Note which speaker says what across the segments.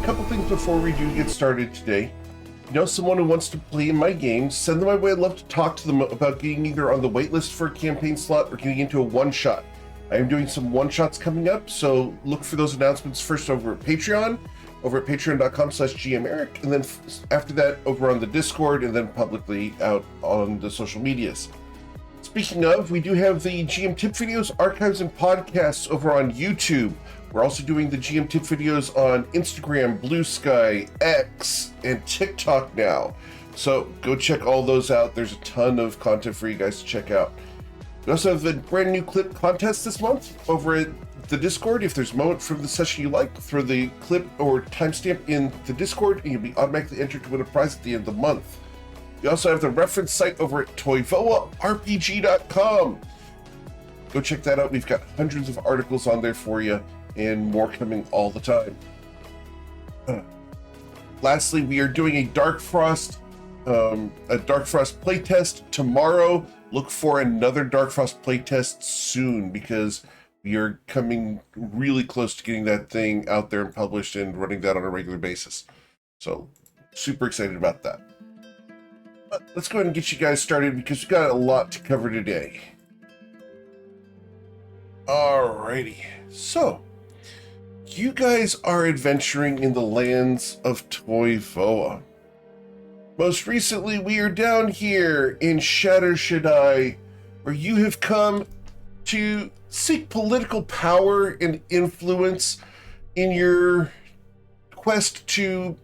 Speaker 1: couple things before we do get started today. You know someone who wants to play in my games, send them my way. I'd love to talk to them about getting either on the waitlist for a campaign slot or getting into a one-shot. I am doing some one-shots coming up, so look for those announcements first over at Patreon, over at patreon.com/GMEric, and then after that over on the Discord, and then publicly out on the social medias. Speaking of, we do have the GM tip videos, archives, and podcasts over on YouTube. We're also doing the GM tip videos on Instagram, Blue Sky, X, and TikTok now. So go check all those out. There's a ton of content for you guys to check out. We also have a brand new clip contest this month over at the Discord. If there's a moment from the session you like, throw the clip or timestamp in the Discord and you'll be automatically entered to win a prize at the end of the month. We also have the reference site over at toyvoarpg.com. Go check that out. We've got hundreds of articles on there for you and more coming all the time. Lastly, we are doing a Dark Frost playtest tomorrow. Look for another Dark Frost playtest soon because we are coming really close to getting that thing out there and published and running that on a regular basis. So super excited about that. But let's go ahead and get you guys started because we've got a lot to cover today. Alrighty, so you guys are adventuring in the lands of Toyvoa. Most recently, we are down here in Shatter Shaddai, where you have come to seek political power and influence in your quest to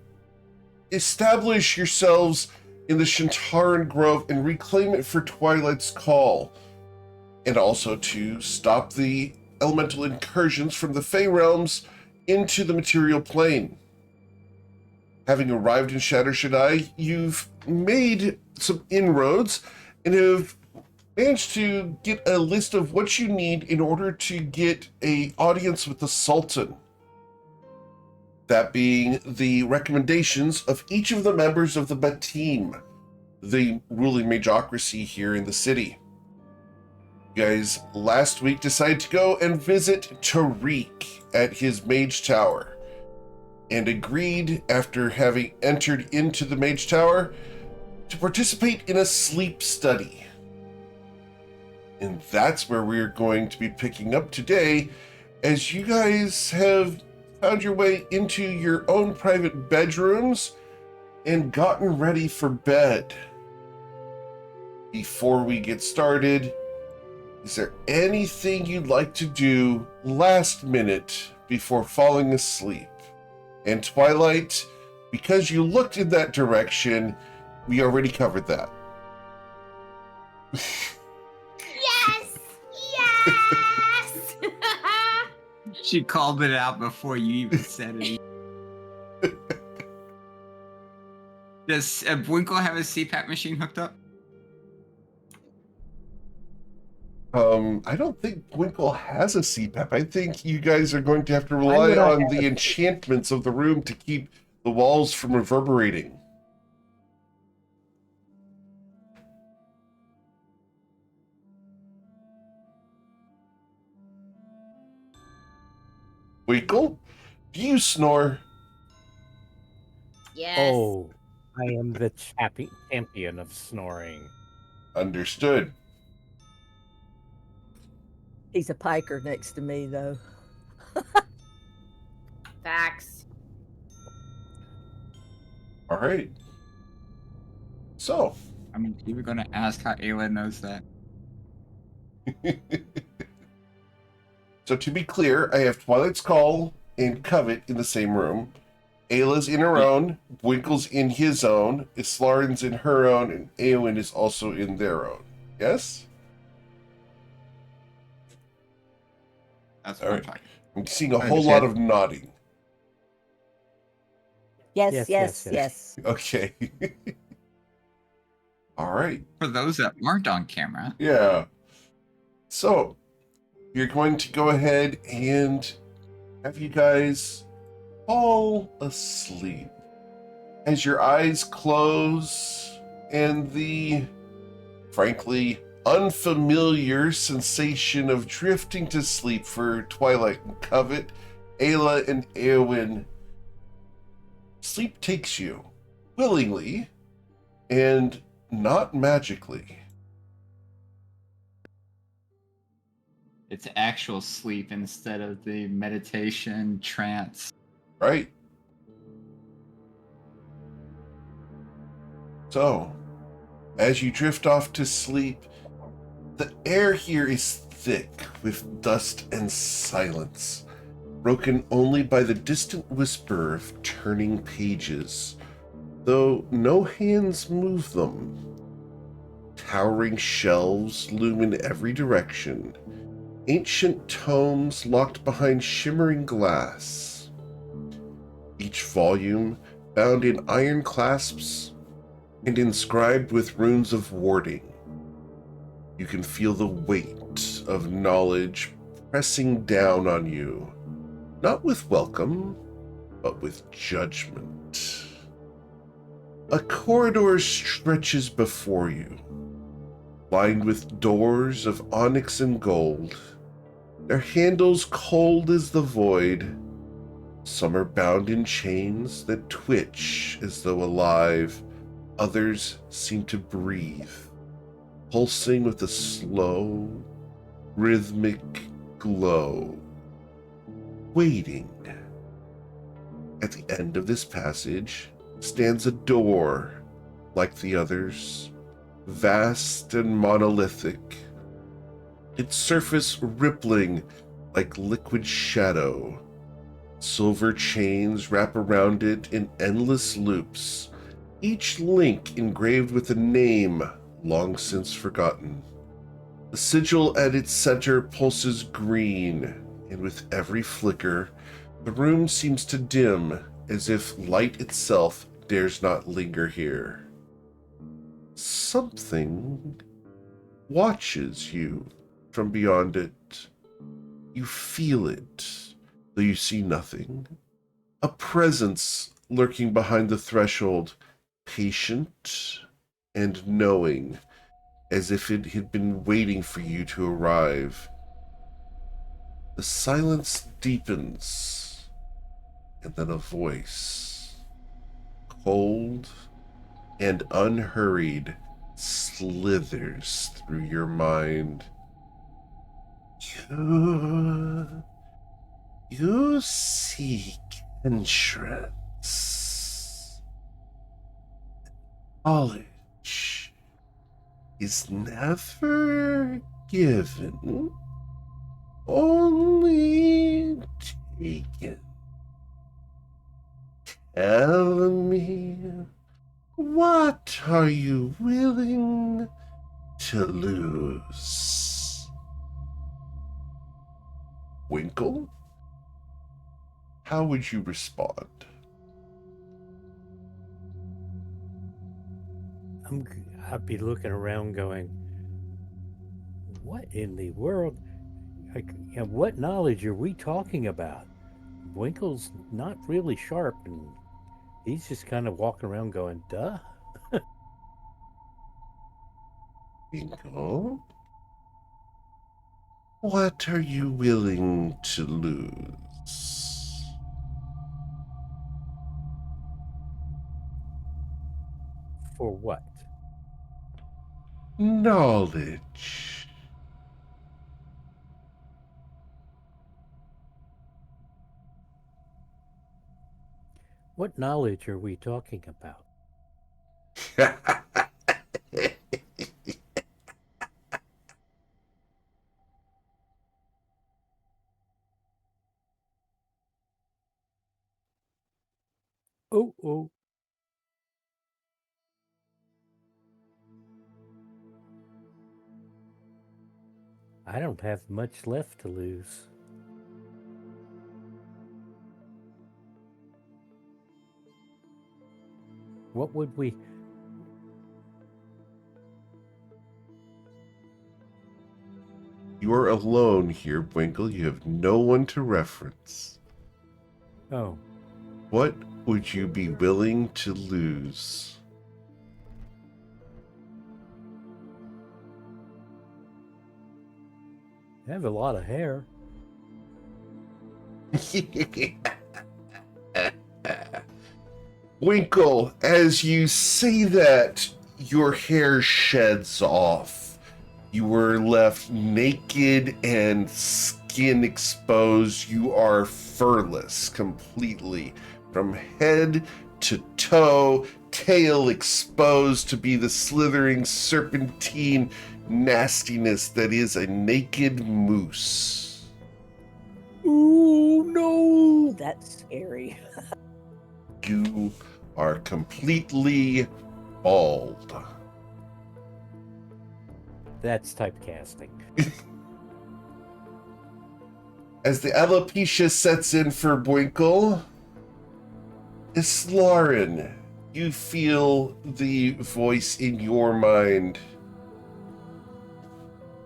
Speaker 1: establish yourselves in the Shantaran Grove and reclaim it for Twilight's Call, and also to stop the elemental incursions from the Fey Realms into the material plane. Having arrived in Shatter Shaddai, you've made some inroads and have managed to get a list of what you need in order to get an audience with the Sultan. That being the recommendations of each of the members of the Batim, the ruling magocracy here in the city. You guys last week decided to go and visit Tariq at his mage tower and agreed, after having entered into the mage tower, to participate in a sleep study. And that's where we're going to be picking up today, as you guys have found your way into your own private bedrooms and gotten ready for bed. Before we get started, is there anything you'd like to do last minute before falling asleep? And Twilight, because you looked in that direction, we already covered that.
Speaker 2: Yes! Yes!
Speaker 3: She called it out before you even said it. Does Winkle have a CPAP machine hooked up?
Speaker 1: I don't think Winkle has a CPAP. I think you guys are going to have to rely on the enchantments of the room to keep the walls from reverberating. Winkle, do you snore?
Speaker 2: Yes.
Speaker 4: Oh, I am the champion of snoring.
Speaker 1: Understood.
Speaker 5: He's a piker next to me, though.
Speaker 2: Facts.
Speaker 1: All right. So.
Speaker 3: I mean, you were going to ask how Ayla knows that.
Speaker 1: So to be clear, I have Twilight's Call and Covet in the same room. Ayla's in her own, Winkle's in his own, Islarin's in her own, and Eowyn is also in their own. Yes?
Speaker 3: That's
Speaker 1: All
Speaker 3: what
Speaker 1: right.
Speaker 3: I'm talking.
Speaker 1: I'm seeing a whole lot of nodding.
Speaker 5: Yes.
Speaker 1: Okay. All right.
Speaker 3: For those that weren't on camera.
Speaker 1: Yeah. So, you're going to go ahead and have you guys fall asleep. As your eyes close and the, frankly, unfamiliar sensation of drifting to sleep for Twilight and Covet, Ayla and Eowyn Sleep takes you, willingly, and not magically.
Speaker 3: It's actual sleep instead of the meditation trance.
Speaker 1: Right? So, as you drift off to sleep, the air here is thick with dust and silence, broken only by the distant whisper of turning pages, though no hands move them. Towering shelves loom in every direction, ancient tomes locked behind shimmering glass. Each volume bound in iron clasps and inscribed with runes of warding. You can feel the weight of knowledge pressing down on you, not with welcome, but with judgment. A corridor stretches before you, lined with doors of onyx and gold, their handles cold as the void. Some are bound in chains that twitch as though alive. Others seem to breathe, pulsing with a slow, rhythmic glow. Waiting. At the end of this passage stands a door, like the others, vast and monolithic, its surface rippling like liquid shadow. Silver chains wrap around it in endless loops, each link engraved with a name long since forgotten. The sigil at its center pulses green, and with every flicker, the room seems to dim, as if light itself dares not linger here. Something watches you from beyond it. You feel it, though you see nothing. A presence lurking behind the threshold, patient and knowing, as if it had been waiting for you to arrive. The silence deepens, and then a voice, cold and unhurried, slithers through your mind. You seek entrance. Knowledge is never given, only taken. Tell me, what are you willing to lose? Winkle? How would you respond?
Speaker 4: I'd be looking around going, what in the world? What knowledge are we talking about? Winkle's not really sharp, and he's just kind of walking around going, duh.
Speaker 1: Winkle? What are you willing to lose?
Speaker 4: For what?
Speaker 1: Knowledge.
Speaker 4: What knowledge are we talking about? Oh. I don't have much left to lose. What would we...
Speaker 1: You are alone here, Winkle. You have no one to reference.
Speaker 4: Oh,
Speaker 1: What would you be willing to lose?
Speaker 4: I have a lot of hair.
Speaker 1: Winkle, as you say that, your hair sheds off. You were left naked and skin exposed. You are furless completely, from head to toe, tail exposed to be the slithering serpentine nastiness that is a naked moose.
Speaker 5: Ooh, no. That's scary.
Speaker 1: You are completely bald.
Speaker 4: That's typecasting.
Speaker 1: As the alopecia sets in for Boinkle, Islarin, you feel the voice in your mind.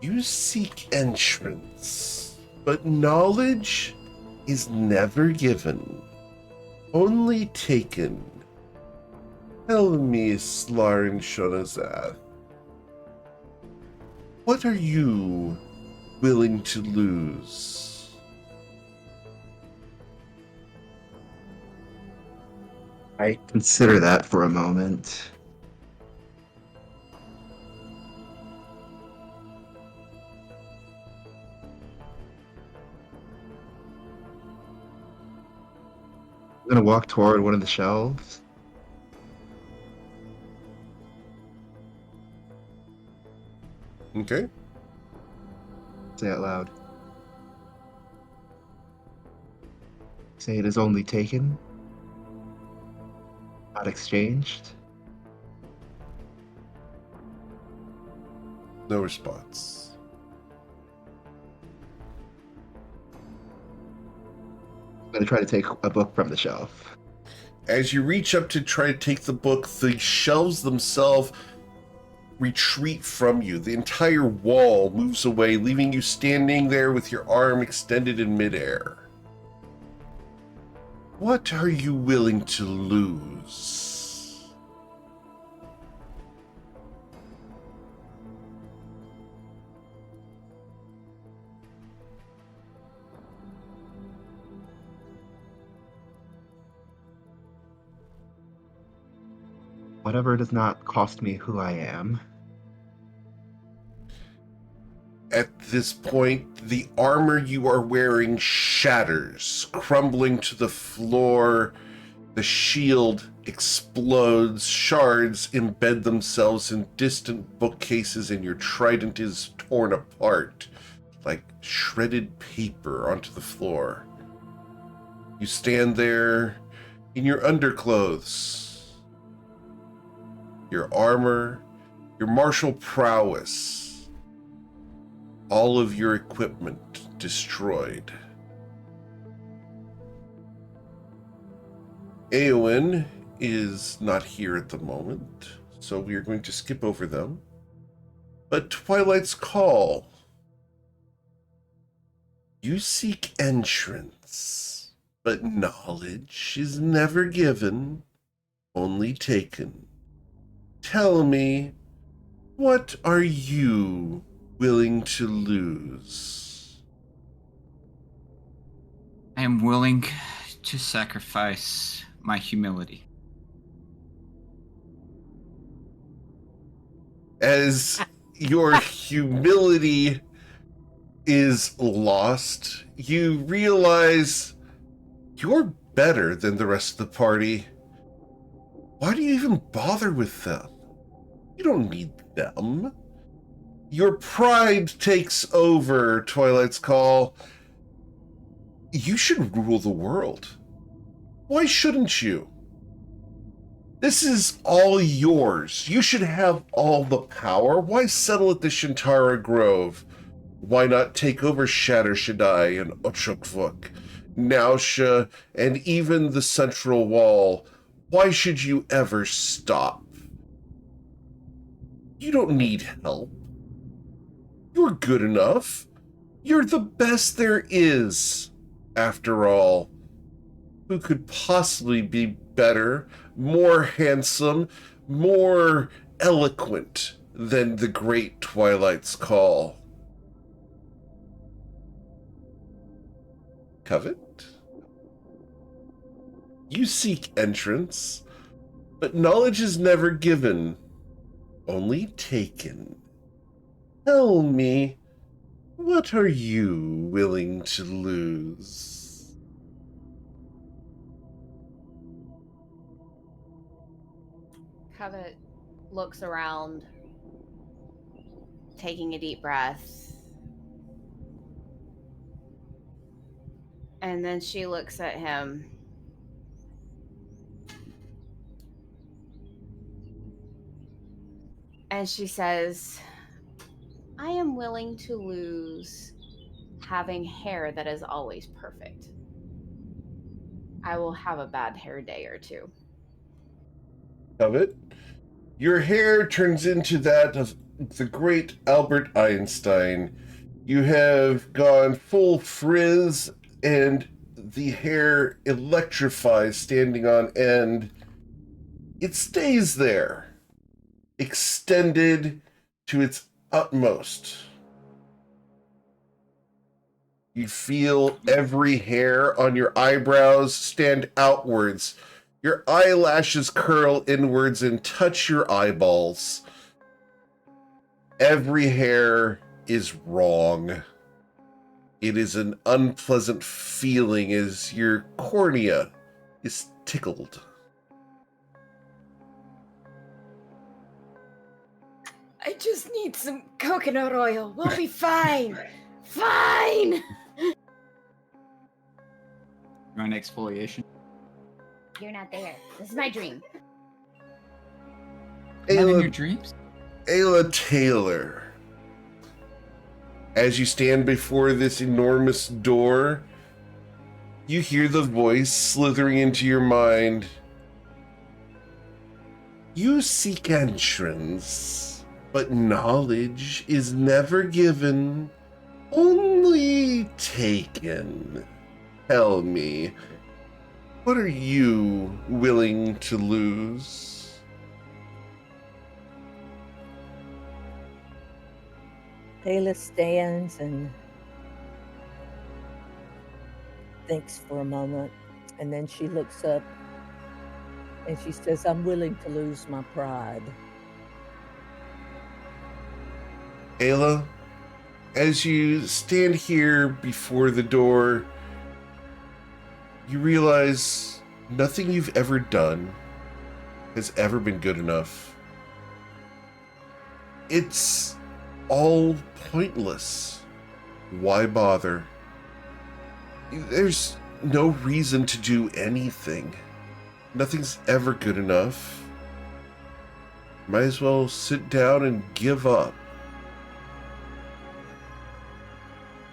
Speaker 1: You seek entrance, but knowledge is never given, only taken. Tell me, Islarin Shonazath, what are you willing to lose?
Speaker 6: I consider that for a moment. I'm gonna walk toward one of the shelves.
Speaker 1: Okay.
Speaker 6: Say out loud. Say it is only taken, not exchanged.
Speaker 1: No response.
Speaker 6: I'm gonna try to take a book from the shelf.
Speaker 1: As you reach up to try to take the book, the shelves themselves retreat from you. The entire wall moves away, leaving you standing there with your arm extended in midair. What are you willing to lose?
Speaker 6: Whatever does not cost me who I am.
Speaker 1: At this point, the armor you are wearing shatters, crumbling to the floor. The shield explodes, shards embed themselves in distant bookcases, and your trident is torn apart like shredded paper onto the floor. You stand there in your underclothes, your armor, your martial prowess, all of your equipment destroyed. Eowyn is not here at the moment, so we are going to skip over them. But Twilight's Call. You seek entrance, but knowledge is never given, only taken. Tell me, what are you willing to lose?
Speaker 3: I am willing to sacrifice my humility.
Speaker 1: As your humility is lost, you realize you're better than the rest of the party. Why do you even bother with them? You don't need them. Your pride takes over, Twilight's Call. You should rule the world. Why shouldn't you? This is all yours. You should have all the power. Why settle at the Shintara Grove? Why not take over Shatter Shaddai and Ochokvuk, Nausha, and even the Central Wall? Why should you ever stop? You don't need help. You're good enough. You're the best there is. After all, who could possibly be better, more handsome, more eloquent than the great Twilight's Call? Covet? You seek entrance, But knowledge is never given, only taken. Tell me, what are you willing to lose?
Speaker 2: Covet looks around, taking a deep breath. And then she looks at him. And she says, I am willing to lose having hair that is always perfect. I will have a bad hair day or two.
Speaker 1: Covet, your hair turns into that of the great Albert Einstein. You have gone full frizz, and the hair electrifies standing on end. It stays there, extended to its utmost. You feel every hair on your eyebrows stand outwards. Your eyelashes curl inwards and touch your eyeballs. Every hair is wrong. It is an unpleasant feeling as your cornea is tickled.
Speaker 2: I just need some coconut oil. We'll be fine. Fine.
Speaker 3: You want exfoliation?
Speaker 2: You're not there. This is my dream.
Speaker 3: Not in your
Speaker 1: Ayla,
Speaker 3: dreams?
Speaker 1: Ayla Taylor, as you stand before this enormous door, you hear the voice slithering into your mind. You seek entrance, but knowledge is never given, only taken. Tell me, what are you willing to lose?
Speaker 5: Ayla stands and thinks for a moment, and then she looks up and she says, I'm willing to lose my pride.
Speaker 1: Ayla, as you stand here before the door, you realize nothing you've ever done has ever been good enough. It's all pointless. Why bother? There's no reason to do anything. Nothing's ever good enough. Might as well sit down and give up.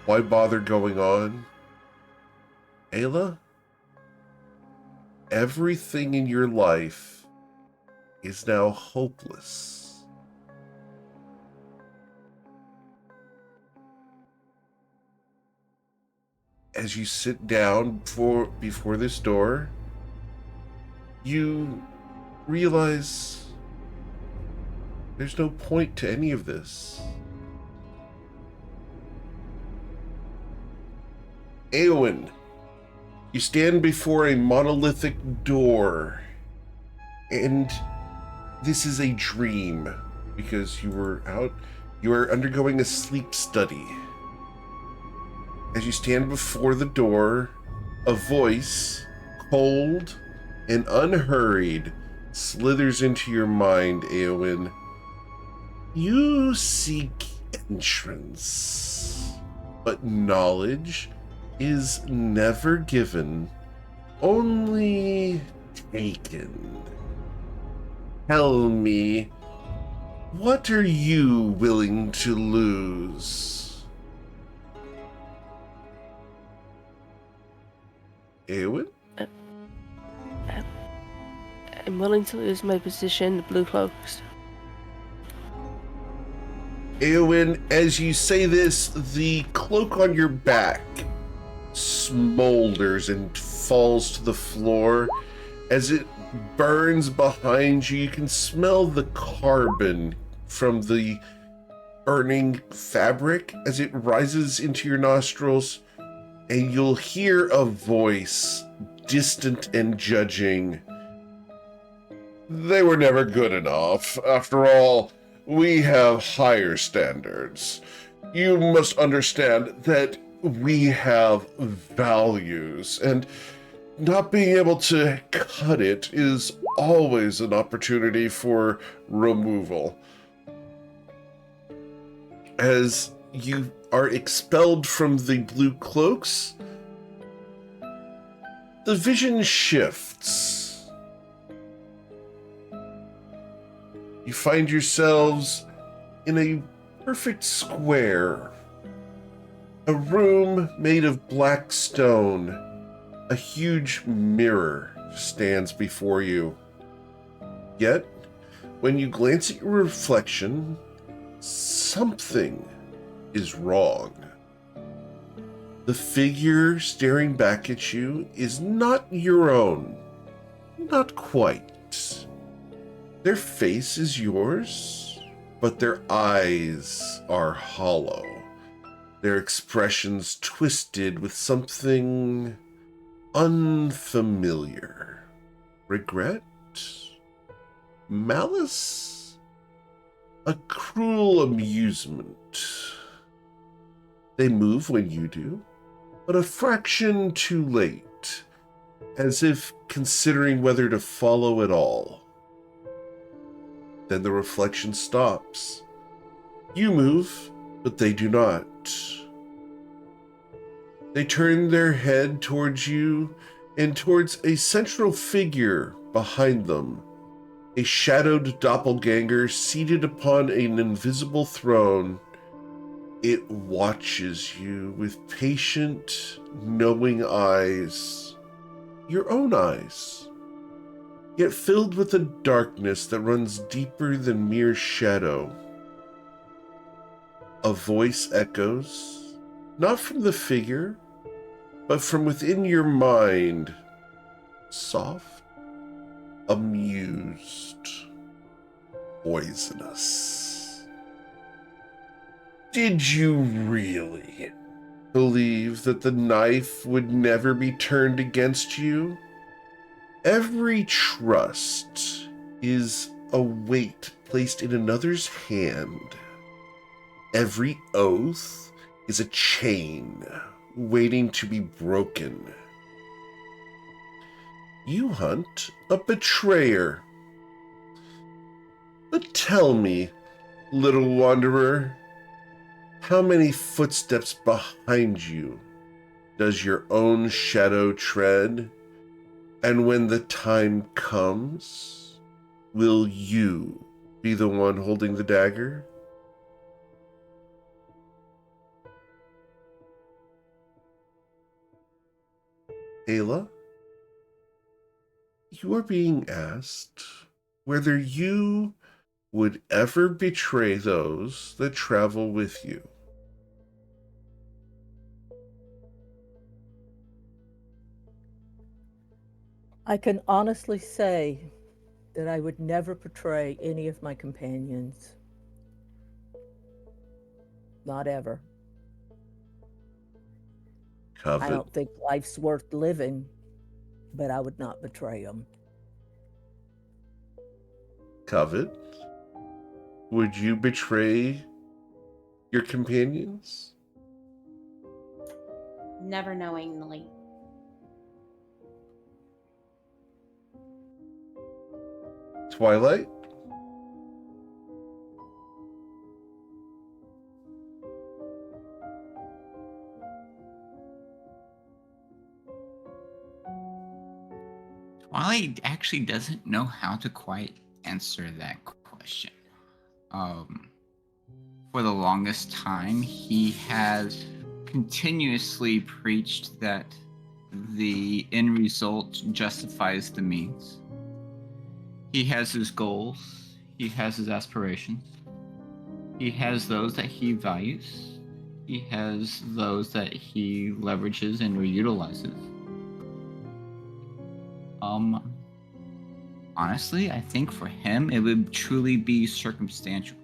Speaker 1: Why bother going on? Ayla? Everything in your life is now hopeless. As you sit down before this door, you realize there's no point to any of this. Eowyn, you stand before a monolithic door, and this is a dream because you are undergoing a sleep study. As you stand before the door, a voice, cold and unhurried, slithers into your mind, Eowyn. You seek entrance, but knowledge is never given, only taken. Tell me, what are you willing to lose? Eowyn?
Speaker 7: I'm willing to lose my position, the Blue Cloaks.
Speaker 1: Eowyn, as you say this, the cloak on your back smolders and falls to the floor. As it burns behind you, you can smell the carbon from the burning fabric as it rises into your nostrils, and you'll hear a voice, distant and judging. They were never good enough. After all, we have higher standards. You must understand that we have values, and not being able to cut it is always an opportunity for removal. As you are expelled from the blue cloaks, the vision shifts. You find yourselves in a perfect square, a room made of black stone. A huge mirror stands before you. Yet, when you glance at your reflection, something is wrong. The figure staring back at you is not your own. Not quite. Their face is yours, but their eyes are hollow. Their expressions twisted with something unfamiliar. Regret? Malice? A cruel amusement. They move when you do, but a fraction too late, as if considering whether to follow at all. Then the reflection stops. You move, but they do not. They turn their head towards you and towards a central figure behind them, a shadowed doppelganger seated upon an invisible throne. It watches you with patient, knowing eyes, your own eyes, yet filled with a darkness that runs deeper than mere shadow. A voice echoes, not from the figure, but from within your mind, soft, amused, poisonous. Did you really believe that the knife would never be turned against you? Every trust is a weight placed in another's hand. Every oath is a chain waiting to be broken. You hunt a betrayer. But tell me, little wanderer, how many footsteps behind you does your own shadow tread? And when the time comes, will you be the one holding the dagger? Ayla, you are being asked whether you would ever betray those that travel with you.
Speaker 5: I can honestly say that I would never betray any of my companions. Not ever. I
Speaker 1: Covet,
Speaker 5: don't think life's worth living, but I would not betray them.
Speaker 1: Covet, would you betray your companions?
Speaker 2: Never knowingly.
Speaker 1: Twilight?
Speaker 3: Twilight actually doesn't know how to quite answer that question. For the longest time, he has continuously preached that the end result justifies the means. He has his goals, he has his aspirations, he has those that he values, he has those that he leverages and reutilizes. Honestly, I think for him, it would truly be circumstantial.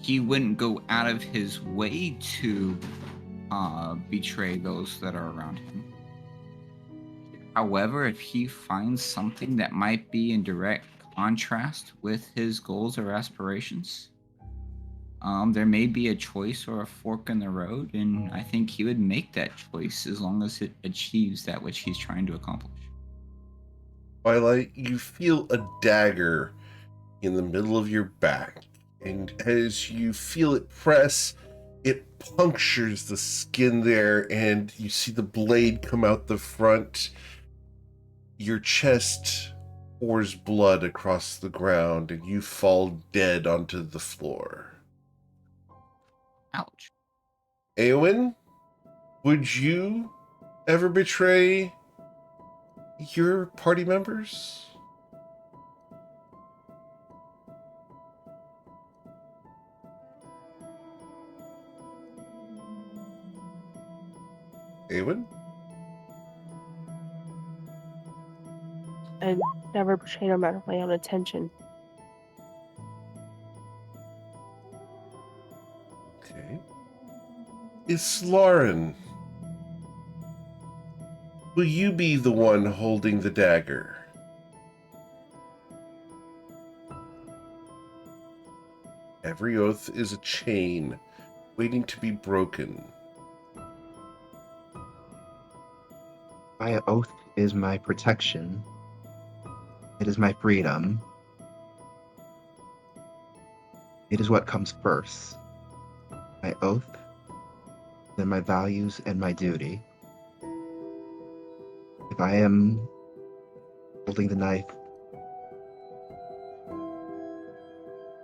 Speaker 3: He wouldn't go out of his way to betray those that are around him. However, if he finds something that might be in direct contrast with his goals or aspirations. There may be a choice or a fork in the road, and I think he would make that choice as long as it achieves that which he's trying to accomplish.
Speaker 1: Twilight, you feel a dagger in the middle of your back, and as you feel it press, it punctures the skin there, and you see the blade come out the front. Your chest pours blood across the ground, and you fall dead onto the floor.
Speaker 3: Ouch.
Speaker 1: Eowyn, would you ever betray your party members? Eowyn?
Speaker 7: I never betray no matter my own intention.
Speaker 1: Okay. Is Lauren? Will you be the one holding the dagger? Every oath is a chain waiting to be broken.
Speaker 6: My oath is my protection. It is my freedom. It is what comes first. My oath, then my values and my duty. If I am holding the knife,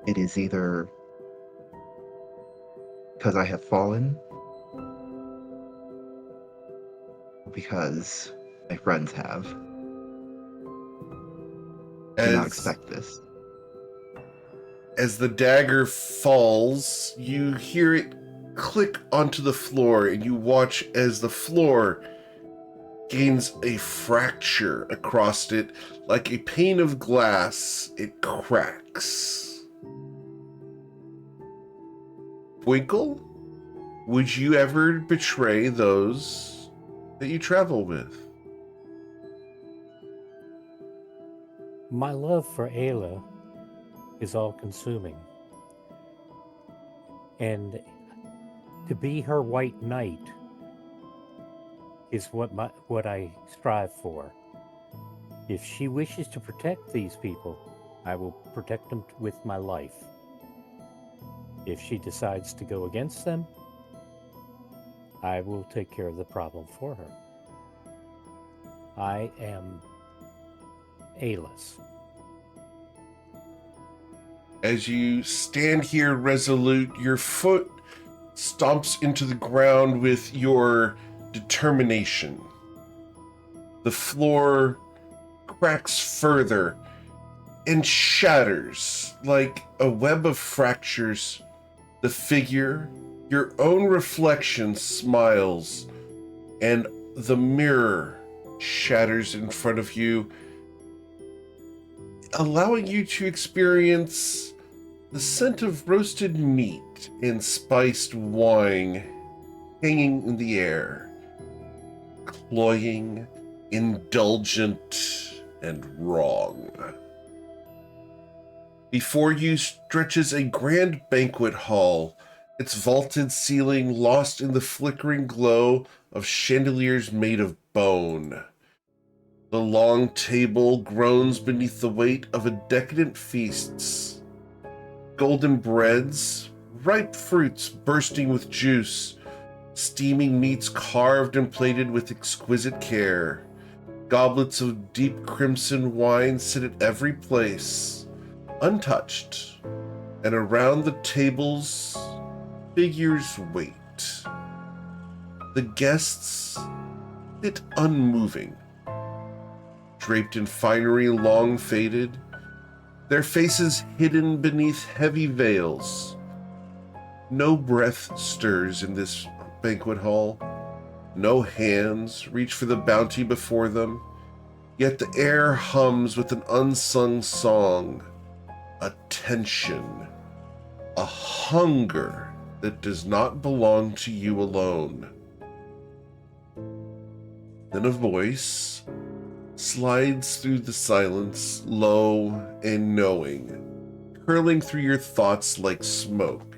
Speaker 6: it is either because I have fallen or because my friends have. Do not expect this.
Speaker 1: As the dagger falls, you hear it click onto the floor, and you watch as the floor gains a fracture across it. Like a pane of glass, it cracks. Winkle, would you ever betray those that you travel with?
Speaker 4: My love for Ayla is all-consuming. And to be her white knight is what I strive for. If she wishes to protect these people, I will protect them with my life. If she decides to go against them, I will take care of the problem for her. I am Ayla's.
Speaker 1: As you stand here resolute, your foot stomps into the ground with your determination. The floor cracks further and shatters like a web of fractures. The figure, your own reflection, smiles, and the mirror shatters in front of you, allowing you to experience the scent of roasted meat and spiced wine hanging in the air, cloying, indulgent, and wrong. Before you stretches a grand banquet hall, its vaulted ceiling lost in the flickering glow of chandeliers made of bone. The long table groans beneath the weight of a decadent feasts. Golden breads, ripe fruits bursting with juice, steaming meats carved and plated with exquisite care. Goblets of deep crimson wine sit at every place, untouched, and around the tables, figures wait. The guests sit unmoving, draped in finery long faded, their faces hidden beneath heavy veils. No breath stirs in this banquet hall. No hands reach for the bounty before them, yet the air hums with an unsung song, a tension, a hunger that does not belong to you alone. Then a voice, slides through the silence, low and knowing, curling through your thoughts like smoke.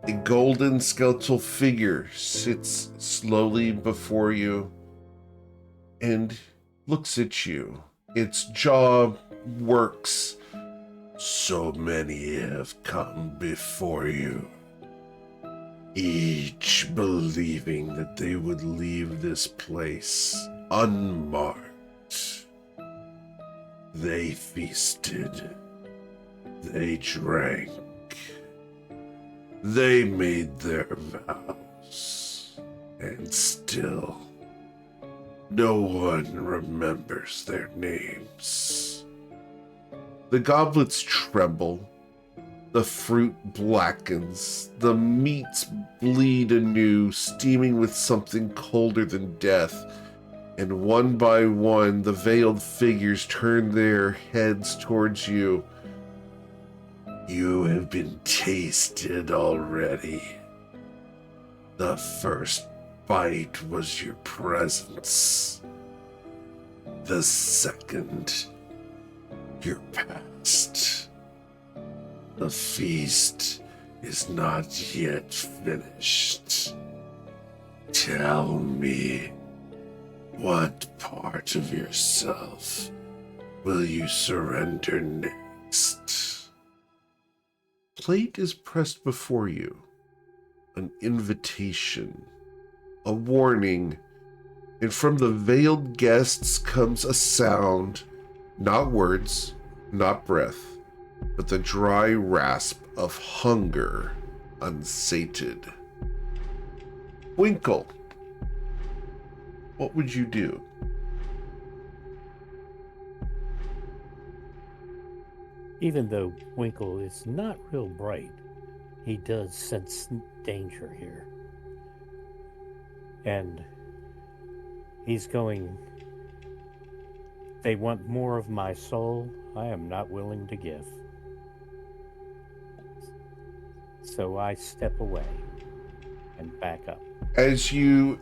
Speaker 1: A golden skeletal figure sits slowly before you and looks at you. Its jaw works. So many have come before you, each believing that they would leave this place unmarked. They feasted, they drank, they made their vows, and still no one remembers their names. The goblets tremble, the fruit blackens, the meats bleed anew, steaming with something colder than death, and one by one the veiled figures turn their heads towards you. You have been tasted already. The first bite was your presence. The second, your past. The feast is not yet finished. Tell me, what part of yourself will you surrender next? Plate is pressed before you, an invitation, a warning, and from the veiled guests comes a sound, not words, not breath, but the dry rasp of hunger unsated. Winkle, what would you do?
Speaker 4: Even though Winkle is not real bright, he does sense danger here. And he's going, they want more of my soul I am not willing to give. So I step away and back up.
Speaker 1: As you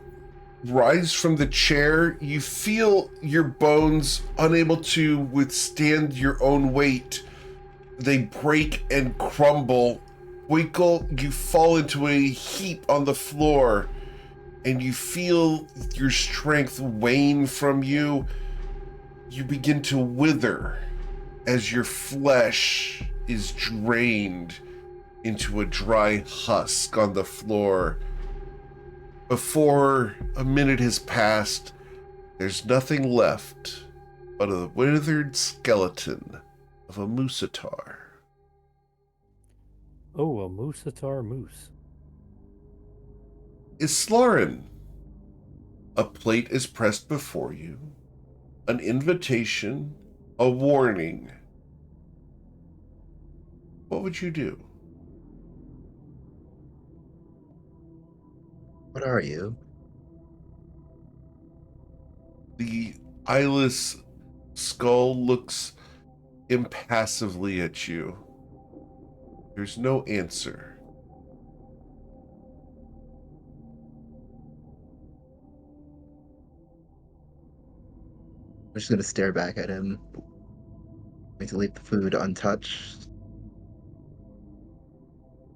Speaker 1: rise from the chair, you feel your bones unable to withstand your own weight. They break and crumble. Winkle, you fall into a heap on the floor, and you feel your strength wane from you. You begin to wither as your flesh is drained into a dry husk on the floor. Before a minute has passed, there's nothing left but a withered skeleton of a moosatar.
Speaker 4: Oh, a moosatar moose.
Speaker 1: Islarin, a plate is pressed before you, an invitation, a warning. What would you do?
Speaker 6: What are you?
Speaker 1: The eyeless skull looks impassively at you. There's no answer.
Speaker 6: I'm just gonna stare back at him. Going to leave the food untouched.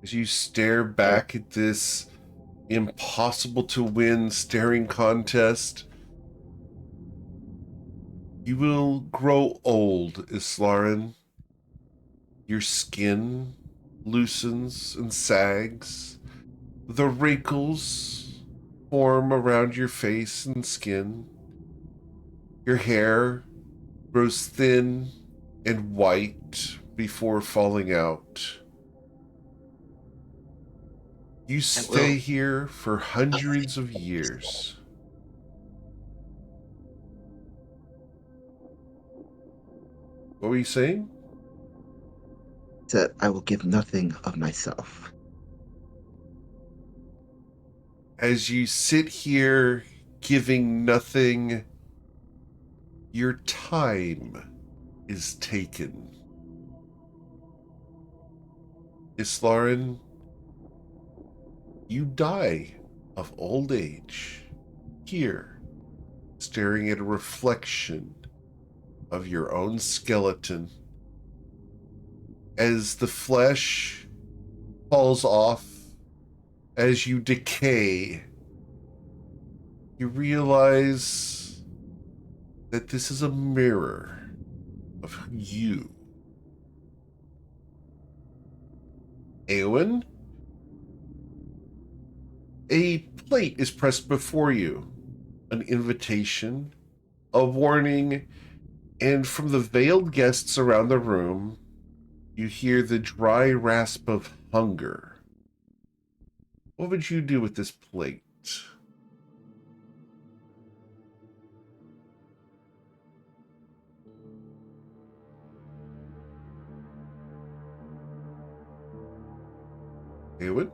Speaker 1: As you stare back at this impossible to win staring contest, you will grow old, Islarin. Your skin loosens and sags. The wrinkles form around your face and skin. Your hair grows thin and white before falling out. You stay here for hundreds of years. What were you saying?
Speaker 6: That I will give nothing of myself.
Speaker 1: As you sit here giving nothing, your time is taken. Islarin, you die of old age here staring at a reflection of your own skeleton. As the flesh falls off, as you decay, you realize that this is a mirror of you. Eowyn, a plate is pressed before you, an invitation, a warning, and from the veiled guests around the room, you hear the dry rasp of hunger. What would you do with this plate? Eowyn?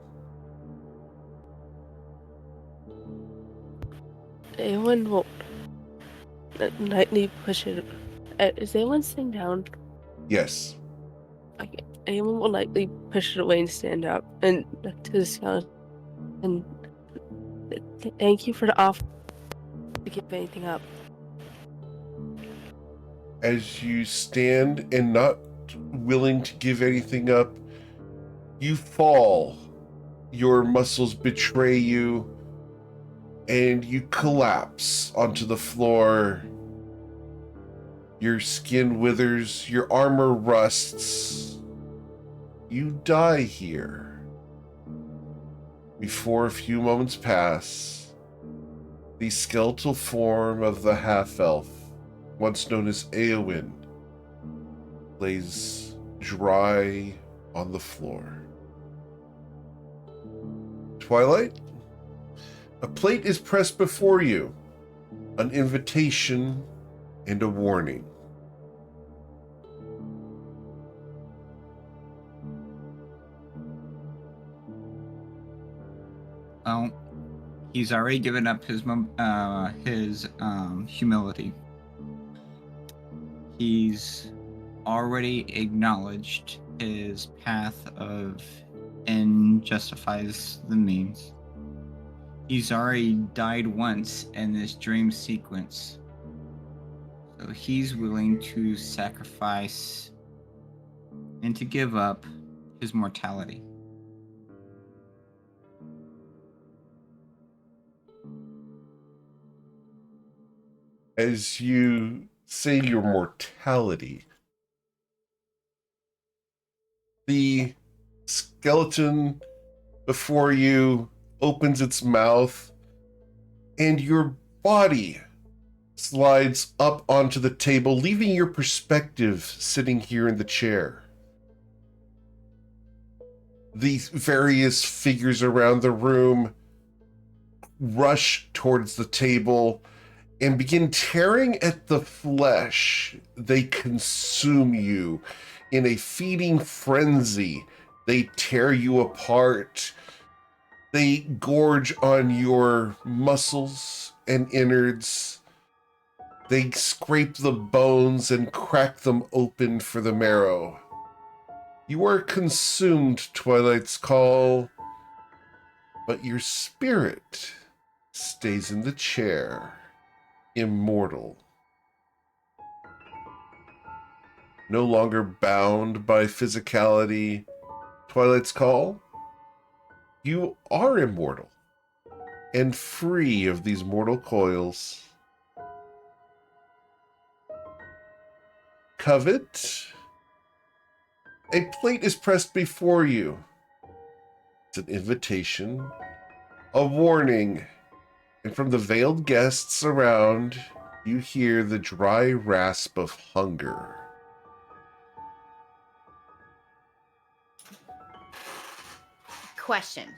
Speaker 7: Anyone will lightly push it. Is anyone sitting down?
Speaker 1: Yes.
Speaker 7: Okay. Anyone will lightly push it away and stand up and to the skeleton. And thank you for the offer to give anything up.
Speaker 1: As you stand and not willing to give anything up, you fall. Your muscles betray you, and you collapse onto the floor. Your skin withers, your armor rusts. You die here. Before a few moments pass, the skeletal form of the half-elf, once known as Eowyn, lays dry on the floor. Twilight, a plate is pressed before you, an invitation and a warning.
Speaker 3: Well, he's already given up his humility. He's already acknowledged his path of end justifies the means. He's already died once in this dream sequence. So he's willing to sacrifice and to give up his mortality.
Speaker 1: As you say your mortality, the skeleton before you opens its mouth, and your body slides up onto the table, leaving your perspective sitting here in the chair. The various figures around the room rush towards the table and begin tearing at the flesh. They consume you in a feeding frenzy. They tear you apart. They gorge on your muscles and innards. They scrape the bones and crack them open for the marrow. You are consumed, Twilight's Call, but your spirit stays in the chair, immortal. No longer bound by physicality, Twilight's Call, you are immortal and free of these mortal coils. Covet, a plate is pressed before you. It's an invitation, a warning, and from the veiled guests around, you hear the dry rasp of hunger.
Speaker 2: Question.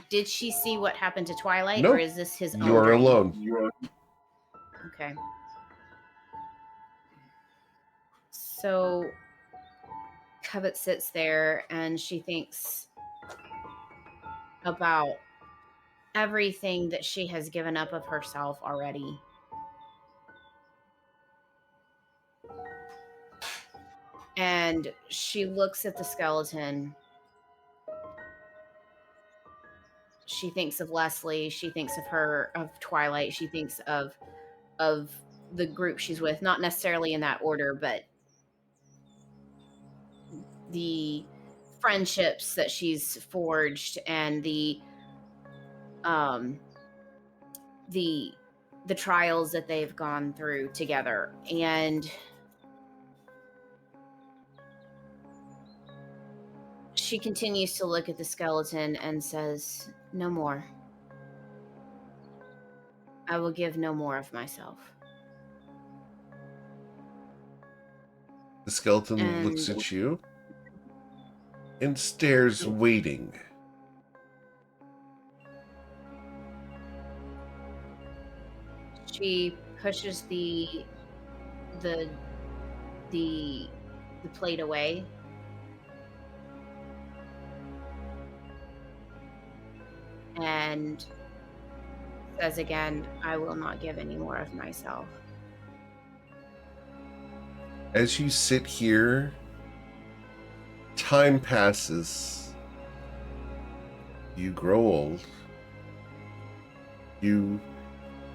Speaker 2: Did she see what happened to Twilight,
Speaker 1: Nope.
Speaker 2: or is this his own
Speaker 1: You are
Speaker 2: dream?
Speaker 1: alone.
Speaker 2: Okay. So Covet sits there and she thinks about everything that she has given up of herself already. And she looks at the skeleton. she thinks of Leslie, she thinks of Twilight, she thinks of the group she's with, not necessarily in that order, but the friendships that she's forged and um the the trials that they've gone through together. And she continues to look at the skeleton and says, "No more. I will give no more of myself."
Speaker 1: The skeleton looks
Speaker 2: And
Speaker 1: at you and stares, waiting.
Speaker 2: she pushes the the plate away and says again, "I will not give any more of myself."
Speaker 1: As you sit here, time passes. You grow old. You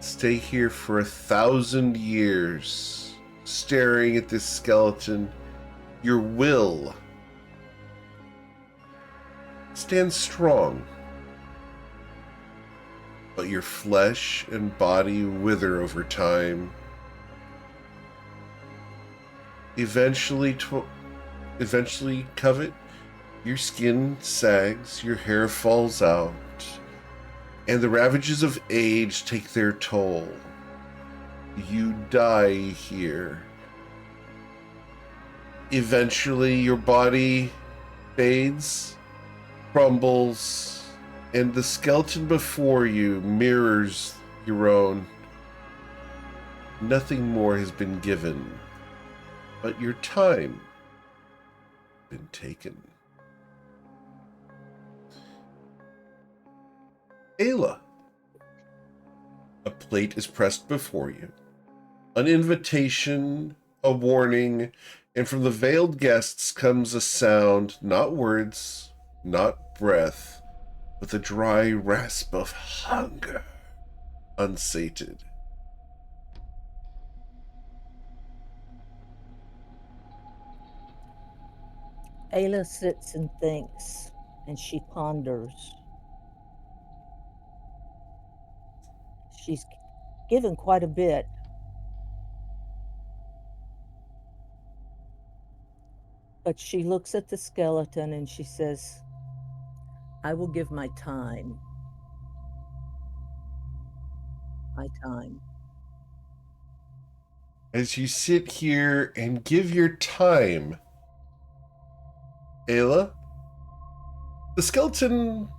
Speaker 1: stay here for 1,000 years, staring at this skeleton. Your will stands strong, but your flesh and body wither over time. Eventually, Covet, your skin sags, your hair falls out, and the ravages of age take their toll. You die here. Eventually, your body fades, crumbles, and the skeleton before you mirrors your own. Nothing more has been given, but your time has been taken. Ayla. A plate is pressed before you. An invitation, a warning, and from the veiled guests comes a sound, not words, not breath, but the dry rasp of hunger, unsated.
Speaker 5: Ayla sits and thinks, and she ponders. She's given quite a bit. But she looks at the skeleton and she says, "I will give my time. My time."
Speaker 1: As you sit here and give your time, Ayla, the skeleton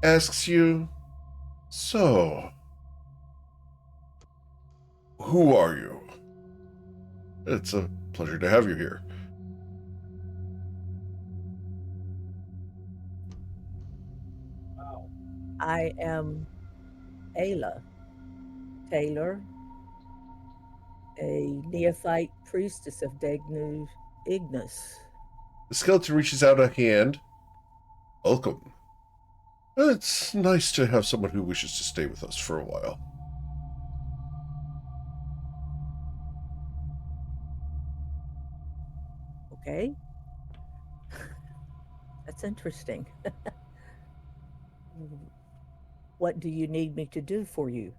Speaker 1: asks you, "So, who are you? It's a pleasure to have you here."
Speaker 5: I am Ayla Taylor, a neophyte priestess of Degnu Ignis.
Speaker 1: The skeleton reaches out a hand. "Welcome. It's nice to have someone who wishes to stay with us for a while."
Speaker 5: Okay. That's interesting. What do you need me to do for you?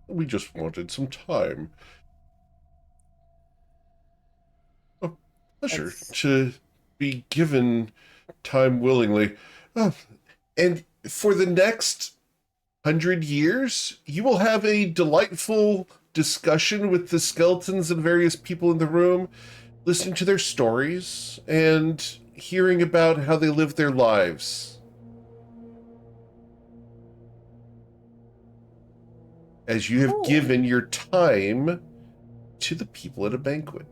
Speaker 1: We just wanted some time. A pleasure
Speaker 5: That's
Speaker 1: to be given time willingly. And for the next 100 years, you will have a delightful discussion with the skeletons and various people in the room, listening to their stories and hearing about how they live their lives. As you have
Speaker 5: cool.
Speaker 1: given your time to the people at a banquet.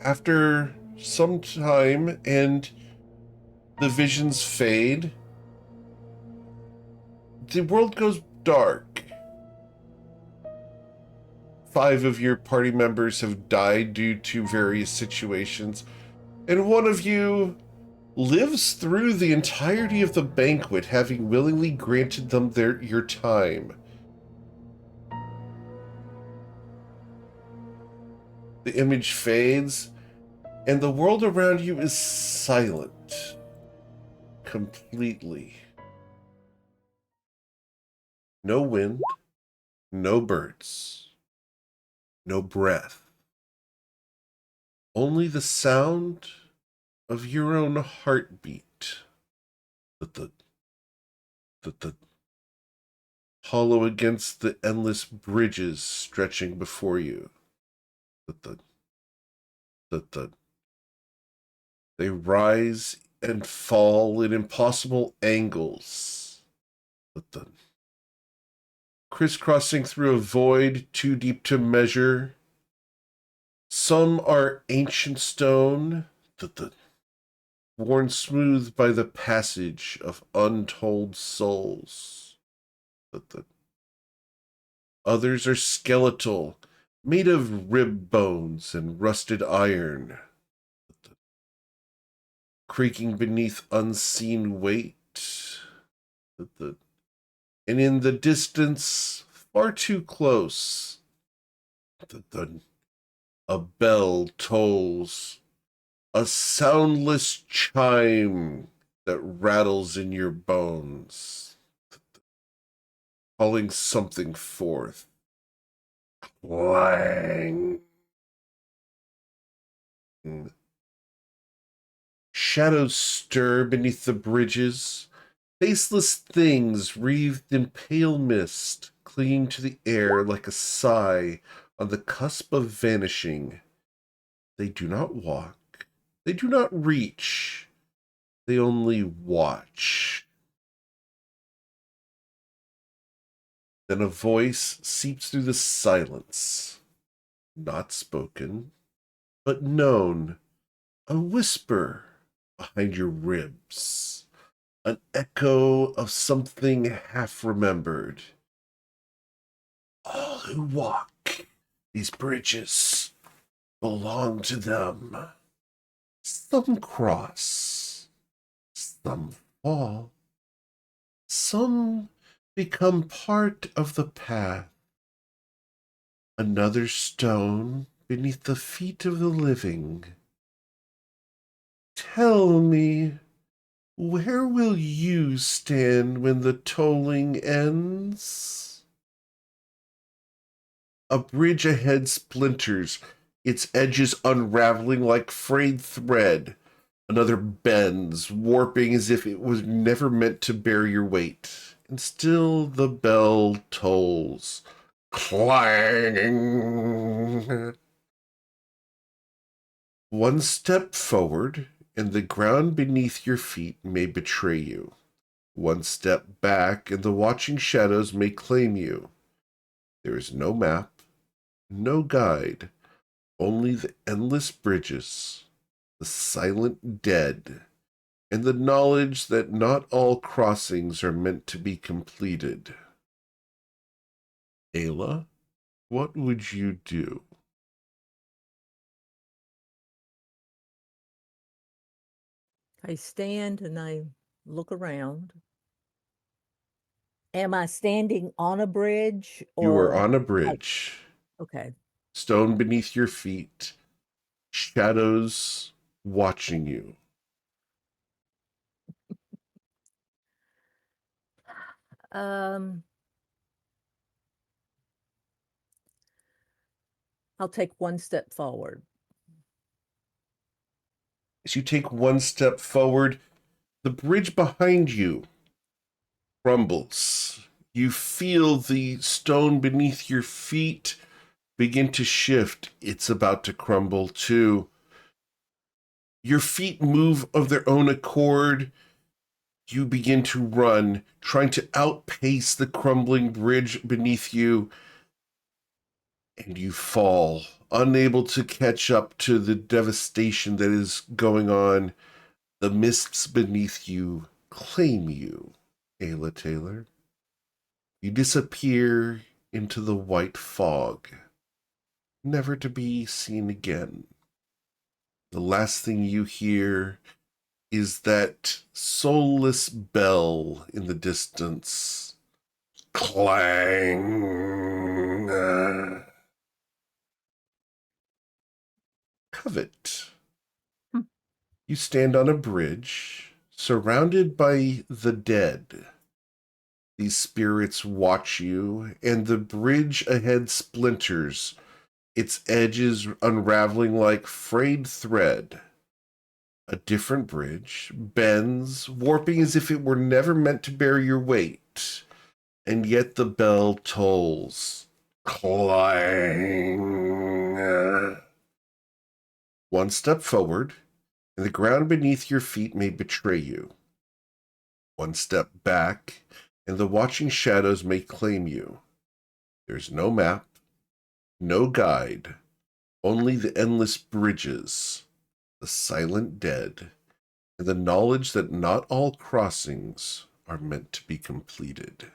Speaker 1: After some time and the visions fade, the world goes dark. 5 of your party members have died due to various situations, and one of you lives through the entirety of the banquet, having willingly granted them your time. The image fades, and the world around you is silent. Completely. No wind, no birds, no breath. Only the sound of your own heartbeat. The hollow against the endless bridges stretching before you. The They rise and fall in impossible angles. Crisscrossing through a void too deep to measure. Some are ancient stone, worn smooth by the passage of untold souls. Others are skeletal, made of rib bones and rusted iron, creaking beneath unseen weight. And in the distance, far too close, a bell tolls, a soundless chime that rattles in your bones, calling something forth. Clang! Shadows stir beneath the bridges, faceless things wreathed in pale mist, clinging to the air like a sigh on the cusp of vanishing. They do not walk. They do not reach. They only watch. Then a voice seeps through the silence, not spoken, but known, a whisper behind your ribs, an echo of something half remembered. All who walk these bridges belong to them. Some cross, some fall, some become part of the path. Another stone beneath the feet of the living. Tell me, where will you stand when the tolling ends? A bridge ahead splinters, its edges unraveling like frayed thread. Another bends, warping as if it was never meant to bear your weight. And still the bell tolls, clanging. One step forward, and the ground beneath your feet may betray you. One step back, and the watching shadows may claim you. There is no map, no guide, only the endless bridges, the silent dead, and the knowledge that not all crossings are meant to be completed. Ayla, what would you do?
Speaker 5: I stand and I look around. Am I standing on a bridge
Speaker 1: You are
Speaker 5: or
Speaker 1: on a
Speaker 5: like
Speaker 1: bridge,
Speaker 5: okay.
Speaker 1: stone beneath your feet, shadows watching you.
Speaker 5: Um I'll take one step forward.
Speaker 1: As you take one step forward, the bridge behind you crumbles. You feel the stone beneath your feet begin to shift. It's about to crumble too. Your feet move of their own accord. You begin to run, trying to outpace the crumbling bridge beneath you, and you fall, unable to catch up to the devastation that is going on. The mists beneath you claim you, Ayla Taylor. You disappear into the white fog. never to be seen again. The last thing you hear is that soulless bell in the distance. Clang. Covet.
Speaker 3: Hmm.
Speaker 1: You stand on a bridge, surrounded by the dead. These spirits watch you, and the bridge ahead splinters, its edges unraveling like frayed thread. A different bridge bends, warping as if it were never meant to bear your weight, and yet the bell tolls. Clang. One step forward, and the ground beneath your feet may betray you. One step back, and the watching shadows may claim you. There's no map, no guide, only the endless bridges, the silent dead, and the knowledge that not all crossings are meant to be completed.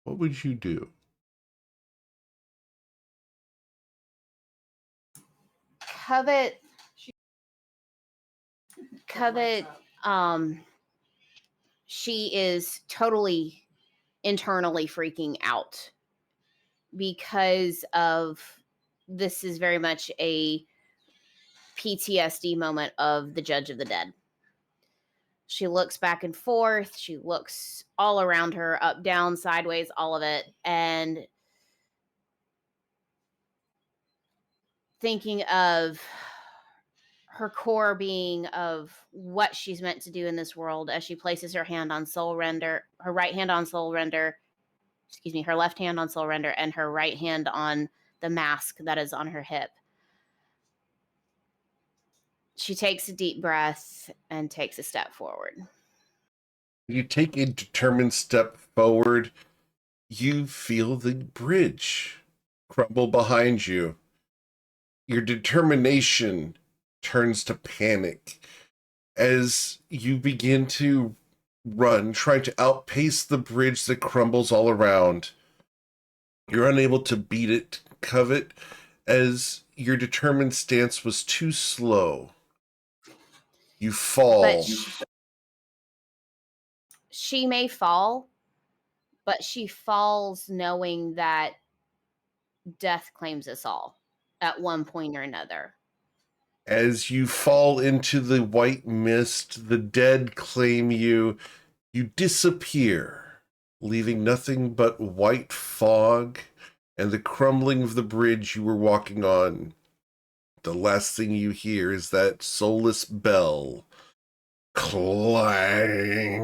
Speaker 1: What would you do?
Speaker 2: Covet, Covet, um, she is totally internally freaking out because of this is very much a PTSD moment of the Judge of the Dead. She looks back and forth. She looks all around her, up, down, sideways, all of it. And thinking of her core being of what she's meant to do in this world as she places her hand on soul render, her right hand on soul render, her left hand on soul render, and her right hand on the mask that is on her hip. She takes a deep breath and takes a step forward.
Speaker 1: You take a determined step forward. You feel the bridge crumble behind you. Your determination turns to panic as you begin to run, trying to outpace the bridge that crumbles all around. You're unable to beat it, Covet, as your determined stance was too slow. You fall.
Speaker 2: But she may fall, but she falls knowing that death claims us all at one point or another.
Speaker 1: As you fall into the white mist, the dead claim you. You disappear, leaving nothing but white fog and the crumbling of the bridge you were walking on. The last thing you hear is that soulless bell. Clang.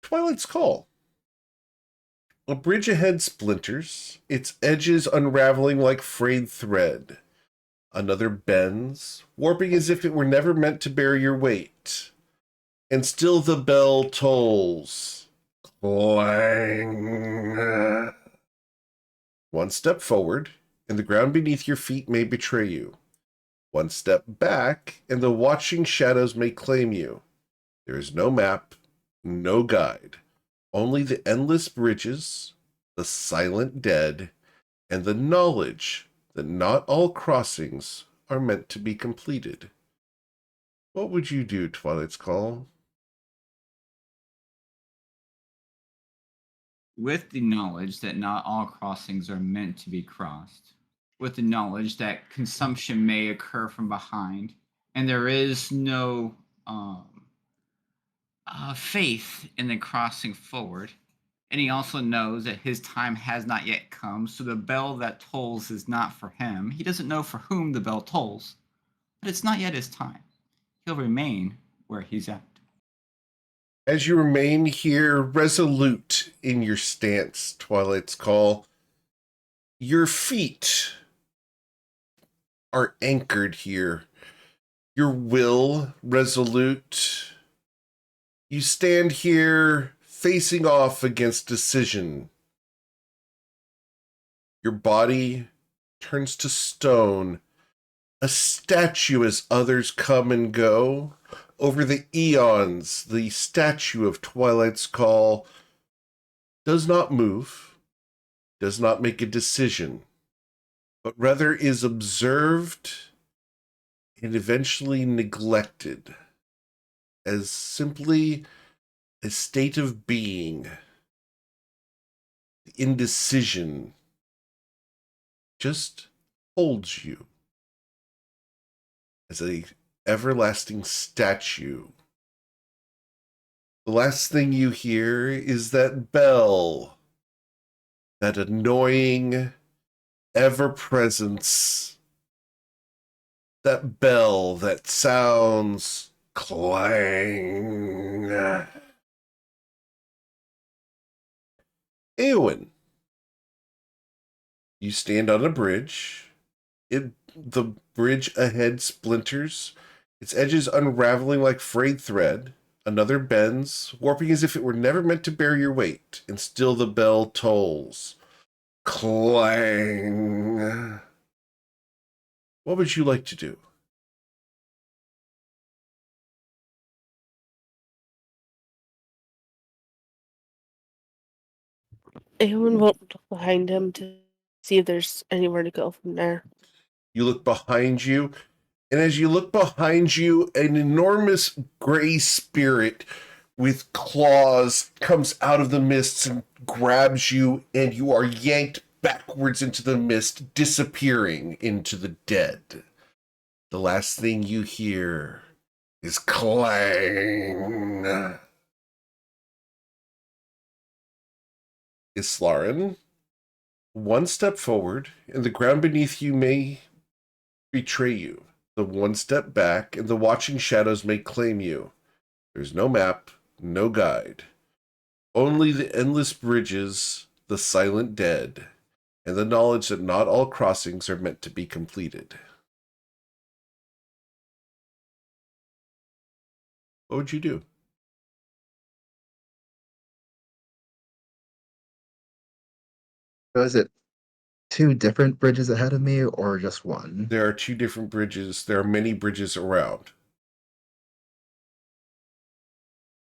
Speaker 1: Twilight's Call. A bridge ahead splinters, its edges unraveling like frayed thread. Another bends, warping as if it were never meant to bear your weight. And still the bell tolls. Clang. One step forward, and the ground beneath your feet may betray you. One step back, and the watching shadows may claim you. There is no map, no guide, only the endless bridges, the silent dead, and the knowledge that not all crossings are meant to be completed. What would you do, Twilight's Call?
Speaker 3: With the knowledge that not all crossings are meant to be crossed, with the knowledge that consumption may occur from behind, and there is no faith in the crossing forward, and he also knows that his time has not yet come, so the bell that tolls is not for him. He doesn't know for whom the bell tolls, but it's not yet his time. He'll remain where he's at.
Speaker 1: As you remain here, resolute in your stance, Twilight's Call, your feet are anchored here. Your will resolute. You stand here facing off against decision. Your body turns to stone, a statue as others come and go. Over the eons, the statue of Twilight's Call does not move, does not make a decision, but rather is observed and eventually neglected as simply a state of being. Indecision just holds you as a everlasting statue. The last thing you hear is that bell, that annoying ever-presence, that bell that sounds clang. Eowyn, you stand on a bridge. The bridge ahead splinters, its edges unraveling like frayed thread. Another bends, warping as if it were never meant to bear your weight, and still the bell tolls. Clang. What would you like to do?
Speaker 7: Aemon will look behind him to see if there's anywhere to go from there.
Speaker 1: You look behind you, and as you look behind you, an enormous gray spirit with claws comes out of the mists and grabs you, and you are yanked backwards into the mist, disappearing into the dead. The last thing you hear is clang. Islarin, one step forward, and the ground beneath you may betray you. The one step back, and the watching shadows may claim you. There's no map, no guide. Only the endless bridges, the silent dead, and the knowledge that not all crossings are meant to be completed. What would you do?
Speaker 6: So is it two different bridges ahead of me or just one?
Speaker 1: There are two different bridges. There are many bridges around.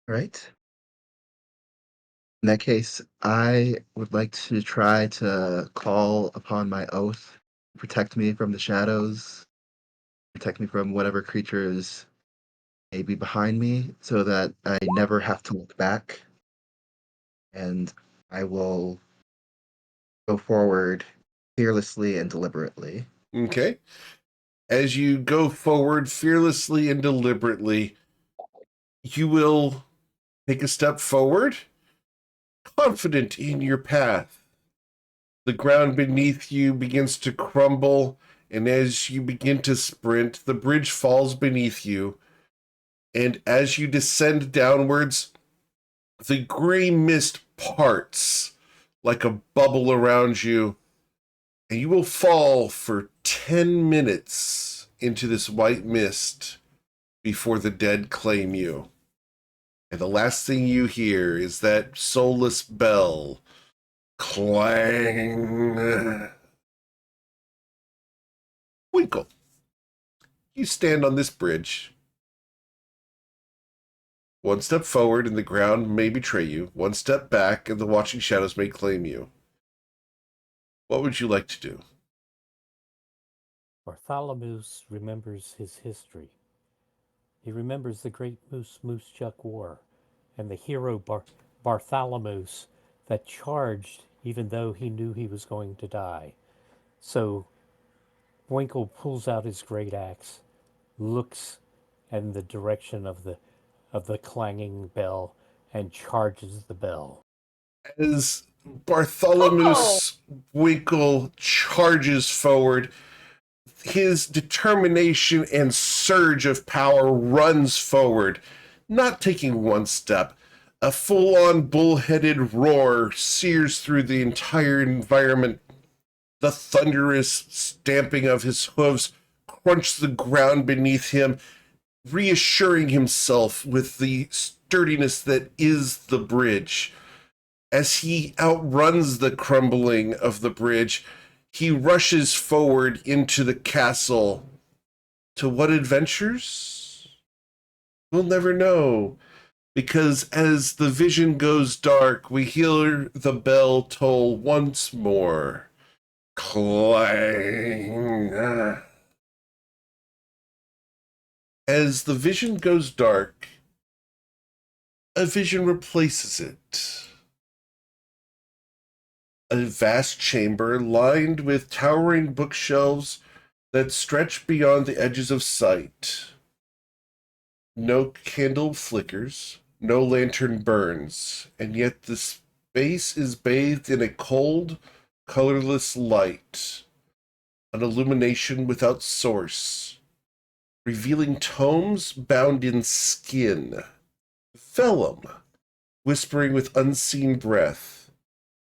Speaker 6: Right. In that case, I would like to try to call upon my oath, protect me from the shadows, protect me from whatever creatures may be behind me, so that I never have to look back. And I will go forward fearlessly and deliberately.
Speaker 1: Okay. As you go forward fearlessly and deliberately, you will take a step forward, confident in your path. The ground beneath you begins to crumble, and as you begin to sprint, the bridge falls beneath you. And as you descend downwards, the gray mist parts like a bubble around you, and you will fall for 10 minutes into this white mist before the dead claim you. And the last thing you hear is that soulless bell clang. Winkle, you stand on this bridge. One step forward and the ground may betray you. One step back and the watching shadows may claim you. What would you like to do?
Speaker 4: Bartholomew remembers his history. He remembers the great Moose Chuck War and the hero Bartholomew that charged even though he knew he was going to die. So Winkle pulls out his great axe, looks in the direction of the clanging bell, and charges the bell.
Speaker 1: As Bartholomew Winkle charges forward, his determination and surge of power runs forward, not taking one step. A full-on bull-headed roar sears through the entire environment. The thunderous stamping of his hooves crunch the ground beneath him, reassuring himself with the sturdiness that is the bridge. As he outruns the crumbling of the bridge, he rushes forward into the castle. To what adventures? We'll never know. because as the vision goes dark, we hear the bell toll once more. Clang. As the vision goes dark, a vision replaces it. A vast chamber lined with towering bookshelves that stretch beyond the edges of sight. No candle flickers, no lantern burns, and yet the space is bathed in a cold, colorless light, an illumination without source, revealing tomes bound in skin, vellum, whispering with unseen breath,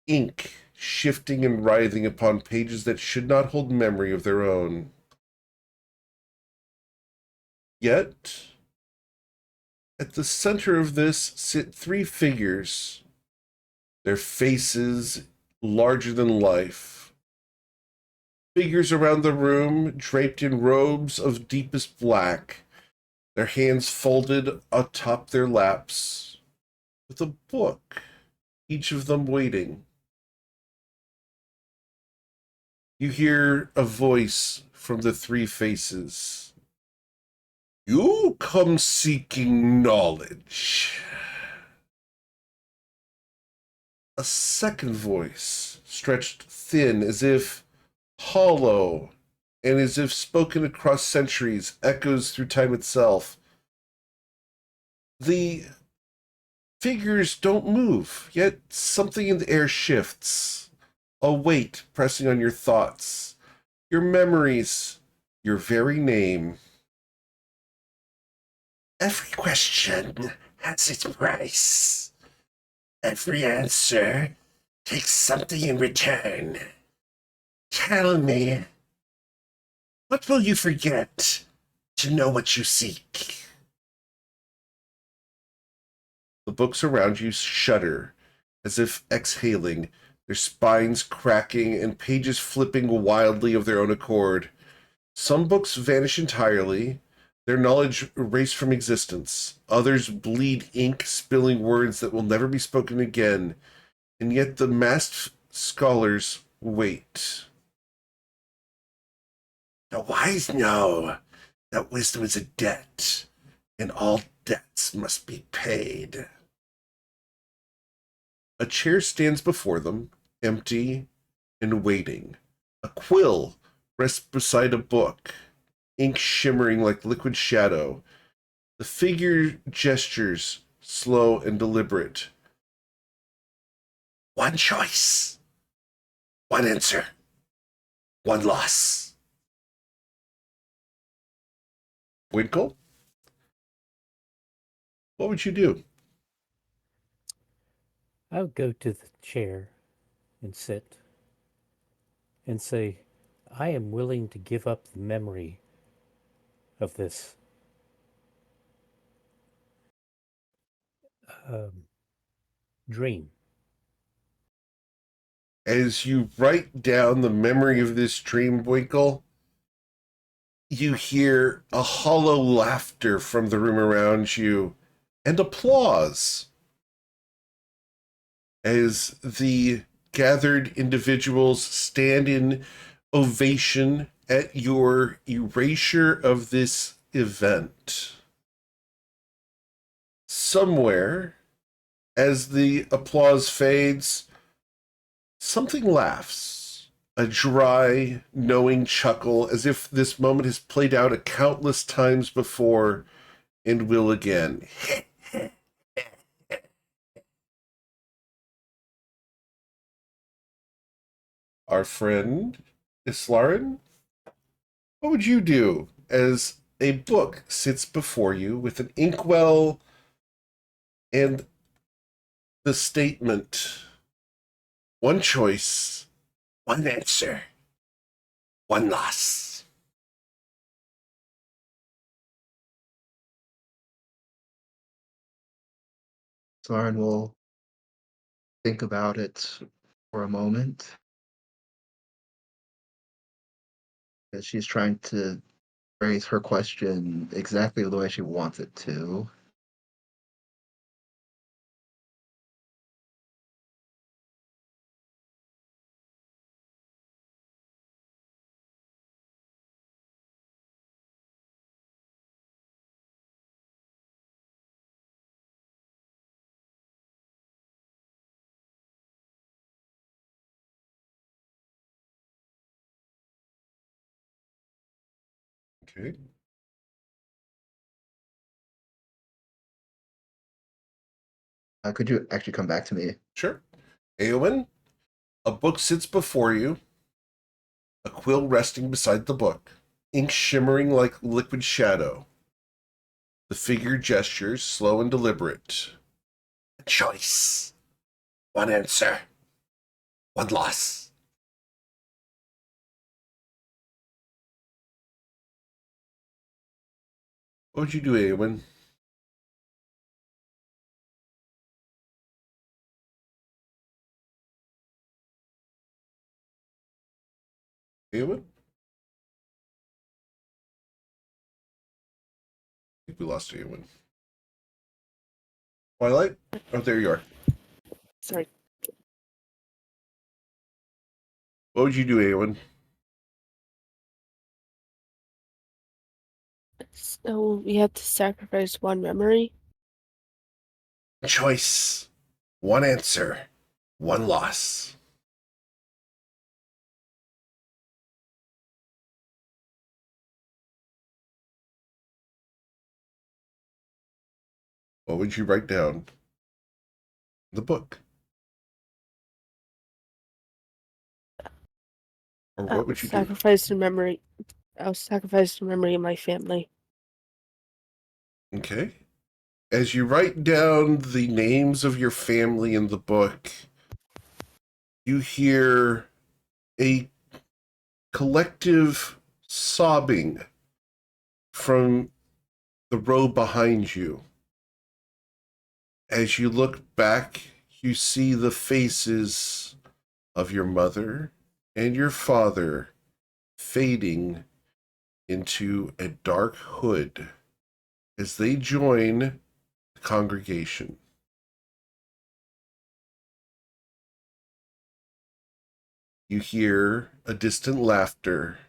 Speaker 1: ink shifting and writhing upon pages that should not hold memory of their own. Yet, at the center of this sit three figures, their faces larger than life. Figures around the room draped in robes of deepest black, their hands folded atop their laps, with a book, each of them waiting. You hear a voice from the three faces. You come seeking knowledge. A second voice, stretched thin, as if hollow, and as if spoken across centuries, echoes through time itself. The figures don't move, yet something in the air shifts. A weight pressing on your thoughts, your memories, your very name. Every question has its price. Every answer takes something in return. Tell me, what will you forget to know what you seek? The books around you shudder, as if exhaling, their spines cracking and pages flipping wildly of their own accord. Some books vanish entirely, their knowledge erased from existence. Others bleed ink, spilling words that will never be spoken again. And yet the masked scholars wait. The wise know that wisdom is a debt, and all debts must be paid. A chair stands before them, empty and waiting. A quill rests beside a book, ink shimmering like liquid shadow. The figure gestures, slow and deliberate. One choice, one answer, one loss. Winkle, what would you do?
Speaker 4: I would go to the chair and sit and say, I am willing to give up the memory of this um, dream.
Speaker 1: As you write down the memory of this dream, Winkle, you hear a hollow laughter from the room around you and applause as the gathered individuals stand in ovation at your erasure of this event. Somewhere, as the applause fades, something laughs. A dry, knowing chuckle, as if this moment has played out a countless times before and will again. Our friend Islarin, what would you do as a book sits before you with an inkwell and the statement, one choice, one answer, one loss?
Speaker 6: Soren will think about it for a moment as she's trying to phrase her question exactly the way she wants it to.
Speaker 1: Okay.
Speaker 6: Could you actually come back to me?
Speaker 1: Sure. Eowyn, a book sits before you, a quill resting beside the book, ink shimmering like liquid shadow. The figure gestures, slow and deliberate. A choice. One answer. One loss. What would you do, Eowyn? Eowyn? I think we lost Eowyn. Twilight? Oh, there you are.
Speaker 7: Sorry.
Speaker 1: What would you do, Eowyn?
Speaker 7: So we have to sacrifice one memory.
Speaker 1: Choice. One answer. One loss. What would you write down in the book? Or what would you do?
Speaker 7: Sacrifice the memory. I'll sacrifice the memory of my family.
Speaker 1: Okay. As you write down the names of your family in the book, you hear a collective sobbing from the row behind you. As you look back, you see the faces of your mother and your father fading into a dark hood as they join the congregation. You hear a distant laughter.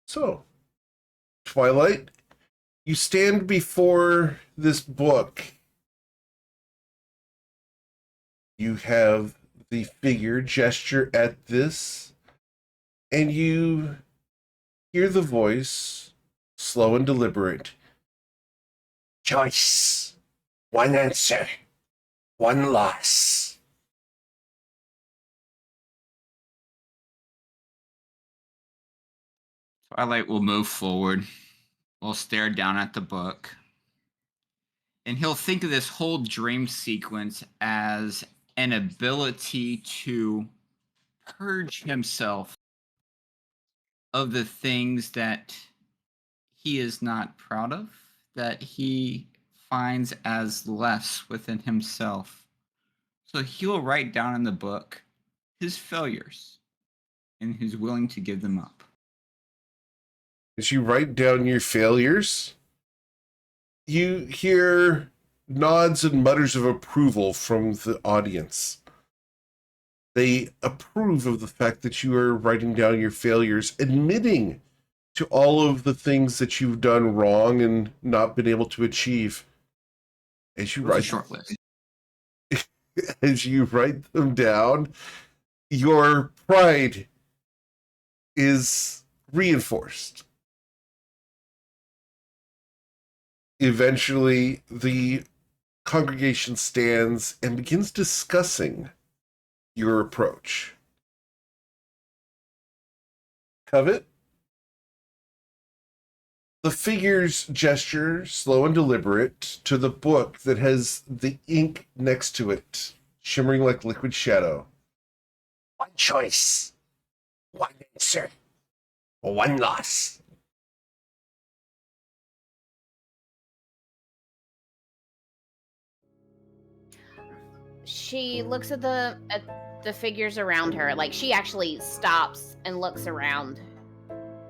Speaker 1: So, Twilight, you stand before this book. You have the figure gesture at this, and you hear the voice, slow and deliberate. Choice. One answer. One loss.
Speaker 3: Twilight will move forward. Will stare down at the book. And he'll think of this whole dream sequence as an ability to purge himself of the things that he is not proud of, that he finds as less within himself. So he'll write down in the book his failures and he's willing to give them up.
Speaker 1: As you write down your failures, you hear nods and mutters of approval from the audience. They approve of the fact that you are writing down your failures, admitting to all of the things that you've done wrong and not been able to achieve. As you
Speaker 3: It was a
Speaker 1: write,
Speaker 3: short list.
Speaker 1: as you write them down, your pride is reinforced. Eventually, the congregation stands and begins discussing your approach. Covet? The figures gesture, slow and deliberate, to the book that has the ink next to it, shimmering like liquid shadow. One choice. One answer. One loss.
Speaker 2: She looks at the figures around her. Like, she actually stops and looks around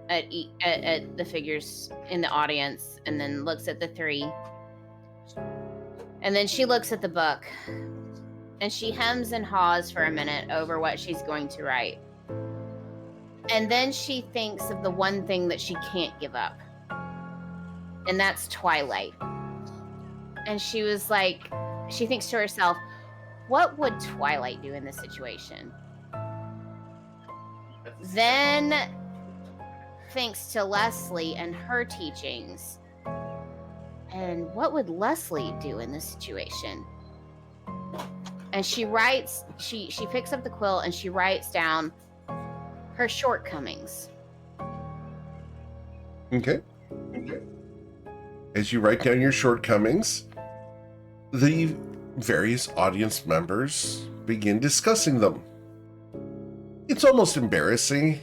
Speaker 2: at the figures in the audience, and then looks at the three. And then she looks at the book, and she hems and haws for a minute over what she's going to write. And then she thinks of the one thing that she can't give up, and that's Twilight. And she was like, she thinks to herself, what would Twilight do in this situation? then thinks to Leslie and her teachings. And what would Leslie do in this situation? And she writes, she picks up the quill and she writes down her shortcomings.
Speaker 1: Okay. As you write down your shortcomings, the various audience members begin discussing them. It's almost embarrassing,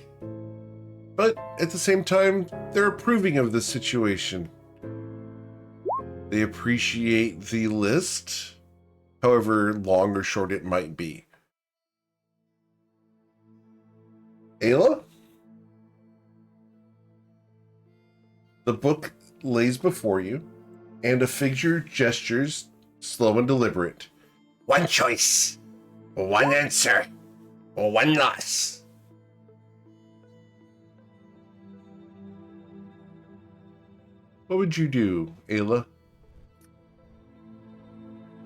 Speaker 1: but at the same time, they're approving of the situation. They appreciate the list, however long or short it might be. Ayla? The book lays before you, and a figure gestures, slow and deliberate. One choice, one answer, one loss. What would you do, Ayla?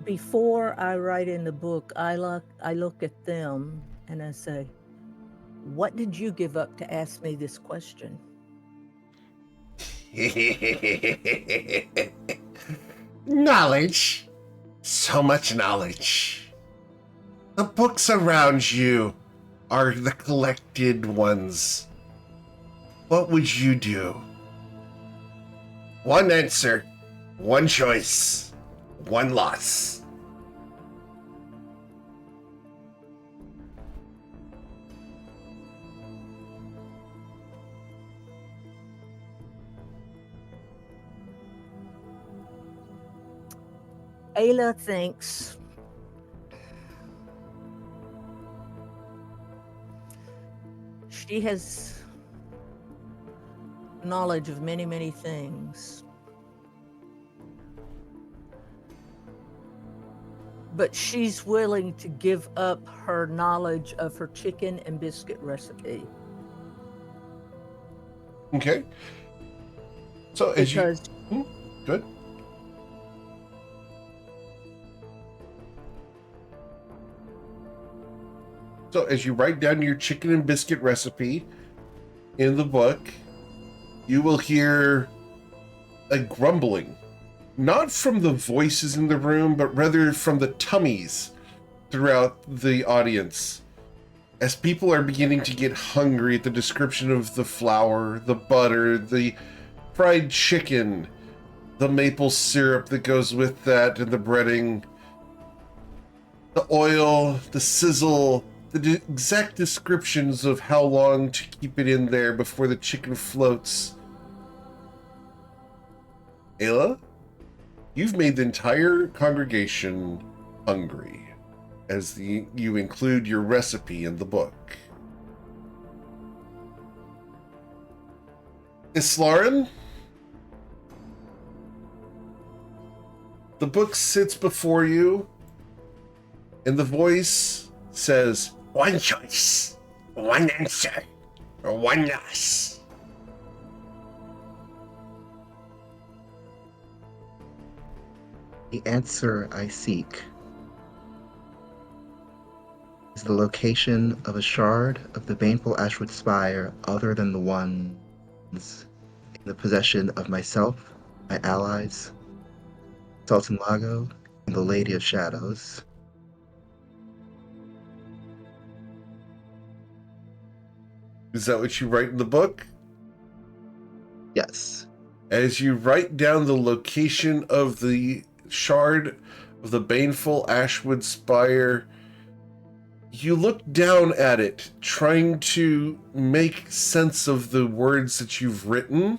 Speaker 5: Before I write in the book, I look at them and I say, what did you give up to ask me this question?
Speaker 1: Knowledge. So much knowledge. The books around you are the collected ones. What would you do? One answer, one choice, one loss.
Speaker 5: Ayla thinks she has knowledge of many, many things. But she's willing to give up her knowledge of her chicken and biscuit recipe.
Speaker 1: Okay. So as
Speaker 5: Because
Speaker 1: you... Good. So as you write down your chicken and biscuit recipe in the book, you will hear a grumbling, not from the voices in the room, but rather from the tummies throughout the audience, as people are beginning to get hungry at the description of the flour, the butter, the fried chicken, the maple syrup that goes with that, and the breading, the oil, the sizzle, the exact descriptions of how long to keep it in there before the chicken floats. Ayla, you've made the entire congregation hungry as you include your recipe in the book. Islaren, the book sits before you, and the voice says, one choice, one answer, or one loss.
Speaker 6: The answer I seek is the location of a shard of the baneful Ashwood Spire other than the ones in the possession of myself, my allies, Sultan Lago, and the Lady of Shadows.
Speaker 1: Is that what you write in the book?
Speaker 6: Yes.
Speaker 1: As you write down the location of the shard of the baneful Ashwood Spire, you look down at it, trying to make sense of the words that you've written,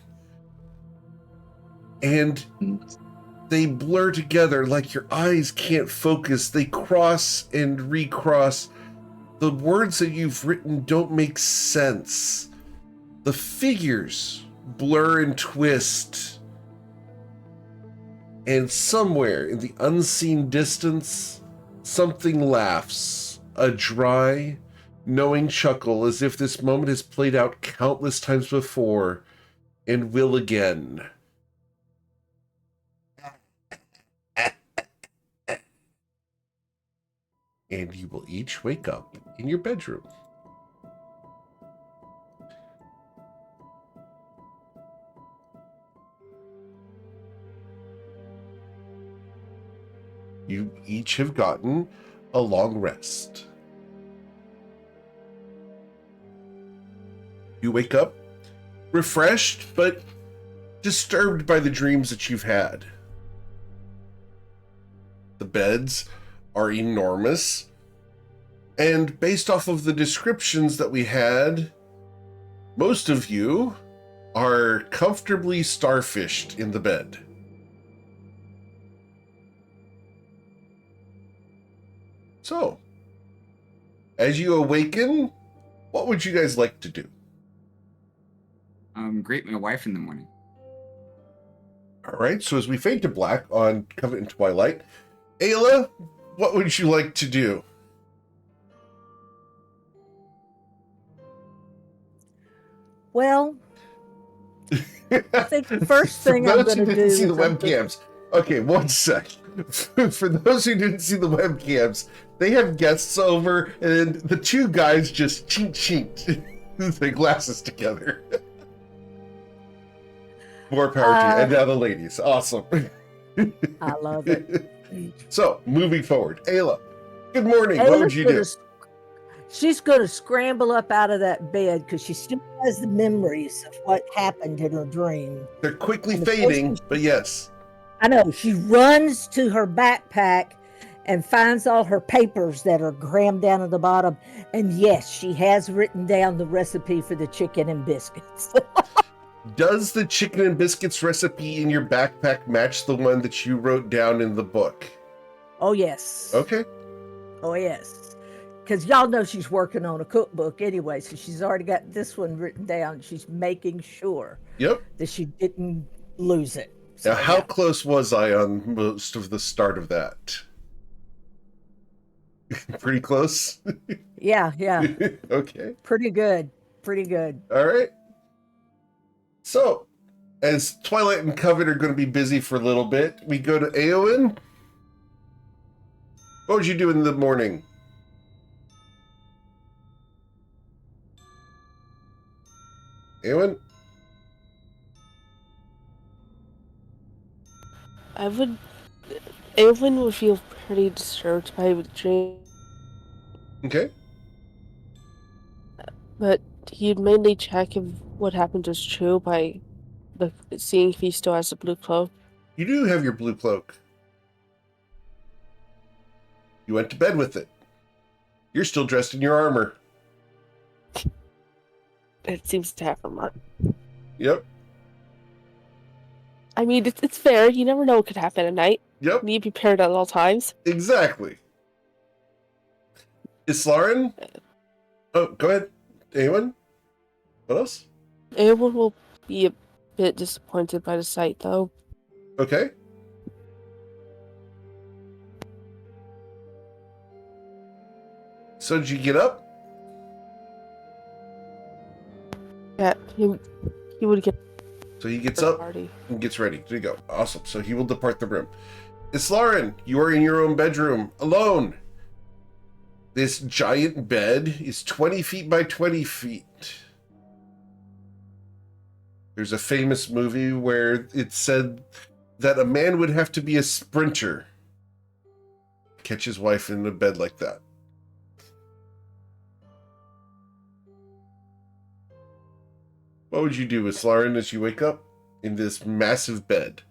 Speaker 1: and they blur together like your eyes can't focus. They cross and recross. The words that you've written don't make sense. The figures blur and twist. And somewhere in the unseen distance, something laughs, a dry, knowing chuckle as if this moment has played out countless times before and will again. And you will each wake up in your bedroom. You each have gotten a long rest. You wake up refreshed, but disturbed by the dreams that you've had. The beds are enormous, and based off of the descriptions that we had, most of you are comfortably starfished in the bed. So, as you awaken, what would you guys like to do?
Speaker 3: Greet my wife in the morning.
Speaker 1: All right, so as we fade to black on Covenant Twilight, Ayla, what would you like to do?
Speaker 5: Well, I think the first
Speaker 1: For
Speaker 5: thing I'm
Speaker 1: those
Speaker 5: going
Speaker 1: who
Speaker 5: to do
Speaker 1: didn't see
Speaker 5: is
Speaker 1: the webcams, okay, one sec. For those who didn't see the webcams, they have guests over, and the two guys just chink their glasses together. More power to you. And now the ladies. Awesome.
Speaker 5: I love it.
Speaker 1: So, moving forward. Ayla, good morning. What would you do?
Speaker 5: She's going to scramble up out of that bed because she still has the memories of what happened in her dream.
Speaker 1: They're quickly
Speaker 5: And
Speaker 1: fading, but yes.
Speaker 5: I know. She runs to her backpack and finds all her papers that are crammed down at the bottom. And yes, she has written down the recipe for the chicken and biscuits.
Speaker 1: Does the chicken and biscuits recipe in your backpack match the one that you wrote down in the book?
Speaker 5: Oh, yes.
Speaker 1: Okay.
Speaker 5: Oh, yes. Because y'all know she's working on a cookbook anyway, so she's already got this one written down. She's making sure that she didn't lose it. So,
Speaker 1: Now, how close was I on most of the start of that? Pretty close?
Speaker 5: Yeah.
Speaker 1: Okay.
Speaker 5: Pretty good.
Speaker 1: All right. So, as Twilight and Covet are going to be busy for a little bit, we go to Eowyn. What would you do in the morning? Eowyn?
Speaker 7: Evelyn would feel pretty disturbed by the dream.
Speaker 1: Okay.
Speaker 7: But he'd mainly check if what happened was true by seeing if he still has the blue cloak.
Speaker 1: You do have your blue cloak. You went to bed with it. You're still dressed in your armor.
Speaker 7: It seems to have a mark.
Speaker 1: Yep.
Speaker 7: I mean, it's fair. You never know what could happen at night.
Speaker 1: Yep.
Speaker 7: You need to be prepared at all times.
Speaker 1: Exactly. Islaren? Oh, go ahead. Anyone? What else?
Speaker 7: Everyone will be a bit disappointed by the sight, though.
Speaker 1: Okay. So did you get up?
Speaker 7: Yeah, he would get.
Speaker 1: So he gets up
Speaker 7: party.
Speaker 1: and gets ready to go. Awesome. So he will depart the room. Islaren, you are in your own bedroom, alone. This giant bed is 20 feet by 20 feet. There's a famous movie where it said that a man would have to be a sprinter to catch his wife in a bed like that. What would you do, Islaren, as you wake up in this massive bed?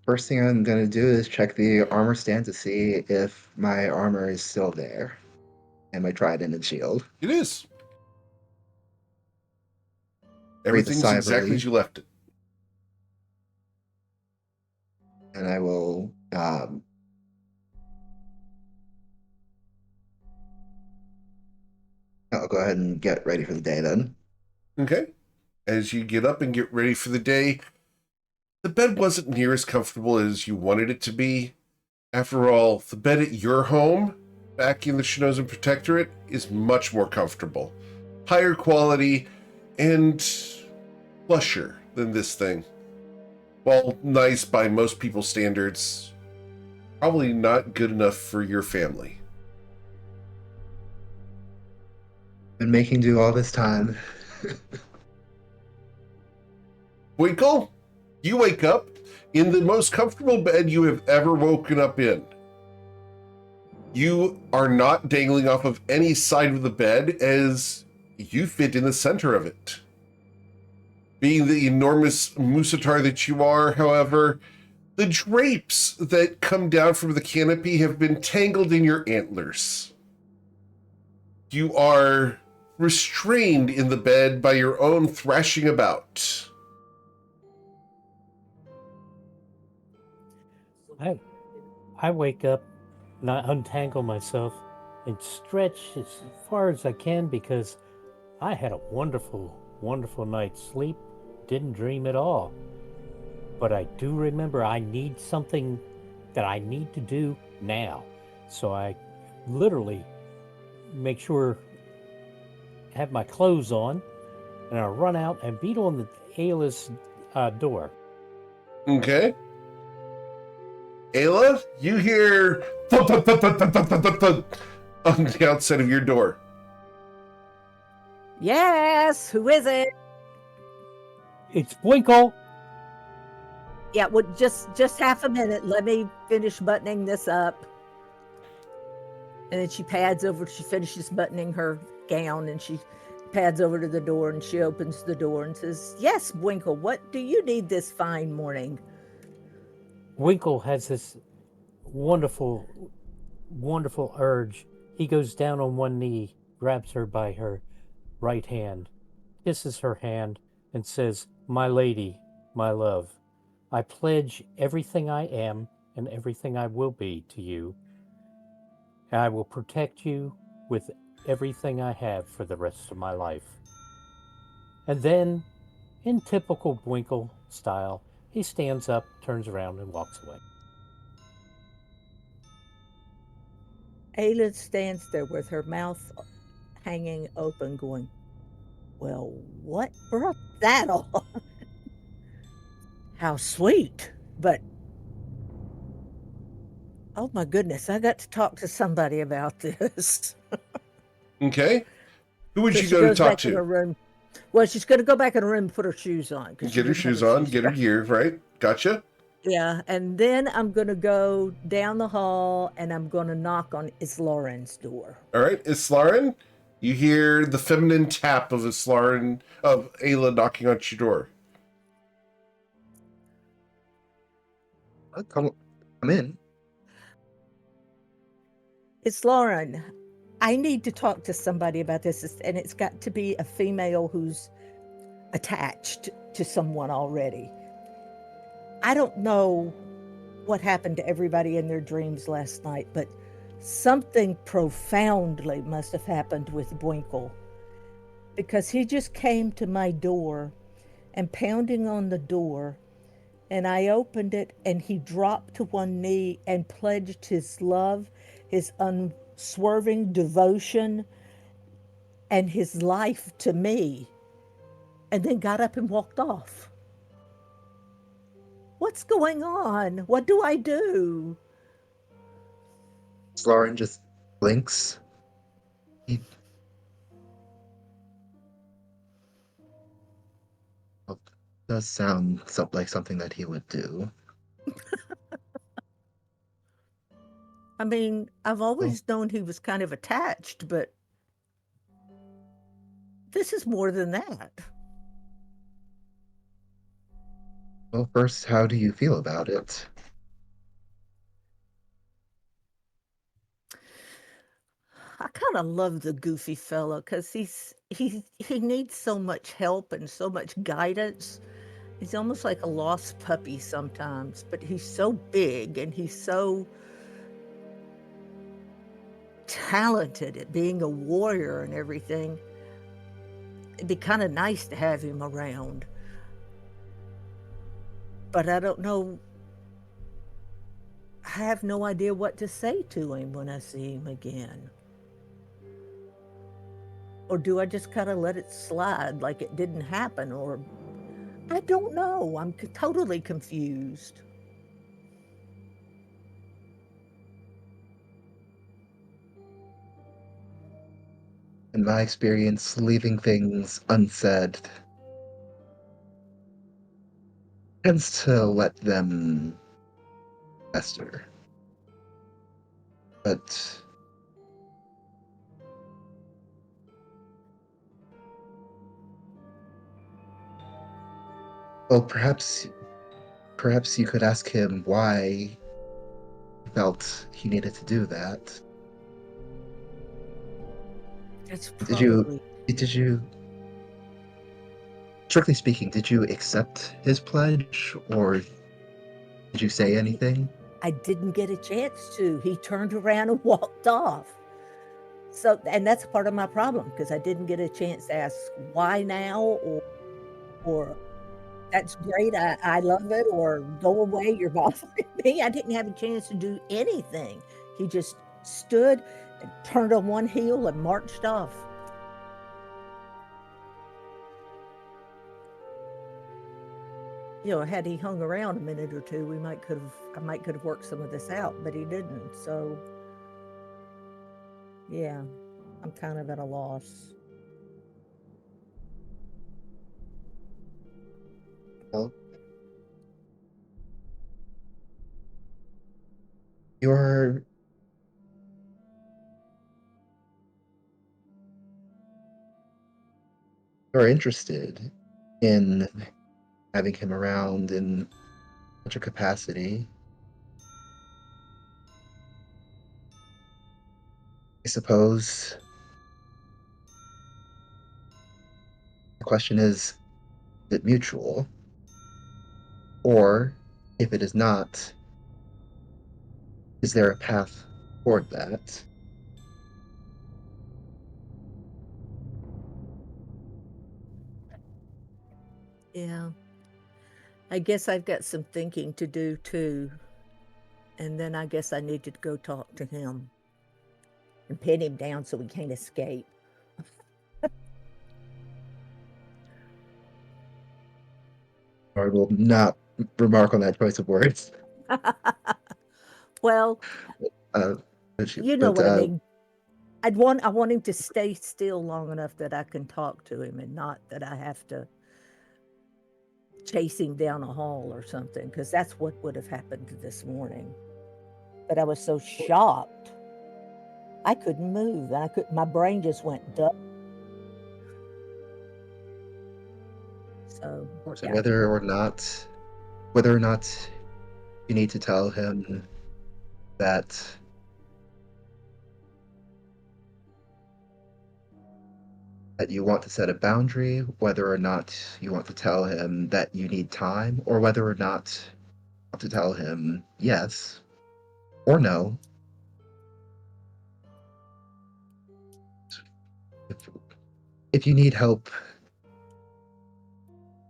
Speaker 6: First thing I'm going to do is check the armor stand to see if my armor is still there. And my trident and shield.
Speaker 1: It is.
Speaker 6: Breathe a
Speaker 1: Everything's
Speaker 6: sigh of
Speaker 1: exactly
Speaker 6: relief.
Speaker 1: as you left it.
Speaker 6: And I will I'll go ahead and get ready for the day then.
Speaker 1: Okay. As you get up and get ready for the day, the bed wasn't near as comfortable as you wanted it to be. After all, the bed at your home, back in the Shinozen Protectorate, is much more comfortable. Higher quality and plusher than this thing. While nice by most people's standards, probably not good enough for your family.
Speaker 6: Been making do all this time.
Speaker 1: Winkle, you wake up in the most comfortable bed you have ever woken up in. You are not dangling off of any side of the bed as you fit in the center of it. Being the enormous musatar that you are, however, the drapes that come down from the canopy have been tangled in your antlers. You are restrained in the bed by your own thrashing about.
Speaker 4: I wake up and I untangle myself and stretch as far as I can because I had a wonderful, wonderful night's sleep. Didn't dream at all. But I do remember I need something that I need to do now. So I literally make sure I have my clothes on and I run out and beat on the Ayla's door.
Speaker 1: Okay? Ayla, you hear thud, thud, thud, thud, thud, thud, thud, thud, thud on the outside of your door.
Speaker 5: Yes, who is it?
Speaker 4: It's Winkle.
Speaker 5: Yeah, well, just half a minute. Let me finish buttoning this up. And then she pads over. She finishes buttoning her gown, and she pads over to the door, and she opens the door and says, "Yes, Winkle, what do you need this fine morning?"
Speaker 4: Winkle has this wonderful, wonderful urge. He goes down on one knee, grabs her by her right hand, kisses her hand, and says, "My lady, my love, I pledge everything I am and everything I will be to you. And I will protect you with everything I have for the rest of my life." And then, in typical Winkle style, he stands up, turns around, and walks away.
Speaker 5: Ayla stands there with her mouth hanging open, going, "Well, what brought that on?" How sweet. But, oh my goodness, I got to talk to somebody about this.
Speaker 1: Okay? Who would
Speaker 5: So
Speaker 1: you
Speaker 5: she
Speaker 1: go to
Speaker 5: goes
Speaker 1: talk
Speaker 5: back in her
Speaker 1: to?
Speaker 5: room. Well, she's going to go back in her room and put her shoes on. 'Cause she
Speaker 1: Get her
Speaker 5: didn't have
Speaker 1: shoes on,
Speaker 5: shoes
Speaker 1: get her
Speaker 5: back.
Speaker 1: gear, right? Gotcha.
Speaker 5: Yeah, and then I'm going to go down the hall and I'm going to knock on Islauren's door.
Speaker 1: All right, Islaren, you hear the feminine tap of Islaren, of Ayla knocking on your door.
Speaker 6: Come in.
Speaker 5: Islauren, I need to talk to somebody about this, and it's got to be a female who's attached to someone already. I don't know what happened to everybody in their dreams last night, but something profoundly must have happened with Bwinkle, because he just came to my door and pounding on the door, and I opened it, and he dropped to one knee and pledged his love, his unswerving devotion, and his life to me, and then got up and walked off. What's going on? What do I do?
Speaker 6: Lauren just blinks. He well, does sound like something that he would do.
Speaker 5: I mean, I've always known he was kind of attached, but this is more than that.
Speaker 6: Well, first, how do you feel about it?
Speaker 5: I kind of love the goofy fellow because he needs so much help and so much guidance. He's almost like a lost puppy sometimes, but he's so big and he's so talented at being a warrior and everything. It'd be kind of nice to have him around. But I don't know. I have no idea what to say to him when I see him again. Or do I just kind of let it slide like it didn't happen? Or I don't know. I'm totally confused.
Speaker 6: In my experience, leaving things unsaid tends to let them fester. But well, perhaps you could ask him why he felt he needed to do that.
Speaker 5: That's
Speaker 6: Did you
Speaker 5: probably.
Speaker 6: did you strictly speaking, did you accept his pledge or did you say anything?
Speaker 5: I didn't get a chance to. He turned around and walked off. So, and that's part of my problem because I didn't get a chance to ask why now or that's great. I love it or go away. You're bothering me. I didn't have a chance to do anything. He just stood and turned on one heel and marched off. Had he hung around a minute or two, I might could have worked some of this out, but he didn't. So, yeah, I'm kind of at a loss.
Speaker 6: Well, you're you're interested in having him around in such a capacity. I suppose the question is it mutual? Or if it is not, is there a path toward that?
Speaker 5: Yeah. I guess I've got some thinking to do too. And then I guess I need to go talk to him and pin him down so he can't escape.
Speaker 6: I will not remark on that choice of words.
Speaker 5: Well,
Speaker 6: Uh, but
Speaker 5: you know what I mean. I want him to stay still long enough that I can talk to him and not that I have to chase him down a hall or something, because that's what would have happened this morning. But I was so shocked. I couldn't move. My brain just went duck. So,
Speaker 6: so
Speaker 5: yeah.
Speaker 6: whether or not you need to tell him that you want to set a boundary, whether or not you want to tell him that you need time, or whether or not you want to tell him yes or no. If, if you need help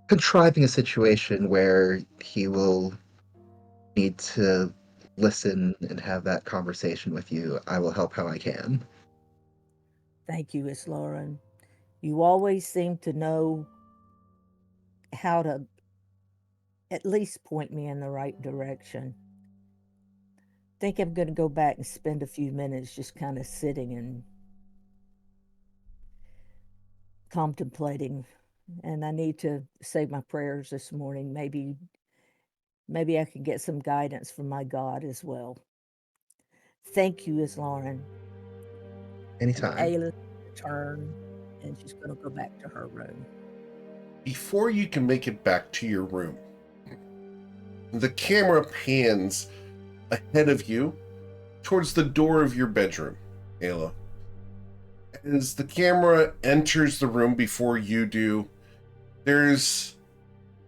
Speaker 6: contriving a situation where he will need to listen and have that conversation with you, I will help how I can.
Speaker 5: Thank you, Miss Lauren. You always seem to know how to at least point me in the right direction. Think I'm going to go back and spend a few minutes just kind of sitting and contemplating. And I need to say my prayers this morning. Maybe I can get some guidance from my God as well. Thank you, Miss Lauren.
Speaker 6: Anytime.
Speaker 5: Ayla's return, and she's going to go back to her room.
Speaker 1: Before you can make it back to your room, the camera pans ahead of you towards the door of your bedroom, Ayla. As the camera enters the room before you do, there's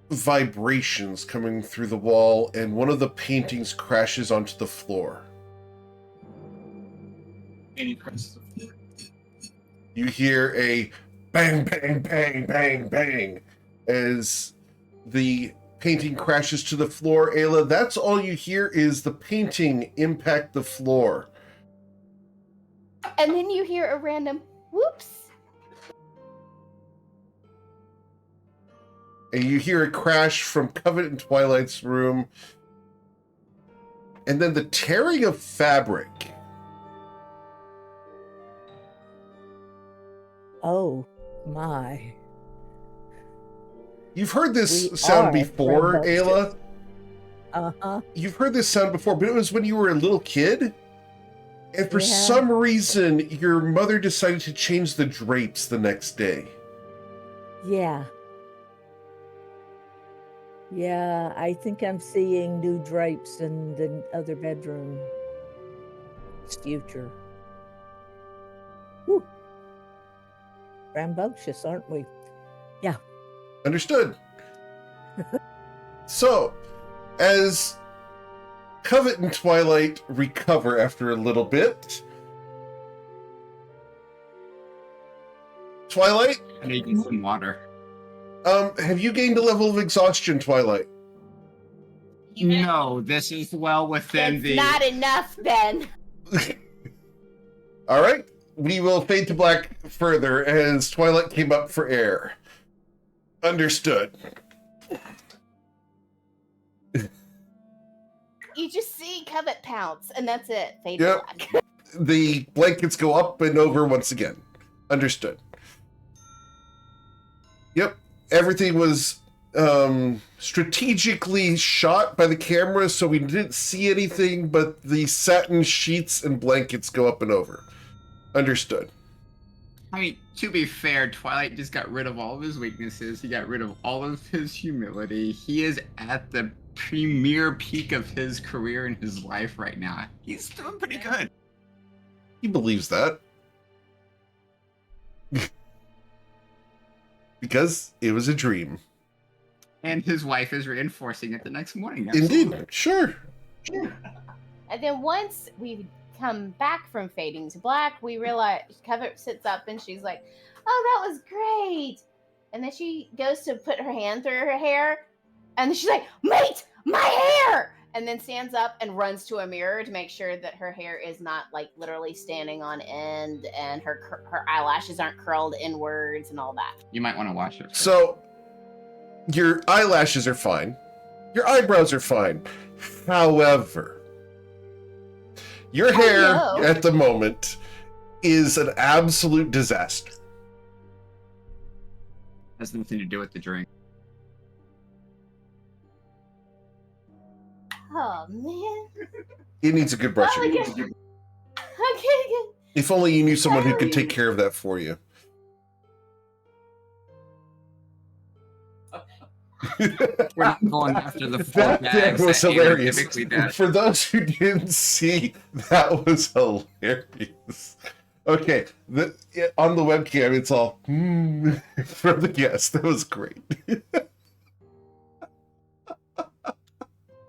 Speaker 1: vibrations coming through the wall, and one of the paintings crashes onto the floor. You hear a bang, bang, bang, bang, bang as the painting crashes to the floor. Ayla, that's all you hear is the painting impact the floor.
Speaker 2: And then you hear a random whoops.
Speaker 1: And you hear a crash from Covenant and Twilight's room. And then the tearing of fabric.
Speaker 5: Oh, my.
Speaker 1: You've heard this
Speaker 5: We
Speaker 1: sound
Speaker 5: are
Speaker 1: before,
Speaker 5: rambunctious.
Speaker 1: Ayla.
Speaker 5: Uh-huh.
Speaker 1: You've heard this sound before, but it was when you were a little kid. And for
Speaker 5: Yeah.
Speaker 1: some reason, your mother decided to change the drapes the next day.
Speaker 5: Yeah. Yeah, I think I'm seeing new drapes in the other bedroom. It's future. Whew. Rambunctious, aren't we? Yeah.
Speaker 1: Understood. So, as Covet and Twilight recover after a little bit, Twilight,
Speaker 3: I need to get some water.
Speaker 1: have you gained a level of exhaustion, Twilight?
Speaker 3: No, this is well within
Speaker 2: It's
Speaker 3: the.
Speaker 2: not enough, then.
Speaker 1: All right, we will fade to black further as Twilight came up for air. Understood.
Speaker 2: You just see Covet pounce, and that's it. Fade
Speaker 1: Yep.
Speaker 2: to black.
Speaker 1: The blankets go up and over once again. Understood. Yep, everything was strategically shot by the camera, so we didn't see anything, but the satin sheets and blankets go up and over. Understood.
Speaker 3: I mean, to be fair, Twilight just got rid of all of his weaknesses. He got rid of all of his humility. He is at the premier peak of his career and his life right now. He's doing pretty good.
Speaker 1: He believes that. Because it was a dream.
Speaker 3: And his wife is reinforcing it the next morning.
Speaker 1: Indeed. Sure.
Speaker 2: And then once we come back from fading to black, we realize Covet sits up and she's like, "Oh, that was great." And then she goes to put her hand through her hair, and then she's like, "Mate, my hair!" And then stands up and runs to a mirror to make sure that her hair is not like literally standing on end, and her eyelashes aren't curled inwards and all that.
Speaker 3: You might want to wash it.
Speaker 1: So, your eyelashes are fine. Your eyebrows are fine. However, your hair
Speaker 2: no.
Speaker 1: at the moment is an absolute disaster.
Speaker 3: Has nothing to do with the drink.
Speaker 2: Oh man.
Speaker 1: It needs a good brushing.
Speaker 2: Oh, okay. Okay.
Speaker 1: If only you knew someone who could take care of that for you.
Speaker 3: We're not going after the four
Speaker 1: That
Speaker 3: bags
Speaker 1: was
Speaker 3: that Ava
Speaker 1: hilarious.
Speaker 3: typically does.
Speaker 1: For those who didn't see, that was hilarious. Okay, on the webcam, it's all from the guest. That was great.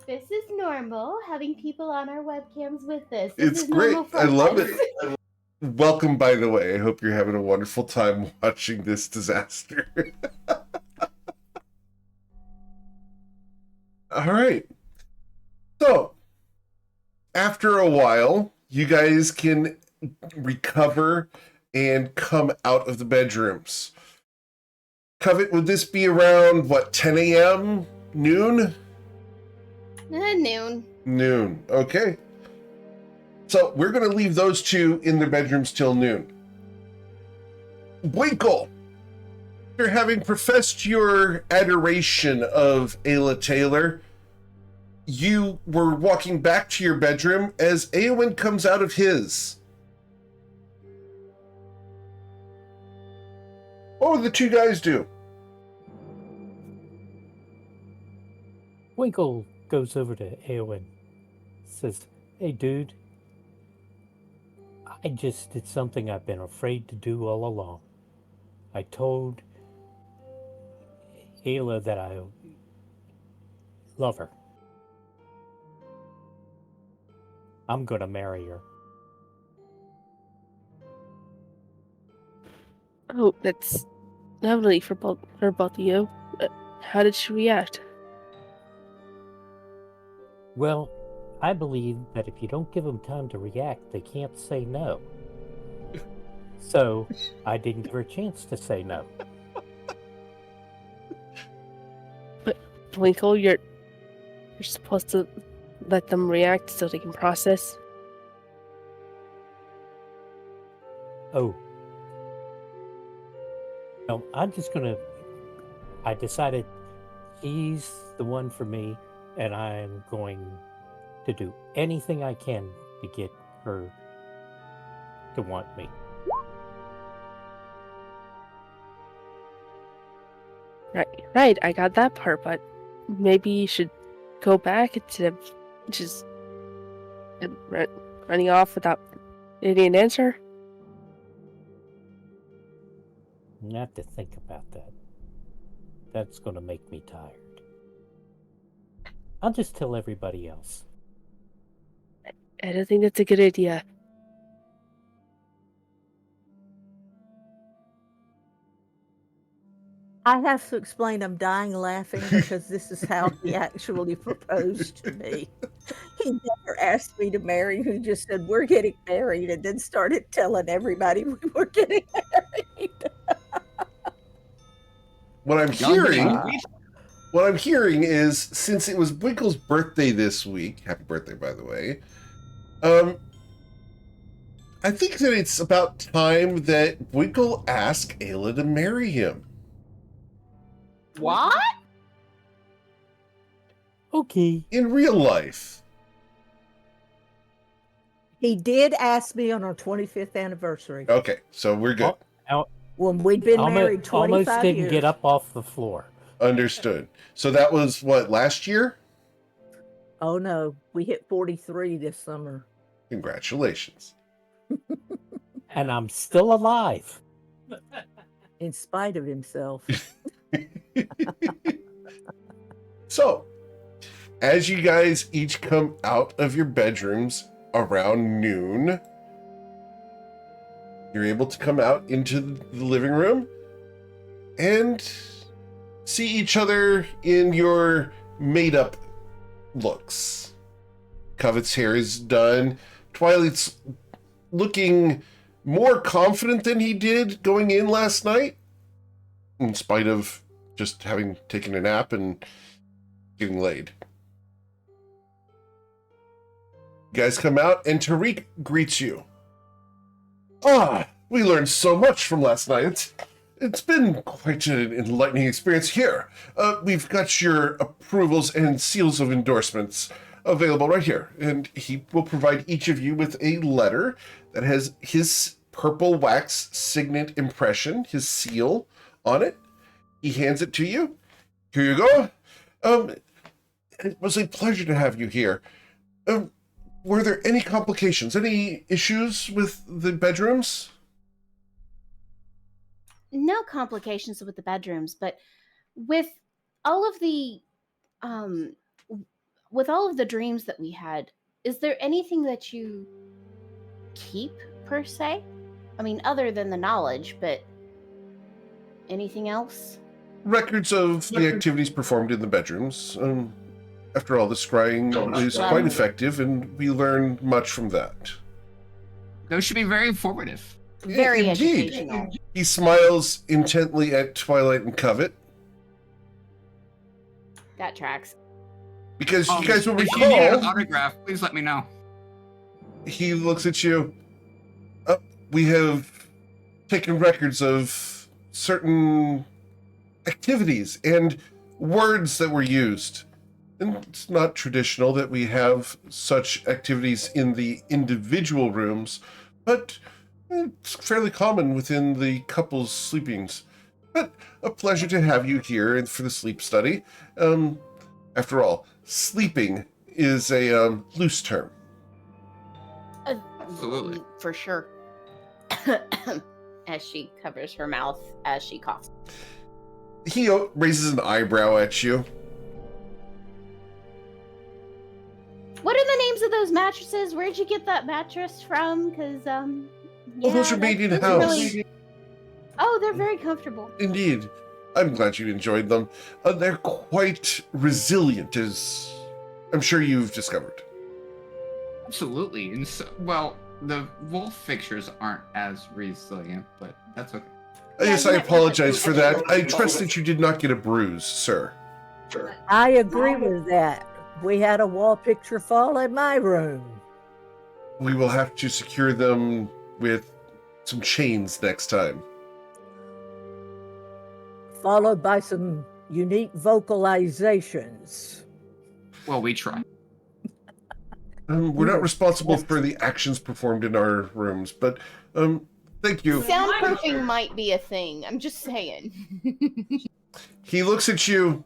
Speaker 2: This is normal, having people on our webcams with us.
Speaker 1: It's great. I love it. Welcome, by the way. I hope you're having a wonderful time watching this disaster. All right. So, after a while, you guys can recover and come out of the bedrooms. Covet, would this be around, 10 a.m.? Noon?
Speaker 2: Noon.
Speaker 1: Noon. Okay. So, we're going to leave those two in their bedrooms till noon. Winkle! After having professed your adoration of Ayla Taylor, you were walking back to your bedroom as Eowyn comes out of his. What would the two guys do?
Speaker 4: Winkle goes over to Eowyn, says, "Hey, dude, I just did something I've been afraid to do all along. I told Ayla that I love her. I'm gonna marry her."
Speaker 7: Oh, that's lovely for both of you. How did she react?
Speaker 4: Well, I believe that if you don't give them time to react, they can't say no. So, I didn't give her a chance to say no.
Speaker 7: Twinkle, you're supposed to let them react so they can process.
Speaker 4: Oh. No, I decided He's the one for me, and I'm going to do anything I can to get her to want me.
Speaker 7: Right, I got that part, but maybe you should go back instead of just running off without getting an answer.
Speaker 4: I have to think about that. That's going to make me tired. I'll just tell everybody else.
Speaker 7: I don't think that's a good idea.
Speaker 5: I have to explain I'm dying laughing because this is how he actually proposed to me. He never asked me to marry, he just said, "We're getting married," and then started telling everybody we were getting married.
Speaker 1: What I'm
Speaker 3: Y'all getting
Speaker 1: hearing,
Speaker 3: married?
Speaker 1: what I'm hearing is, since it was Winkle's birthday this week, happy birthday, by the way, I think that it's about time that Winkle ask Ayla to marry him.
Speaker 2: What?
Speaker 4: Okay.
Speaker 1: In real life.
Speaker 5: He did ask me on our 25th anniversary
Speaker 1: Okay, so we're good.
Speaker 5: when we'd been married 25
Speaker 4: almost didn't
Speaker 5: years.
Speaker 4: get up off the floor.
Speaker 1: Understood. So that was, what, last year?
Speaker 5: Oh no, we hit 43 this summer.
Speaker 1: Congratulations.
Speaker 4: And I'm still alive.
Speaker 5: In spite of himself.
Speaker 1: So, as you guys each come out of your bedrooms around noon, you're able to come out into the living room and see each other in your made-up looks. Covet's hair is done. Twilight's looking more confident than he did going in last night, in spite of just having taken a nap and getting laid. You guys come out, and Tariq greets you. Ah, we learned so much from last night. It's been quite an enlightening experience here. We've got your approvals and seals of endorsements available right here, and he will provide each of you with a letter that has his purple wax signet impression, his seal on it. He hands it to you. Here you go. It was a pleasure to have you here. Were there any complications, any issues with the bedrooms?
Speaker 2: No complications with the bedrooms, but with all of the dreams that we had, is there anything that you keep per se? I mean, other than the knowledge, but anything else?
Speaker 1: Records of the activities performed in the bedrooms. After all, the scrying is quite effective, and we learn much from that.
Speaker 3: Those should be very informative.
Speaker 2: Very
Speaker 1: Indeed.
Speaker 2: educational.
Speaker 1: He smiles intently at Twilight and Covet,
Speaker 2: That tracks.
Speaker 1: because you guys will
Speaker 3: If you need an
Speaker 1: recall,
Speaker 3: autograph, please let me know.
Speaker 1: he looks at you. We have taken records of certain activities and words that were used. And it's not traditional that we have such activities in the individual rooms, but it's fairly common within the couple's sleepings. But a pleasure to have you here and for the sleep study. After all, sleeping is a loose term.
Speaker 3: Absolutely.
Speaker 2: For sure. As she covers her mouth as she coughs.
Speaker 1: He raises an eyebrow at you.
Speaker 2: What are the names of those mattresses? Where'd you get that mattress from? Because
Speaker 1: Those are made in-house.
Speaker 2: Oh, they're very comfortable.
Speaker 1: Indeed. I'm glad you enjoyed them. They're quite resilient, as I'm sure you've discovered.
Speaker 3: Absolutely. And so, well, the wolf fixtures aren't as resilient, but that's okay.
Speaker 1: Yes, I apologize for that. I trust that you did not get a bruise, sir.
Speaker 5: I agree with that. We had a wall picture fall in my room.
Speaker 1: We will have to secure them with some chains next time.
Speaker 5: Followed by some unique vocalizations.
Speaker 3: Well, we try.
Speaker 1: We're not responsible
Speaker 5: Yes.
Speaker 1: for the actions performed in our rooms, but thank you.
Speaker 2: Soundproofing might be a thing. I'm just saying.
Speaker 1: He looks at you.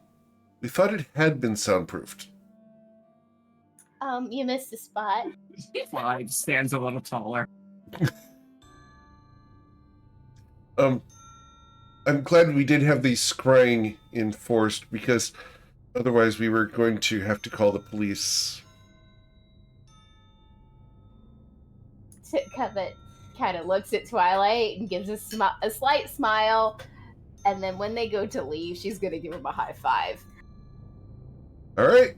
Speaker 1: We thought it had been soundproofed.
Speaker 2: You missed a spot.
Speaker 3: Fly stands a little taller.
Speaker 1: I'm glad we did have the scrying enforced, because otherwise we were going to have to call the police.
Speaker 2: Covet kind of looks at Twilight and gives a slight smile, and then when they go to leave, she's gonna give him a high five.
Speaker 1: All right.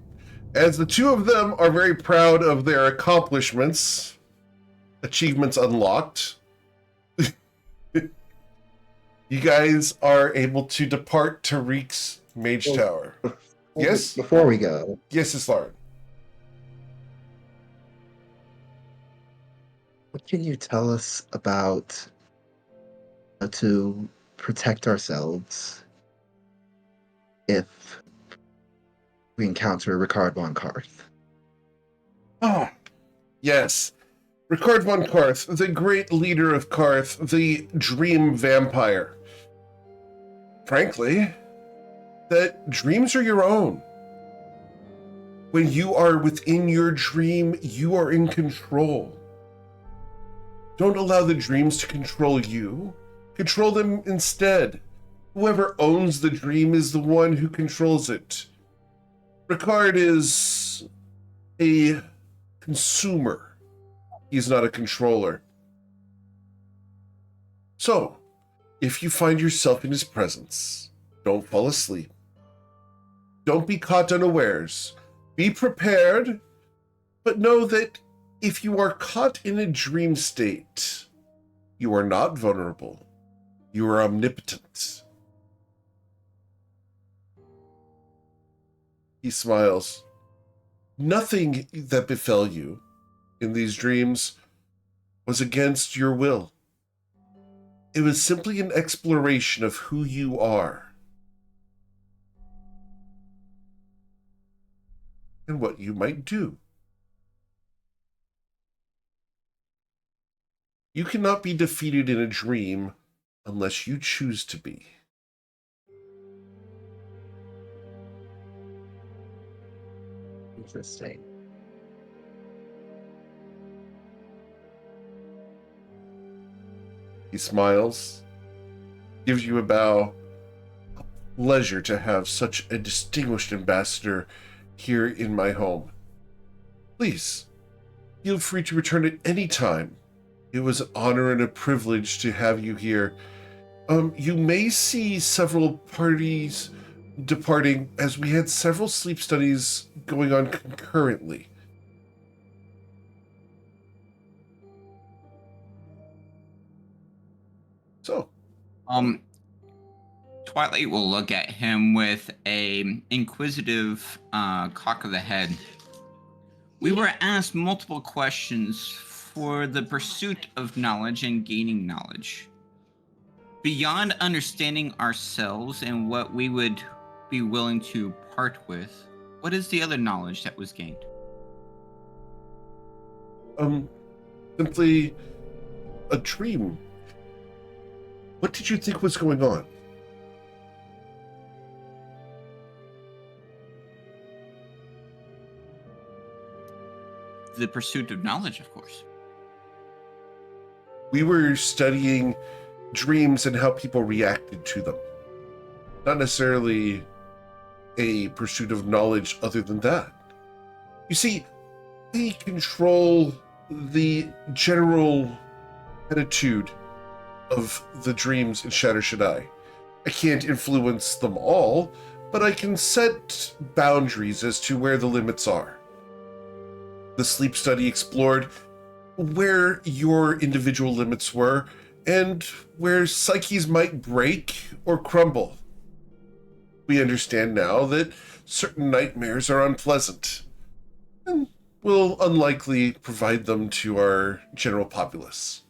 Speaker 1: As the two of them are very proud of their accomplishments, achievements unlocked, you guys are able to depart Tariq's Mage Tower. Yes?
Speaker 6: Before we go,
Speaker 1: Yes, Islar.
Speaker 6: what can you tell us about how to protect ourselves if we encounter Ricard von Karth?
Speaker 1: Ah, yes. Ricard von Karth, the great leader of Karth, the dream vampire. Frankly, that dreams are your own. When you are within your dream, you are in control. Don't allow the dreams to control you. Control them instead. Whoever owns the dream is the one who controls it. Ricard is a consumer. He's not a controller. So, if you find yourself in his presence, don't fall asleep. Don't be caught unawares. Be prepared, but know that if you are caught in a dream state, you are not vulnerable. You are omnipotent. He smiles. Nothing that befell you in these dreams was against your will. It was simply an exploration of who you are and what you might do. You cannot be defeated in a dream unless you choose to be.
Speaker 6: Interesting.
Speaker 1: He smiles, gives you a bow. A pleasure to have such a distinguished ambassador here in my home. Please, feel free to return at any time. It was an honor and a privilege to have you here. You may see several parties departing, as we had several sleep studies going on concurrently. So,
Speaker 3: Twilight will look at him with a inquisitive cock of the head. We were asked multiple questions for the pursuit of knowledge and gaining knowledge. Beyond understanding ourselves and what we would be willing to part with, what is the other knowledge that was gained?
Speaker 1: simply a dream. What did you think was going on?
Speaker 3: The pursuit of knowledge, of course.
Speaker 1: We were studying dreams and how people reacted to them. Not necessarily a pursuit of knowledge other than that. You see, we control the general attitude of the dreams in Shatter Shaddai. I can't influence them all, but I can set boundaries as to where the limits are. The sleep study explored where your individual limits were and where psyches might break or crumble. We understand now that certain nightmares are unpleasant and will unlikely provide them to our general populace.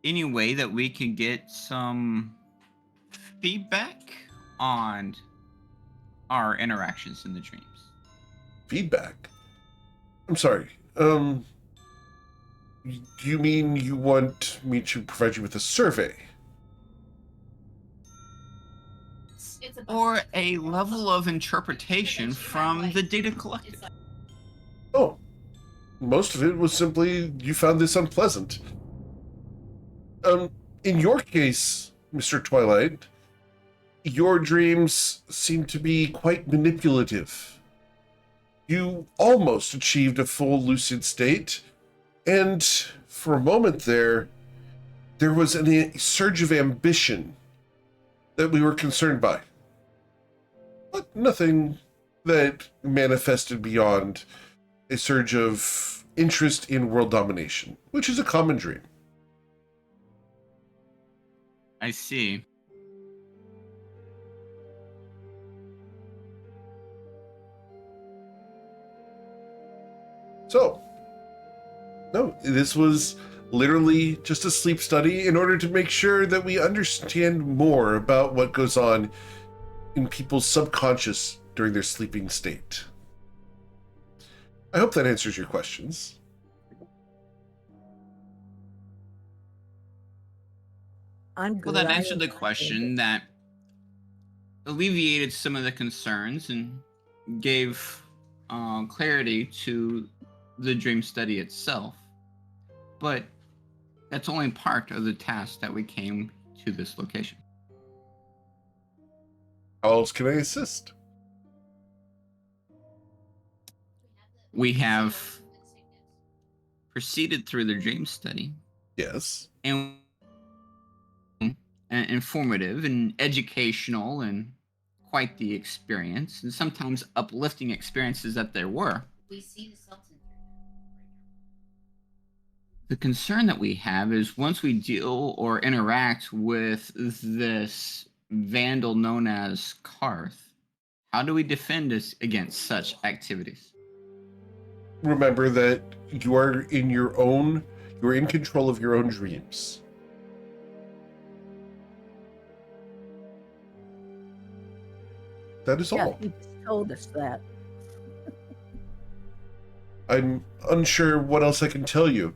Speaker 3: Any way that we can get some feedback on our interactions in the dreams.
Speaker 1: Feedback? I'm sorry. Do you mean you want me to provide you with a survey?
Speaker 3: Or a level of interpretation from the data collected.
Speaker 1: Oh, most of it was simply you found this unpleasant. In your case, Mr. Twilight, your dreams seem to be quite manipulative. You almost achieved a full lucid state, and for a moment there was a surge of ambition that we were concerned by. But nothing that manifested beyond a surge of interest in world domination, which is a common dream.
Speaker 3: I see.
Speaker 1: So, no, this was literally just a sleep study in order to make sure that we understand more about what goes on in people's subconscious during their sleeping state. I hope that answers your questions.
Speaker 5: I'm
Speaker 3: Well, that answered the question, that alleviated some of the concerns and gave clarity to the dream study itself. But that's only part of the task that we came to this location.
Speaker 1: How else can I assist?
Speaker 3: We have proceeded through the dream study,
Speaker 1: Yes.
Speaker 3: and informative and educational and quite the experience, and sometimes uplifting experiences that there were.
Speaker 8: We see the Sultan through
Speaker 3: The concern that we have is once we deal or interact with this vandal known as Karth, how do we defend us against such activities?
Speaker 1: Remember that you are in control of your own dreams. That is all.
Speaker 5: he told us that.
Speaker 1: I'm unsure what else I can tell you.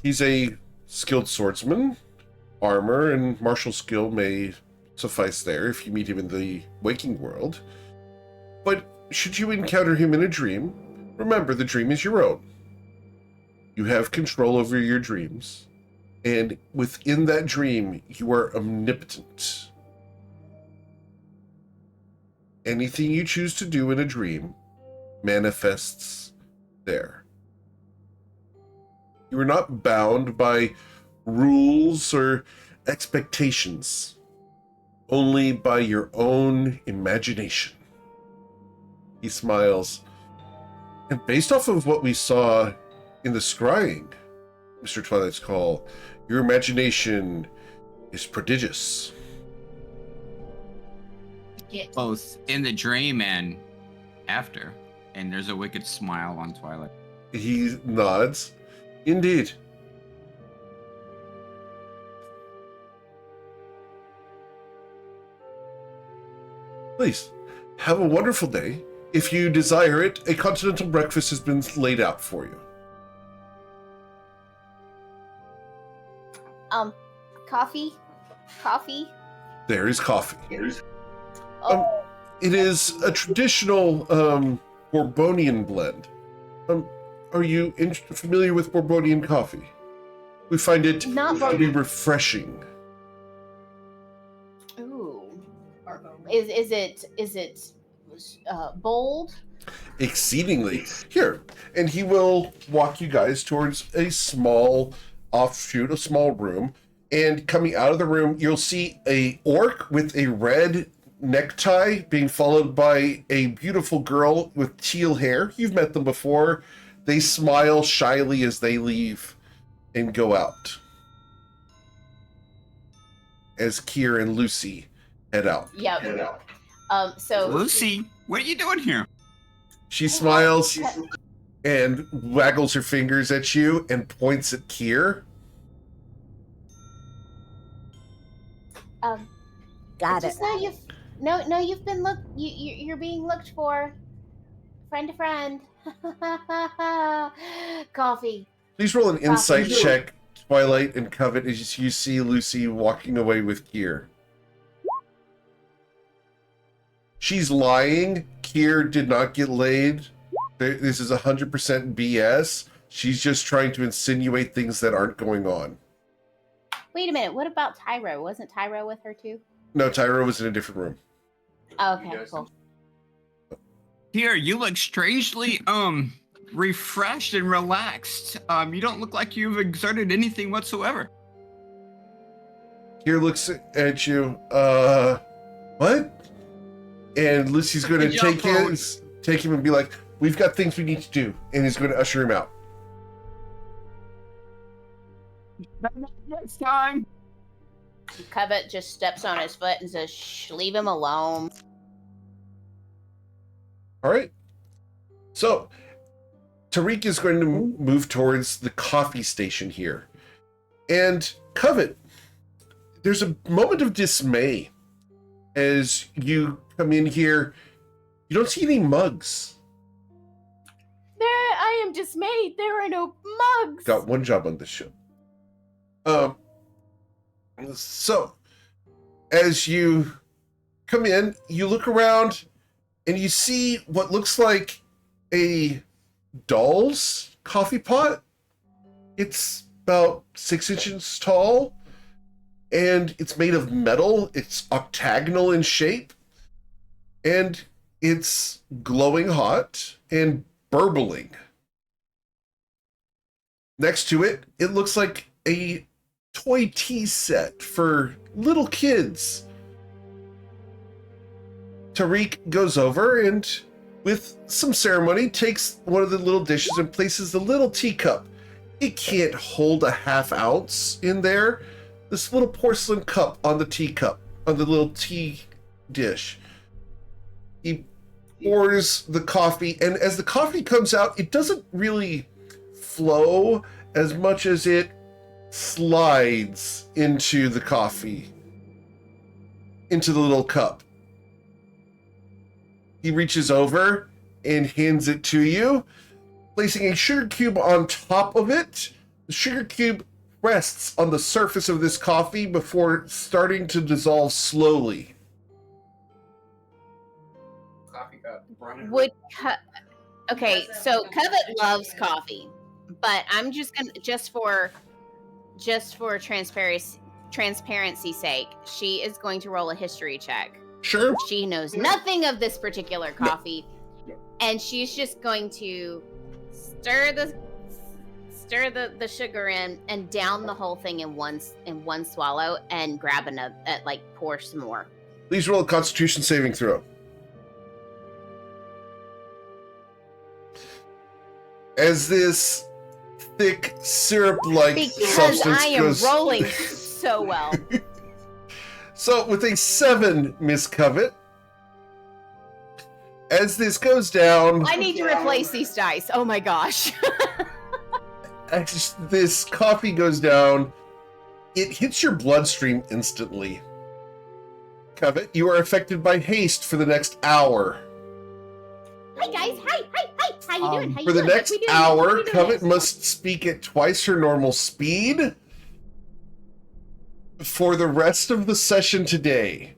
Speaker 1: He's a skilled swordsman. Armor and martial skill may suffice there if you meet him in the waking world. But should you encounter him in a dream, remember the dream is your own. You have control over your dreams. And within that dream, you are omnipotent. Anything you choose to do in a dream manifests there. You are not bound by rules or expectations, only by your own imagination. He smiles. And based off of what we saw in the scrying, Mr. Twilight's Call, your imagination is prodigious.
Speaker 3: Both in the dream and after. And there's a wicked smile on Twilight.
Speaker 1: He nods. Indeed. Please, have a wonderful day. If you desire it, a continental breakfast has been laid out for you.
Speaker 2: Coffee? Coffee?
Speaker 1: There is coffee.
Speaker 2: Oh,
Speaker 1: It is a traditional Bourbonian blend. Are you familiar with Bourbonian coffee? We find it
Speaker 2: Not
Speaker 1: to be refreshing.
Speaker 2: ooh. Is it bold?
Speaker 1: Exceedingly. Here, and he will walk you guys towards a small offshoot, a small room, and coming out of the room, you'll see a orc with a red necktie being followed by a beautiful girl with teal hair. You've met them before. They smile shyly as they leave and go out. As Kier and Lucy head out.
Speaker 2: Yeah. So
Speaker 3: Lucy, what are you doing here?
Speaker 1: She smiles and waggles her fingers at you and points at Kier.
Speaker 5: Got it.
Speaker 2: Just know you've been you're being looked for. Friend to friend. Coffee.
Speaker 1: Please roll an insight
Speaker 2: Coffee.
Speaker 1: check, Twilight and Covet, as you see Lucy walking away with Kier. She's lying. Kier did not get laid. This is 100% BS. She's just trying to insinuate things that aren't going on.
Speaker 2: Wait a minute. What about Tyro? Wasn't Tyro with her too?
Speaker 1: No, Tyra was in a different room.
Speaker 2: Oh, okay, cool.
Speaker 3: Here, you look strangely refreshed and relaxed. You don't look like you've exerted anything whatsoever.
Speaker 1: Kier looks at you. What? And Lucy's going to take him and be like, "We've got things we need to do," and he's going to usher him out.
Speaker 3: Next time.
Speaker 2: Covet just steps on his foot and says, "Shh, leave him alone."
Speaker 1: All right. So, Tariq is going to move towards the coffee station here. And Covet, there's a moment of dismay as you come in here. You don't see any mugs.
Speaker 2: I am dismayed. There are no mugs.
Speaker 1: Got one job on this show. So, as you come in, you look around and you see what looks like a doll's coffee pot. It's about 6 inches tall, and it's made of metal. It's octagonal in shape, and it's glowing hot and burbling. Next to it, it looks like a toy tea set for little kids. Tariq goes over and, with some ceremony, takes one of the little dishes and places the little teacup. It can't hold a half ounce in there. This little porcelain cup on the teacup, on the little tea dish. He pours the coffee, and as the coffee comes out, it doesn't really flow as much as it slides into the coffee, into the little cup. He reaches over and hands it to you, placing a sugar cube on top of it. The sugar cube rests on the surface of this coffee before starting to dissolve slowly.
Speaker 3: Coffee got
Speaker 2: Okay, so Covet loves coffee, but I'm just gonna just for transparency's sake, she is going to roll a history check.
Speaker 1: Sure.
Speaker 2: She knows nothing of this particular coffee, and she's just going to stir the sugar in and down the whole thing in one swallow, and grab another, pour some more.
Speaker 1: Please roll a Constitution saving throw. As this thick syrup-like substance
Speaker 2: I am
Speaker 1: goes...
Speaker 2: rolling so well.
Speaker 1: So, with a 7, Miss Covet, as this goes down...
Speaker 2: I need to replace these dice. Oh my gosh.
Speaker 1: As this coffee goes down, it hits your bloodstream instantly. Covet, you are affected by haste for the next hour.
Speaker 2: Hi guys. Hi. How you doing? How you
Speaker 1: For the
Speaker 2: doing?
Speaker 1: next
Speaker 2: What we doing?
Speaker 1: hour,
Speaker 2: What we doing?
Speaker 1: Covet must speak at twice her normal speed for the rest of the session today.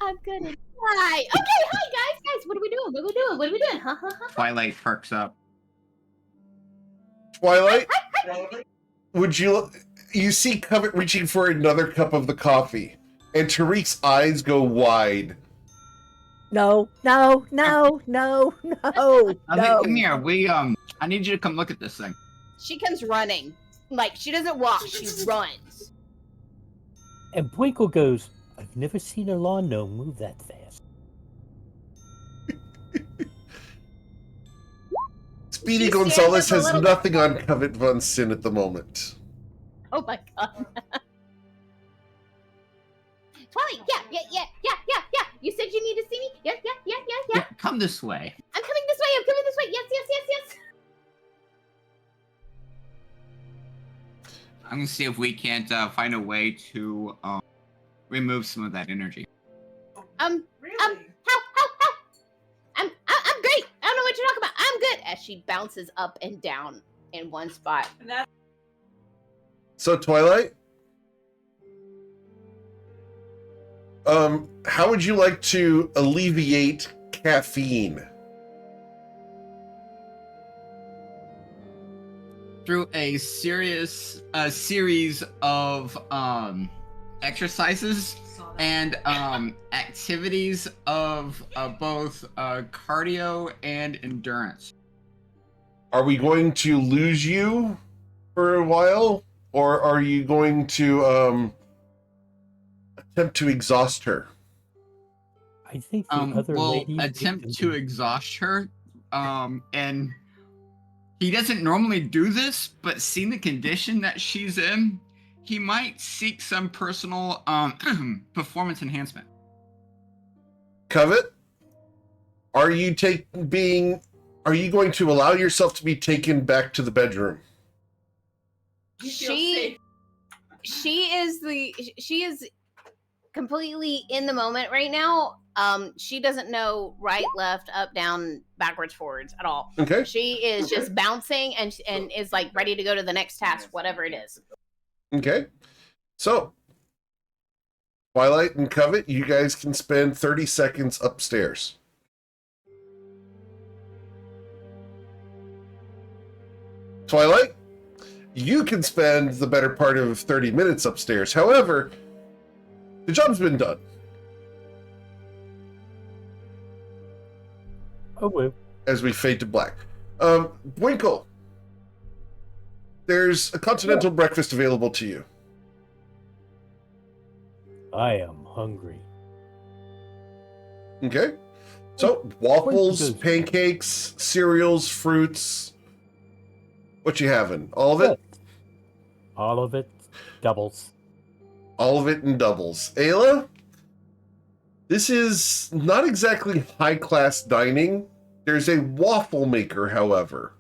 Speaker 2: I'm gonna die. Okay, hi guys. What are we doing? Huh?
Speaker 3: Twilight perks up.
Speaker 1: Twilight, would you see Covet reaching for another cup of the coffee, and Tariq's eyes go wide.
Speaker 5: No.
Speaker 3: Come here. I need you to come look at this thing.
Speaker 2: She comes running. Like, she doesn't walk, she runs.
Speaker 4: And Twinkle goes, I've never seen a lawn gnome move that fast.
Speaker 1: Speedy
Speaker 2: She
Speaker 1: Gonzalez
Speaker 2: stares
Speaker 1: has
Speaker 2: at the
Speaker 1: nothing on Covet Von Sin at the moment.
Speaker 2: Oh my god. Twilight, yeah. You said you need to see me? Yeah.
Speaker 3: Come this way.
Speaker 2: I'm coming this way. Yes.
Speaker 3: I'm gonna see if we can't find a way to remove some of that energy.
Speaker 2: How? I'm great. I don't know what you're talking about. I'm good. As she bounces up and down in one spot.
Speaker 1: So Twilight, how would you like to alleviate caffeine?
Speaker 3: Through a series of exercises and activities of both cardio and endurance.
Speaker 1: Are we going to lose you for a while, or are you going to attempt to exhaust her?
Speaker 4: I think the other
Speaker 3: We'll
Speaker 4: ladies
Speaker 3: attempt to exhaust her, and he doesn't normally do this, but seeing the condition that she's in, he might seek some personal performance enhancement.
Speaker 1: Covet, are you going to allow yourself to be taken back to the bedroom?
Speaker 2: She is completely in the moment right now. She doesn't know right, left, up, down, backwards, forwards at all.
Speaker 1: Okay.
Speaker 2: She is just bouncing and is like ready to go to the next task, whatever it is.
Speaker 1: Okay. So, Twilight and Covet, you guys can spend 30 seconds upstairs. Twilight, you can spend the better part of 30 minutes upstairs. However, the job's been done.
Speaker 4: Oh, well.
Speaker 1: As we fade to black. Winkle, there's a continental breakfast available to you.
Speaker 4: I am hungry.
Speaker 1: Okay. So, waffles, pancakes, cereals, fruits. What you having? All of it?
Speaker 4: All of it. Doubles.
Speaker 1: All of it in doubles. Ayla, this is not exactly high-class dining. There's a waffle maker, however.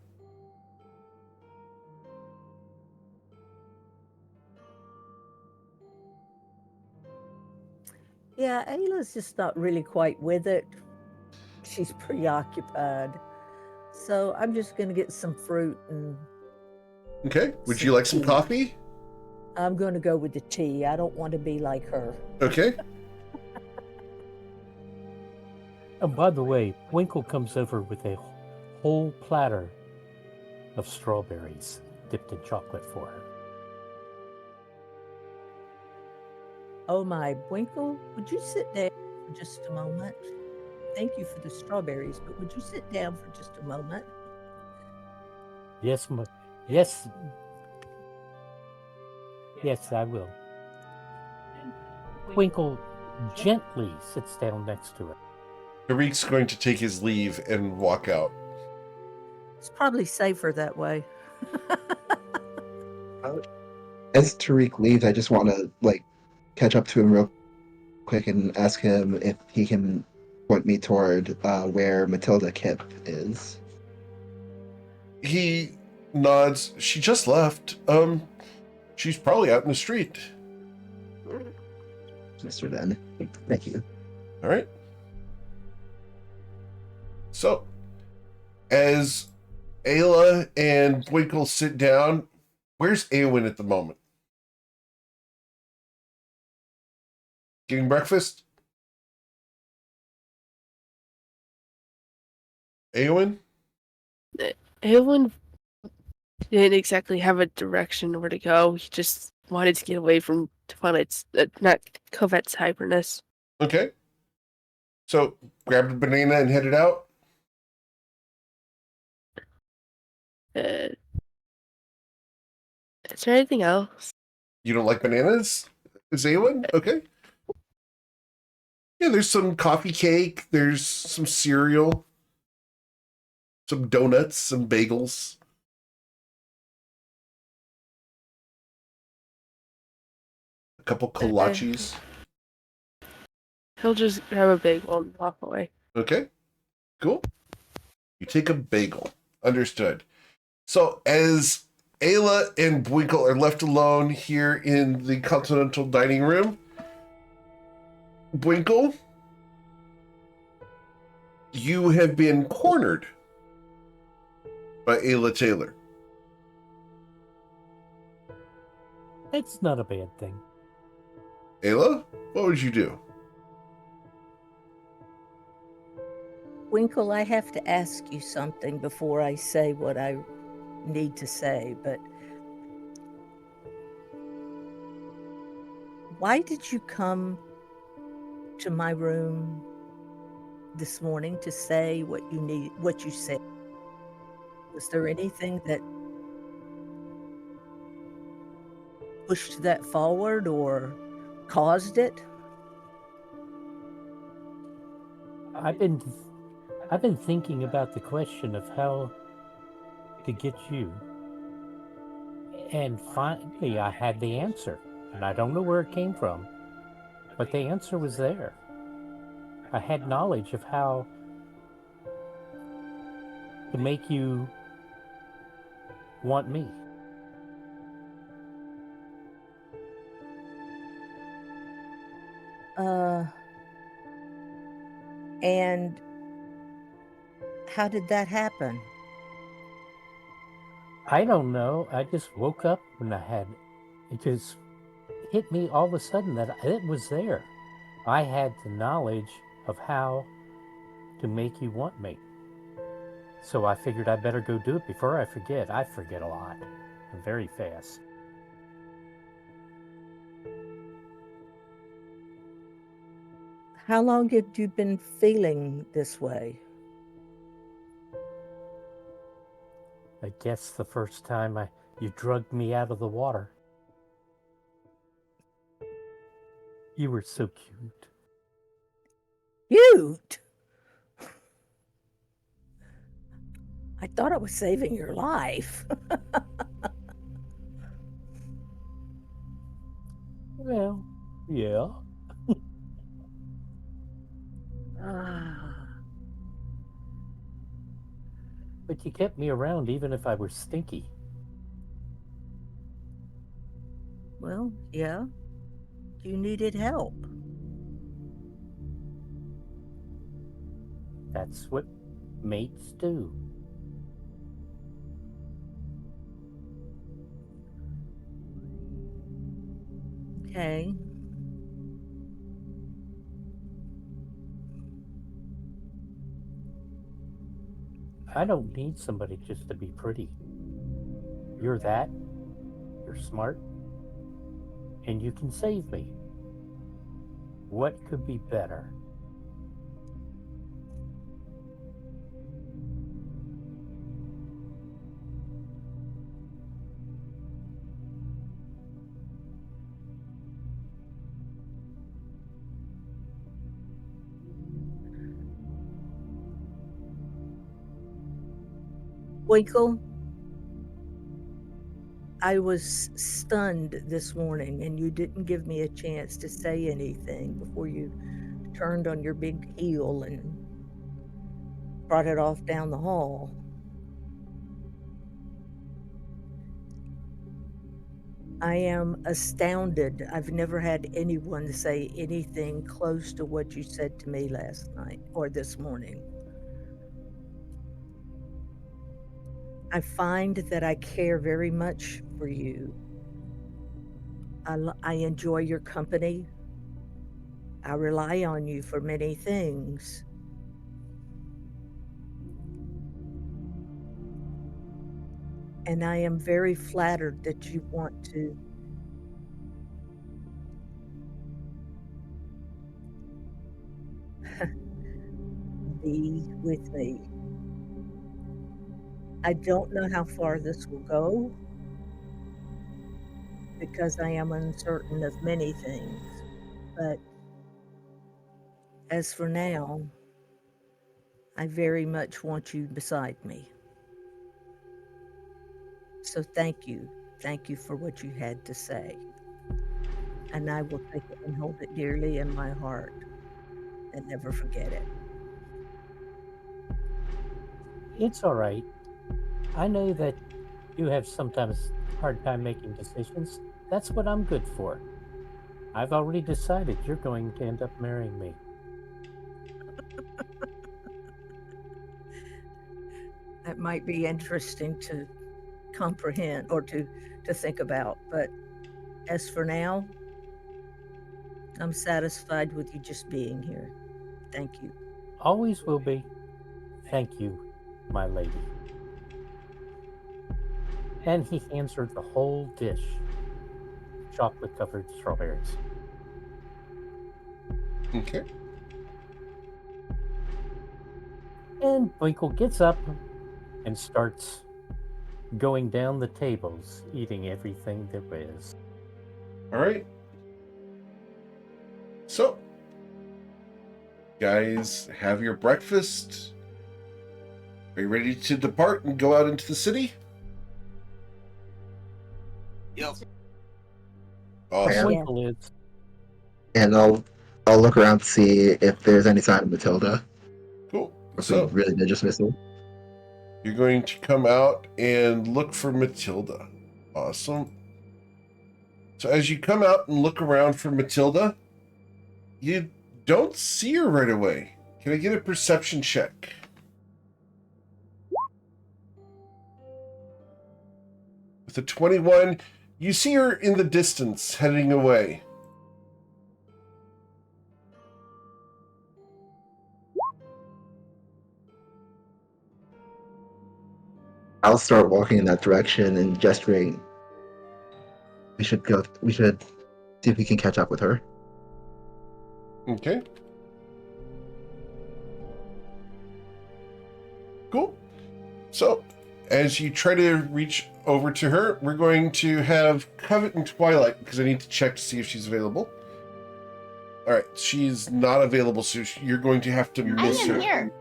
Speaker 5: Yeah, Ayla's just not really quite with it. She's preoccupied. So I'm just going to get some fruit and...
Speaker 1: Okay. Would you like some coffee?
Speaker 5: I'm going to go with the tea. I don't want to be like her.
Speaker 1: Okay.
Speaker 4: And by the way, Winkle comes over with a whole platter of strawberries dipped in chocolate for her.
Speaker 5: Oh my, Winkle, would you sit down for just a moment? Thank you for the strawberries, but would you sit down for just a moment?
Speaker 4: Yes, yes, I will. Winkle gently sits down next to her.
Speaker 1: Tariq's going to take his leave and walk out.
Speaker 5: It's probably safer that way.
Speaker 6: As Tariq leaves, I just want to catch up to him real quick and ask him if he can point me toward where Matilda Kip is.
Speaker 1: He nods. She just left. She's probably out in the street.
Speaker 6: Mr. Ben. Thank you.
Speaker 1: All right. So, as Ayla and Winkle sit down, where's Eowyn at the moment? Getting breakfast? Eowyn?
Speaker 7: Eowyn didn't exactly have a direction where to go. He just wanted to get away from Twilight's, not Covet's hyperness.
Speaker 1: Okay. So, grabbed a banana and headed out?
Speaker 7: Is there anything else?
Speaker 1: You don't like bananas? Is Eowyn? Okay. Yeah, there's some coffee cake, there's some cereal, some donuts, some bagels. A couple kolaches.
Speaker 7: He'll just grab a bagel and walk away.
Speaker 1: Okay, cool. You take a bagel. Understood. So as Ayla and Winkle are left alone here in the continental dining room, Winkle, you have been cornered by Ayla Taylor.
Speaker 4: It's not a bad thing.
Speaker 1: Ayla, what would you do?
Speaker 5: Winkle, I have to ask you something before I say what I need to say, but why did you come to my room this morning to say what you said? Was there anything that pushed that forward or caused it?
Speaker 4: I've been thinking about the question of how to get you, and finally I had the answer, and I don't know where it came from, but the answer was there. I had knowledge of how to make you want me.
Speaker 5: And how did that happen?
Speaker 4: I don't know. I just woke up and it just hit me all of a sudden that it was there. I had the knowledge of how to make you want me. So I figured I better go do it before I forget. I forget a lot, very fast.
Speaker 5: How long had you been feeling this way?
Speaker 4: I guess the first time you drugged me out of the water. You were so cute.
Speaker 5: Cute? I thought I was saving your life.
Speaker 4: Well, yeah. But you kept me around even if I was stinky.
Speaker 5: Well, yeah. You needed help.
Speaker 4: That's what mates do.
Speaker 5: Okay.
Speaker 4: I don't need somebody just to be pretty. You're that, you're smart, and you can save me. What could be better?
Speaker 5: Winkle, I was stunned this morning and you didn't give me a chance to say anything before you turned on your big heel and brought it off down the hall. I am astounded. I've never had anyone say anything close to what you said to me last night or this morning. I find that I care very much for you. I enjoy your company. I rely on you for many things. And I am very flattered that you want to be with me. I don't know how far this will go because I am uncertain of many things. But as for now, I very much want you beside me. So thank you. Thank you for what you had to say. And I will take it and hold it dearly in my heart and never forget it.
Speaker 4: It's all right. I know that you have sometimes hard time making decisions. That's what I'm good for. I've already decided you're going to end up marrying me.
Speaker 5: That might be interesting to comprehend or to think about. But as for now, I'm satisfied with you just being here. Thank you.
Speaker 4: Always will be. Thank you, my lady. And he hands her the whole dish of chocolate-covered strawberries.
Speaker 1: Okay.
Speaker 4: And Winkle gets up and starts going down the tables, eating everything there is.
Speaker 1: All right. So, guys, have your breakfast. Are you ready to depart and go out into the city?
Speaker 3: Yep.
Speaker 1: Awesome.
Speaker 4: Winkle is.
Speaker 6: And I'll look around to see if there's any sign of Matilda.
Speaker 1: Cool.
Speaker 6: Or if
Speaker 1: So,
Speaker 6: we really did just miss her.
Speaker 1: you're going to come out and look for Matilda. Awesome. So as you come out and look around for Matilda, you don't see her right away. Can I get a perception check? With a 21, you see her in the distance heading away.
Speaker 6: I'll start walking in that direction and gesturing. We should see if we can catch up with her.
Speaker 1: Okay. Cool. So, as you try to reach over to her, we're going to have Covet and Twilight, because I need to check to see if she's available. All right, she's not available, so you're going to have to
Speaker 2: I
Speaker 1: miss
Speaker 2: am
Speaker 1: her.
Speaker 2: here.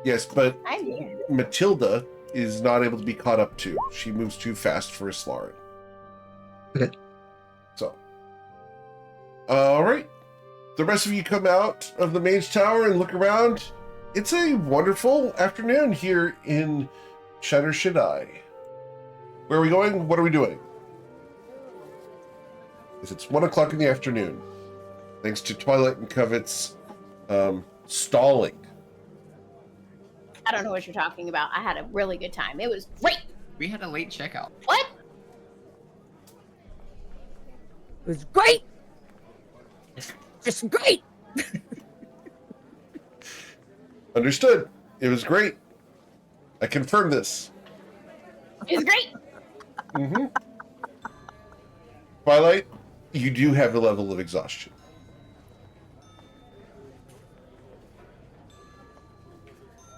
Speaker 1: Yes, but
Speaker 2: I'm here.
Speaker 1: Matilda is not able to be caught up to. She moves too fast for a Slarin.
Speaker 6: Okay.
Speaker 1: So, all right. The rest of you come out of the Mage Tower and look around. It's a wonderful afternoon here in Shatter Shaddai. Where are we going? What are we doing? It's 1 o'clock in the afternoon. Thanks to Twilight and Covet's stalling.
Speaker 2: I don't know what you're talking about. I had a really good time. It was great.
Speaker 3: We had a late checkout.
Speaker 2: What?
Speaker 5: It was great. Just great.
Speaker 1: Understood. It was great. I confirm this.
Speaker 2: It was great.
Speaker 1: Mm-hmm. Twilight, you do have a level of exhaustion.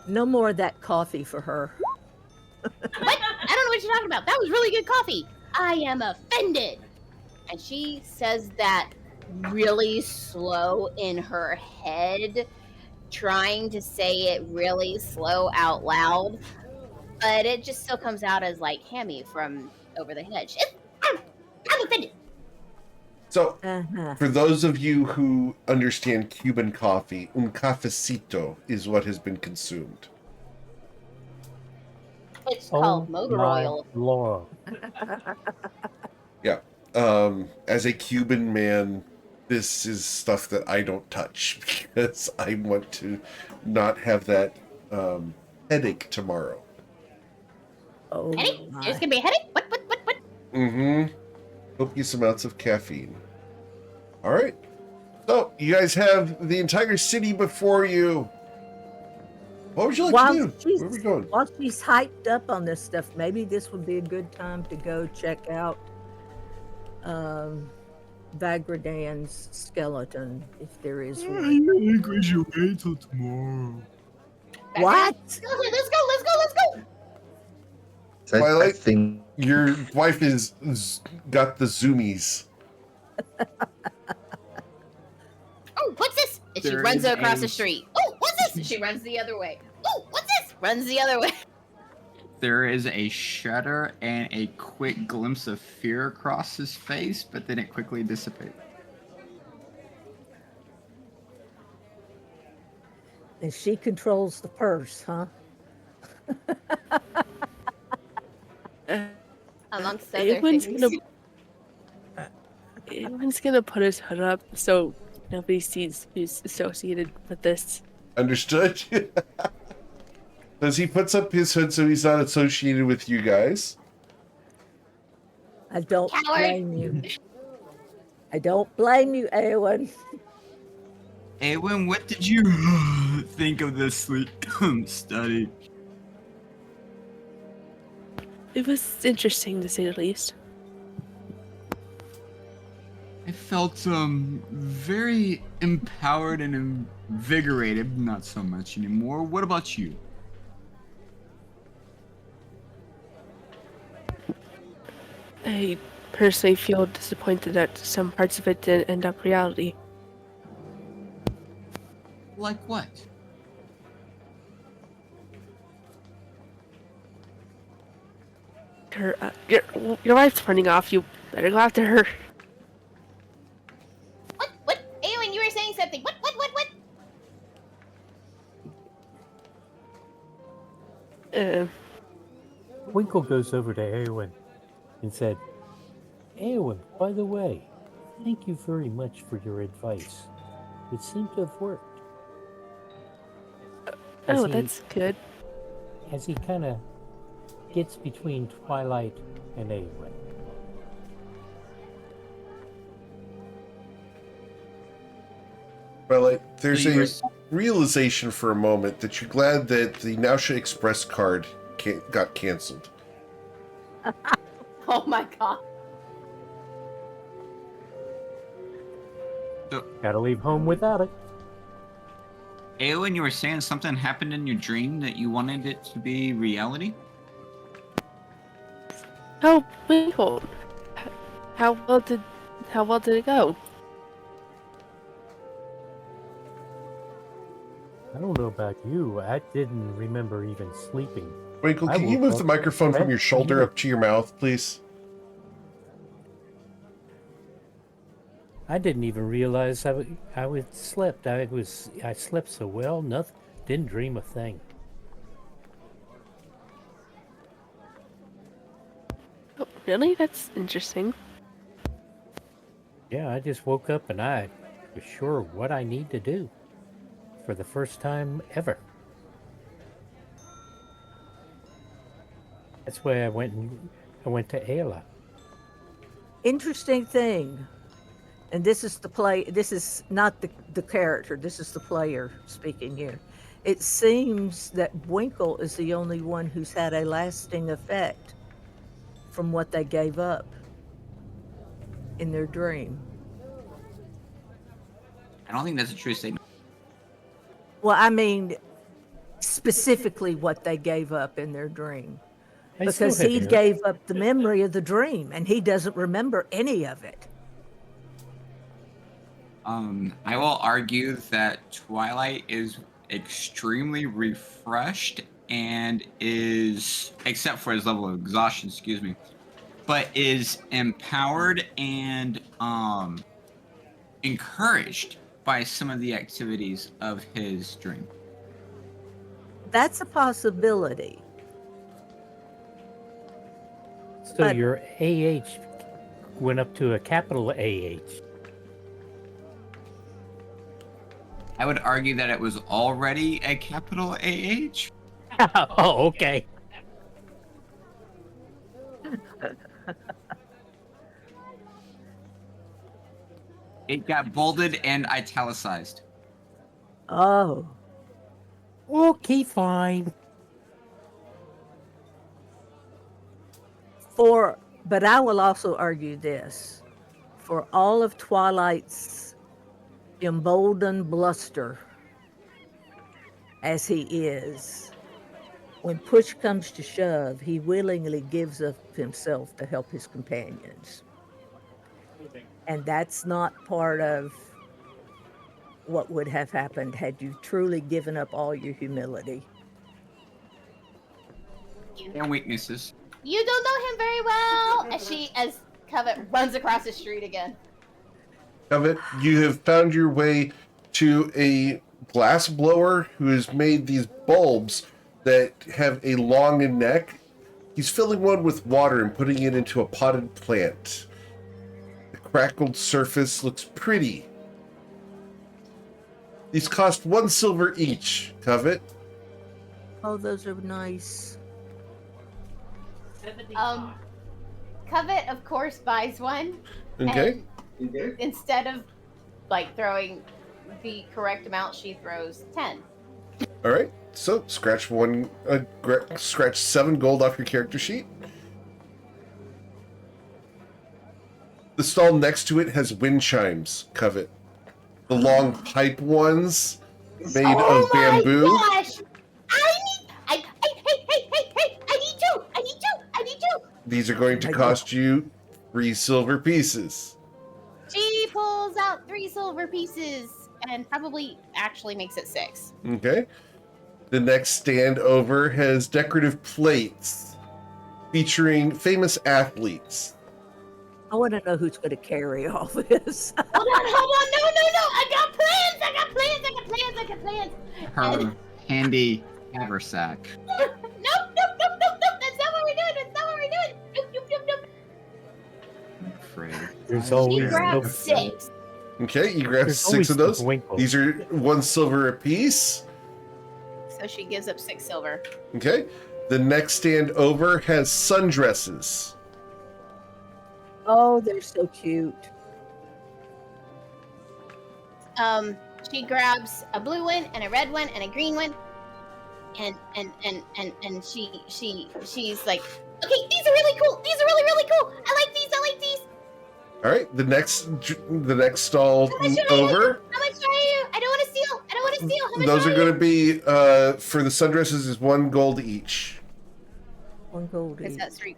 Speaker 5: No more of that coffee for her.
Speaker 2: What? I don't know what you're talking about. That was really good coffee. I am offended. And she says that really slow in her head, trying to say it really slow out loud. But it just still comes out as like Hammy from Over the Hedge. I'm offended.
Speaker 1: So,
Speaker 5: Uh-huh.
Speaker 1: for those of you who understand Cuban coffee, un cafecito is what has been consumed.
Speaker 2: It's called motor
Speaker 4: my
Speaker 2: oil.
Speaker 4: Lord.
Speaker 1: Yeah. As a Cuban man, this is stuff that I don't touch because I want to not have that headache tomorrow.
Speaker 5: Oh,
Speaker 2: Headache?
Speaker 5: my.
Speaker 2: There's gonna be a headache? What?
Speaker 1: Mm-hmm. Copious amounts of caffeine. All right. So, you guys have the entire city before you. What would you like
Speaker 5: While
Speaker 1: to do?
Speaker 5: she's-
Speaker 1: Where are we going?
Speaker 5: While she's hyped up on this stuff, maybe this would be a good time to go check out Vagradan's skeleton, if there is one.
Speaker 3: think we should wait till tomorrow.
Speaker 5: What?
Speaker 2: Let's go.
Speaker 6: So I
Speaker 1: Twilight?
Speaker 6: think
Speaker 1: Your wife is got the zoomies.
Speaker 2: Oh, what's this? And she
Speaker 3: There
Speaker 2: runs
Speaker 3: is
Speaker 2: across
Speaker 3: a-
Speaker 2: the street. Oh, what's this? And she runs the other way. Oh, what's this? Runs the other way.
Speaker 3: There is a shudder and a quick glimpse of fear across his face, but then it quickly dissipates.
Speaker 5: And she controls the purse, huh?
Speaker 2: Amongst other
Speaker 7: Eowyn's
Speaker 2: things.
Speaker 7: gonna Everyone's gonna put his hood up so nobody sees who's associated with this.
Speaker 1: Understood? As he puts up his hood so he's not associated with you guys.
Speaker 5: I don't
Speaker 2: Coward.
Speaker 5: blame you. I don't blame you, Eowyn.
Speaker 3: Awen, what did you think of this study?
Speaker 7: It was interesting to say the least.
Speaker 3: I felt very empowered and invigorated, not so much anymore. What about you?
Speaker 7: I personally feel disappointed that some parts of it didn't end up reality.
Speaker 3: Like what?
Speaker 7: Your wife's running off. You better go after her.
Speaker 2: What? Eowyn, you were saying something. What?
Speaker 4: Winkle goes over to Eowyn and said, Eowyn, by the way, thank you very much for your advice. It seemed to have worked.
Speaker 7: That's good.
Speaker 4: As he kind of gets between Twilight and Eowyn.
Speaker 1: Well, there's a realization for a moment that you're glad that the Nausea Express card got canceled.
Speaker 2: Oh my god.
Speaker 4: Gotta leave home without it.
Speaker 3: Eowyn, you were saying something happened in your dream that you wanted it to be reality?
Speaker 7: Oh, Winkle. How well did it go?
Speaker 4: I don't know about you. I didn't remember even sleeping.
Speaker 1: Winkle,
Speaker 4: I
Speaker 1: can you
Speaker 4: woke
Speaker 1: move
Speaker 4: up
Speaker 1: the microphone from your shoulder up to your mouth, please?
Speaker 4: I didn't even realize I was slept. I slept so well, nothing. Didn't dream a thing.
Speaker 7: Oh, really? That's interesting.
Speaker 4: Yeah, I just woke up and I was sure what I need to do for the first time ever. That's why I went to Ayla.
Speaker 5: Interesting thing. And this is this is not the character, this is the player speaking here. It seems that Winkle is the only one who's had a lasting effect from what they gave up in their dream.
Speaker 3: I don't think that's a true statement.
Speaker 5: Well, I mean, specifically what they gave up in their dream. Because he gave up the memory of the dream and he doesn't remember any of it.
Speaker 3: I will argue that Twilight is extremely refreshed and is, except for his level of exhaustion, excuse me, but is empowered and encouraged by some of the activities of his dream.
Speaker 5: That's a possibility.
Speaker 4: So your AH went up to a capital AH.
Speaker 3: I would argue that it was already a capital AH.
Speaker 4: Oh, okay.
Speaker 3: It got bolded and italicized.
Speaker 5: Oh.
Speaker 4: Okay, fine.
Speaker 5: But I will also argue this. For all of Twilight's emboldened bluster as he is, when push comes to shove, he willingly gives up himself to help his companions. And that's not part of what would have happened had you truly given up all your humility.
Speaker 3: And weaknesses.
Speaker 2: You don't know him very well. As Covet runs across the street again.
Speaker 1: Covet, you have found your way to a glass blower who has made these bulbs that have a long neck. He's filling one with water and putting it into a potted plant. crackled surface looks pretty. These cost 1 silver each, Covet.
Speaker 5: Oh, those are nice.
Speaker 2: Covet, of course, buys one.
Speaker 1: Okay.
Speaker 2: And instead of like throwing the correct amount, she throws 10.
Speaker 1: All right. So scratch scratch 7 gold off your character sheet. The stall next to it has wind chimes, Covet. The long pipe ones made of bamboo.
Speaker 2: Oh my gosh! I need two!
Speaker 1: These are going to cost you 3 silver pieces.
Speaker 2: She pulls out 3 silver pieces and probably actually makes it 6.
Speaker 1: Okay. The next stand over has decorative plates featuring famous athletes.
Speaker 5: I want to know who's going to carry all this.
Speaker 2: Hold on, no! I got plans!
Speaker 3: Her handy haversack.
Speaker 2: Nope, that's not what we're doing! Nope.
Speaker 3: I'm afraid.
Speaker 4: There's
Speaker 2: She
Speaker 4: always
Speaker 2: grabbed
Speaker 4: the-
Speaker 2: 6.
Speaker 1: Okay, you grab
Speaker 4: there's
Speaker 1: 6
Speaker 4: always
Speaker 1: of
Speaker 4: the
Speaker 1: those.
Speaker 4: Winkle.
Speaker 1: These are 1 silver apiece.
Speaker 2: So she gives up 6 silver.
Speaker 1: Okay. The next stand over has sundresses.
Speaker 5: Oh, they're so cute.
Speaker 2: She grabs a blue one and a red one and a green one, and she's like, okay, these are really cool. These are really cool. I like these.
Speaker 1: All right. The next stall
Speaker 2: How much are
Speaker 1: over.
Speaker 2: How much are you? I don't want to steal. How much
Speaker 1: Those are
Speaker 2: you?
Speaker 1: going to be for the sundresses is 1 gold each.
Speaker 5: 1 gold
Speaker 2: Is
Speaker 5: each.
Speaker 2: that 3?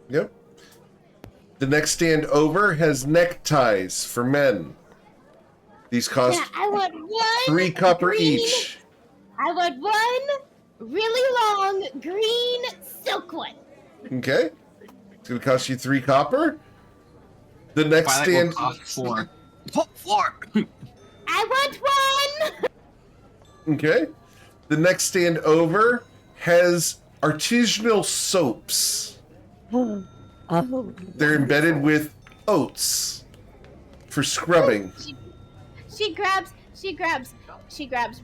Speaker 1: Yep. The next stand over has neckties for men. These cost
Speaker 2: Yeah, I want 1.
Speaker 1: 3 copper
Speaker 2: green-
Speaker 1: each.
Speaker 2: I want 1 really long green silk one.
Speaker 1: Okay. It's going to cost you 3 copper. The next
Speaker 3: Twilight
Speaker 1: stand.
Speaker 3: will cost 4. Oh, 4!
Speaker 2: I want 1.
Speaker 1: Okay. The next stand over has artisanal soaps.
Speaker 5: Oh,
Speaker 1: They're embedded with oats for scrubbing.
Speaker 2: She grabs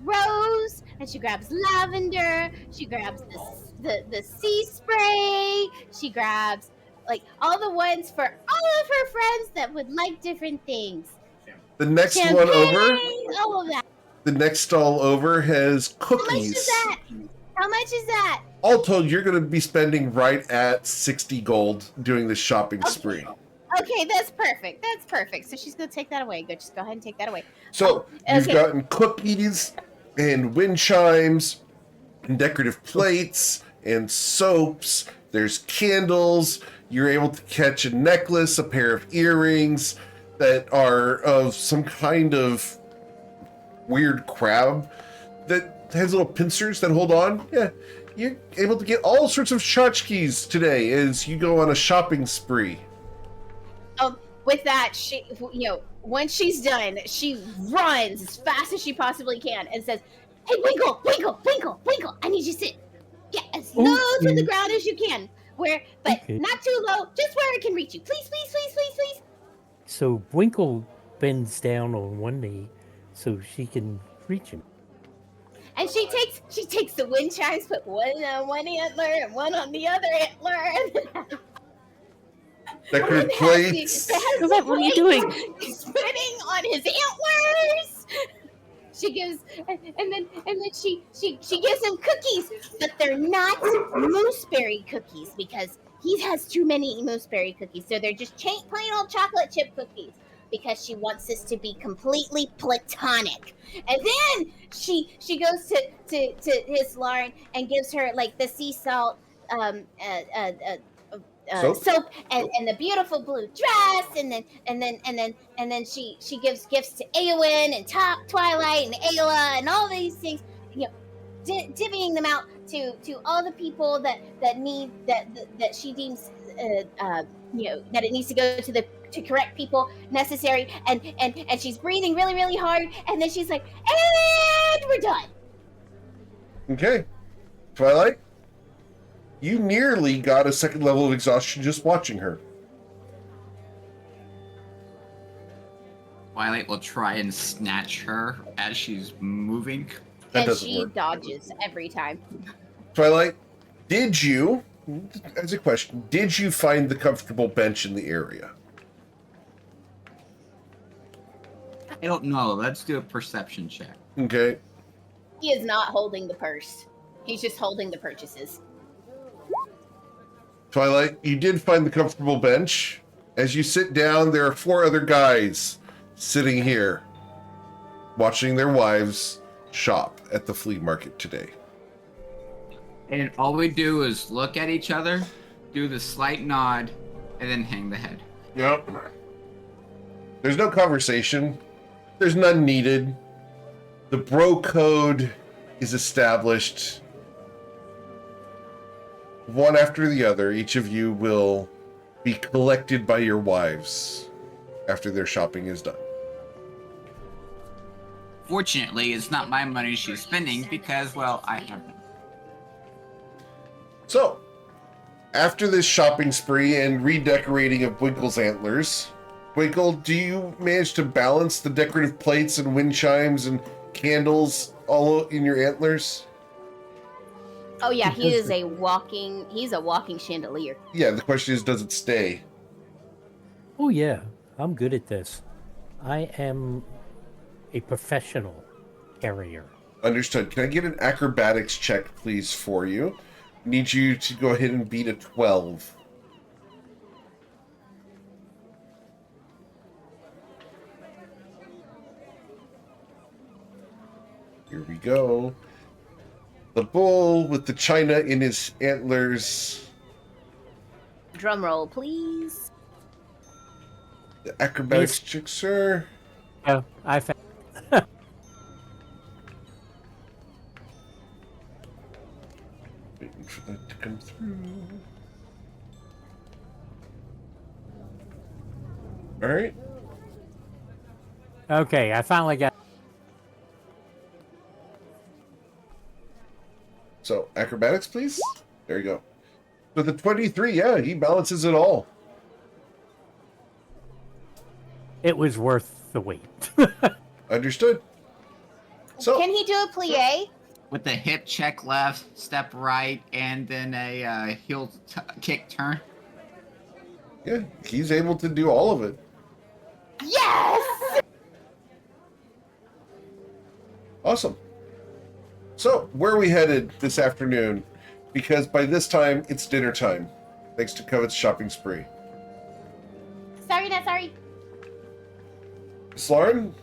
Speaker 2: rose, and she grabs lavender. She grabs the sea spray. She grabs like all the ones for all of her friends that would like different things.
Speaker 1: The next one
Speaker 2: Champagne,
Speaker 1: over,
Speaker 2: all of that.
Speaker 1: the next stall over has
Speaker 2: How much
Speaker 1: cookies.
Speaker 2: is that? How much is that?
Speaker 1: All told, you're going to be spending right at 60 gold doing this shopping spree.
Speaker 2: Okay, that's perfect. So she's gonna take that away. Just go ahead and take that away.
Speaker 1: So
Speaker 2: Oh,
Speaker 1: you've
Speaker 2: okay.
Speaker 1: gotten cookies and wind chimes and decorative plates and soaps. There's candles. You're able to catch a necklace, a pair of earrings that are of some kind of weird crab that has little pincers that hold on. Yeah, you're able to get all sorts of tchotchkes today as you go on a shopping spree.
Speaker 2: With that, she, once she's done, she runs as fast as she possibly can and says, "Hey, Winkle, I need you to sit. Yeah, as low to the ground as you can. But
Speaker 4: Okay.
Speaker 2: not too low, just where it can reach you. Please.
Speaker 4: So Winkle bends down on one knee so she can reach him.
Speaker 2: And she takes the wind chimes, put one on one antler and one on the other antler, and
Speaker 1: Decorative plates.
Speaker 7: What are you doing?
Speaker 2: spinning on his antlers. She gives, and then she gives him cookies, but they're not mooseberry cookies because he has too many mooseberry cookies. So they're just plain old chocolate chip cookies because she wants this to be completely platonic. And then she goes to his Lauren and gives her like the sea salt soap and the beautiful blue dress, and then she gives gifts to Eowyn and Twilight and Ayla and all these things, divvying them out to all the people that need that she deems that it needs to go to correct people necessary, and she's breathing really, really hard, and then she's like, and we're done.
Speaker 1: Okay. Twilight, you nearly got a 2nd level of exhaustion just watching her.
Speaker 3: Twilight will try and snatch her as she's moving.
Speaker 1: That
Speaker 2: and
Speaker 1: doesn't
Speaker 2: she
Speaker 1: work.
Speaker 2: dodges every time.
Speaker 1: Twilight, did you, as a question, did you find the comfortable bench in the area?
Speaker 3: I don't know. Let's do a perception check.
Speaker 1: Okay.
Speaker 2: He is not holding the purse. He's just holding the purchases.
Speaker 1: Twilight, you did find the comfortable bench. As you sit down, there are 4 other guys sitting here, watching their wives shop at the flea market today.
Speaker 3: And all we do is look at each other, do the slight nod, and then hang the head.
Speaker 1: Yep. There's no conversation. There's none needed. The bro code is established. One after the other, each of you will be collected by your wives after their shopping is done.
Speaker 3: Fortunately, it's not my money she's spending because, well, I have it.
Speaker 1: So, after this shopping spree and redecorating of Winkle's antlers, Winkle, do you manage to balance the decorative plates and wind chimes and candles all in your antlers?
Speaker 2: Oh yeah, he's a walking chandelier.
Speaker 1: Yeah, the question is, does it stay?
Speaker 4: Oh, yeah. I'm good at this. I am a professional carrier.
Speaker 1: Understood. Can I get an acrobatics check, please, for you? Need you to go ahead and beat a 12. Here we go. The bull with the china in his antlers.
Speaker 2: Drum roll, please.
Speaker 1: The acrobatics
Speaker 4: Yes.
Speaker 1: check, sir.
Speaker 4: Oh, I found.
Speaker 1: Waiting for that to come through. All right.
Speaker 4: Okay, I finally got.
Speaker 1: So, acrobatics, please. There you go. With a 23, yeah, he balances it all.
Speaker 4: It was worth the wait.
Speaker 1: Understood. So,
Speaker 2: Can he do a plie?
Speaker 3: With the hip check left, step right, and then a heel kick turn.
Speaker 1: yeah, he's able to do all of it.
Speaker 2: Yes!
Speaker 1: Awesome. So, where are we headed this afternoon? Because by this time, it's dinner time, thanks to Covet's shopping spree.
Speaker 2: Sorry, not sorry.
Speaker 1: Miss Lauren?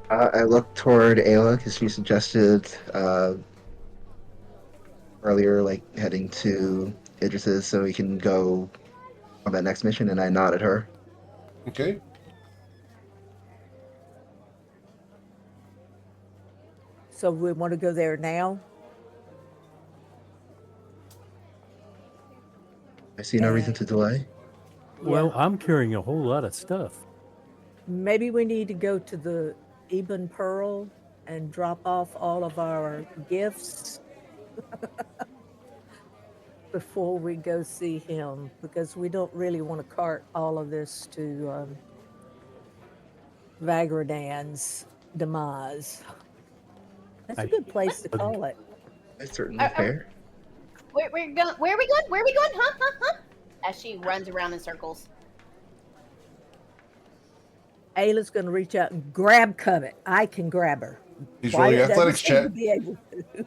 Speaker 6: I look toward Ayla because she suggested earlier, like heading to Idris's so we can go on that next mission, and I nod at her.
Speaker 1: Okay.
Speaker 5: So we want to go there now?
Speaker 6: I see no reason to delay.
Speaker 4: Well, I'm carrying a whole lot of stuff.
Speaker 5: Maybe we need to go to the Eben Pearl and drop off all of our gifts before we go see him, because we don't really want to cart all of this to Vagradan's demise. That's a good place to call it.
Speaker 6: That's certainly fair.
Speaker 2: Where are we going? Where are we going? Huh? As she runs around in circles.
Speaker 5: Ayla's going to reach out and grab Covet. I can grab her.
Speaker 1: He's rolling your
Speaker 5: Wyatt doesn't
Speaker 1: athletics
Speaker 5: seem to
Speaker 1: check.
Speaker 5: be able to.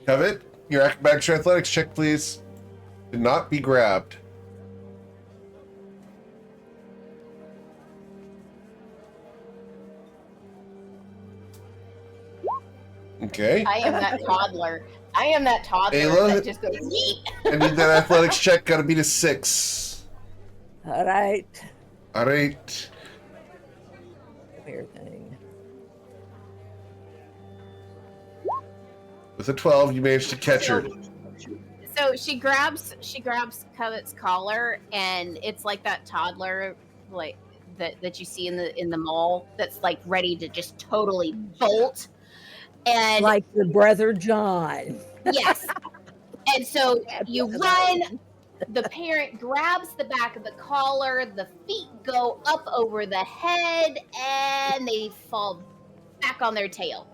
Speaker 1: Covet, your acrobatics or athletics check, please. Did not be grabbed. Okay.
Speaker 2: I am that toddler.
Speaker 1: Ayla?
Speaker 2: That just goes yeet.
Speaker 1: I need that athletics check. Gotta beat a 6.
Speaker 5: All right.
Speaker 1: All right.
Speaker 5: Weird thing.
Speaker 1: With a 12, you managed to catch her.
Speaker 2: So she grabs Covet's collar, and it's like that toddler, like that you see in the mall, that's like ready to just totally bolt. And
Speaker 5: Like your brother John.
Speaker 2: yes. And so you run, The parent grabs the back of the collar, the feet go up over the head, and they fall back on their tail.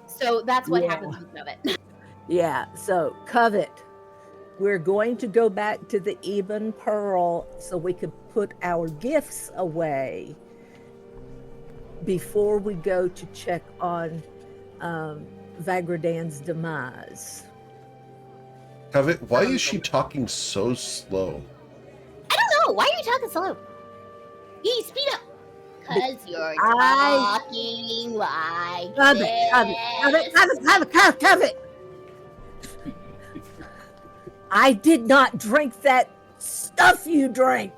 Speaker 2: So that's what
Speaker 5: Yeah.
Speaker 2: happens with Covet.
Speaker 5: Yeah, so Covet, we're going to go back to the Eben Pearl so we can put our gifts away before we go to check on Vagradan's demise.
Speaker 1: Covet, why is she talking so slow?
Speaker 2: I don't know. Why are you talking slow? Hey, speed up. Because you're
Speaker 5: I-
Speaker 2: talking like
Speaker 5: Covet. I did not drink that stuff you drank.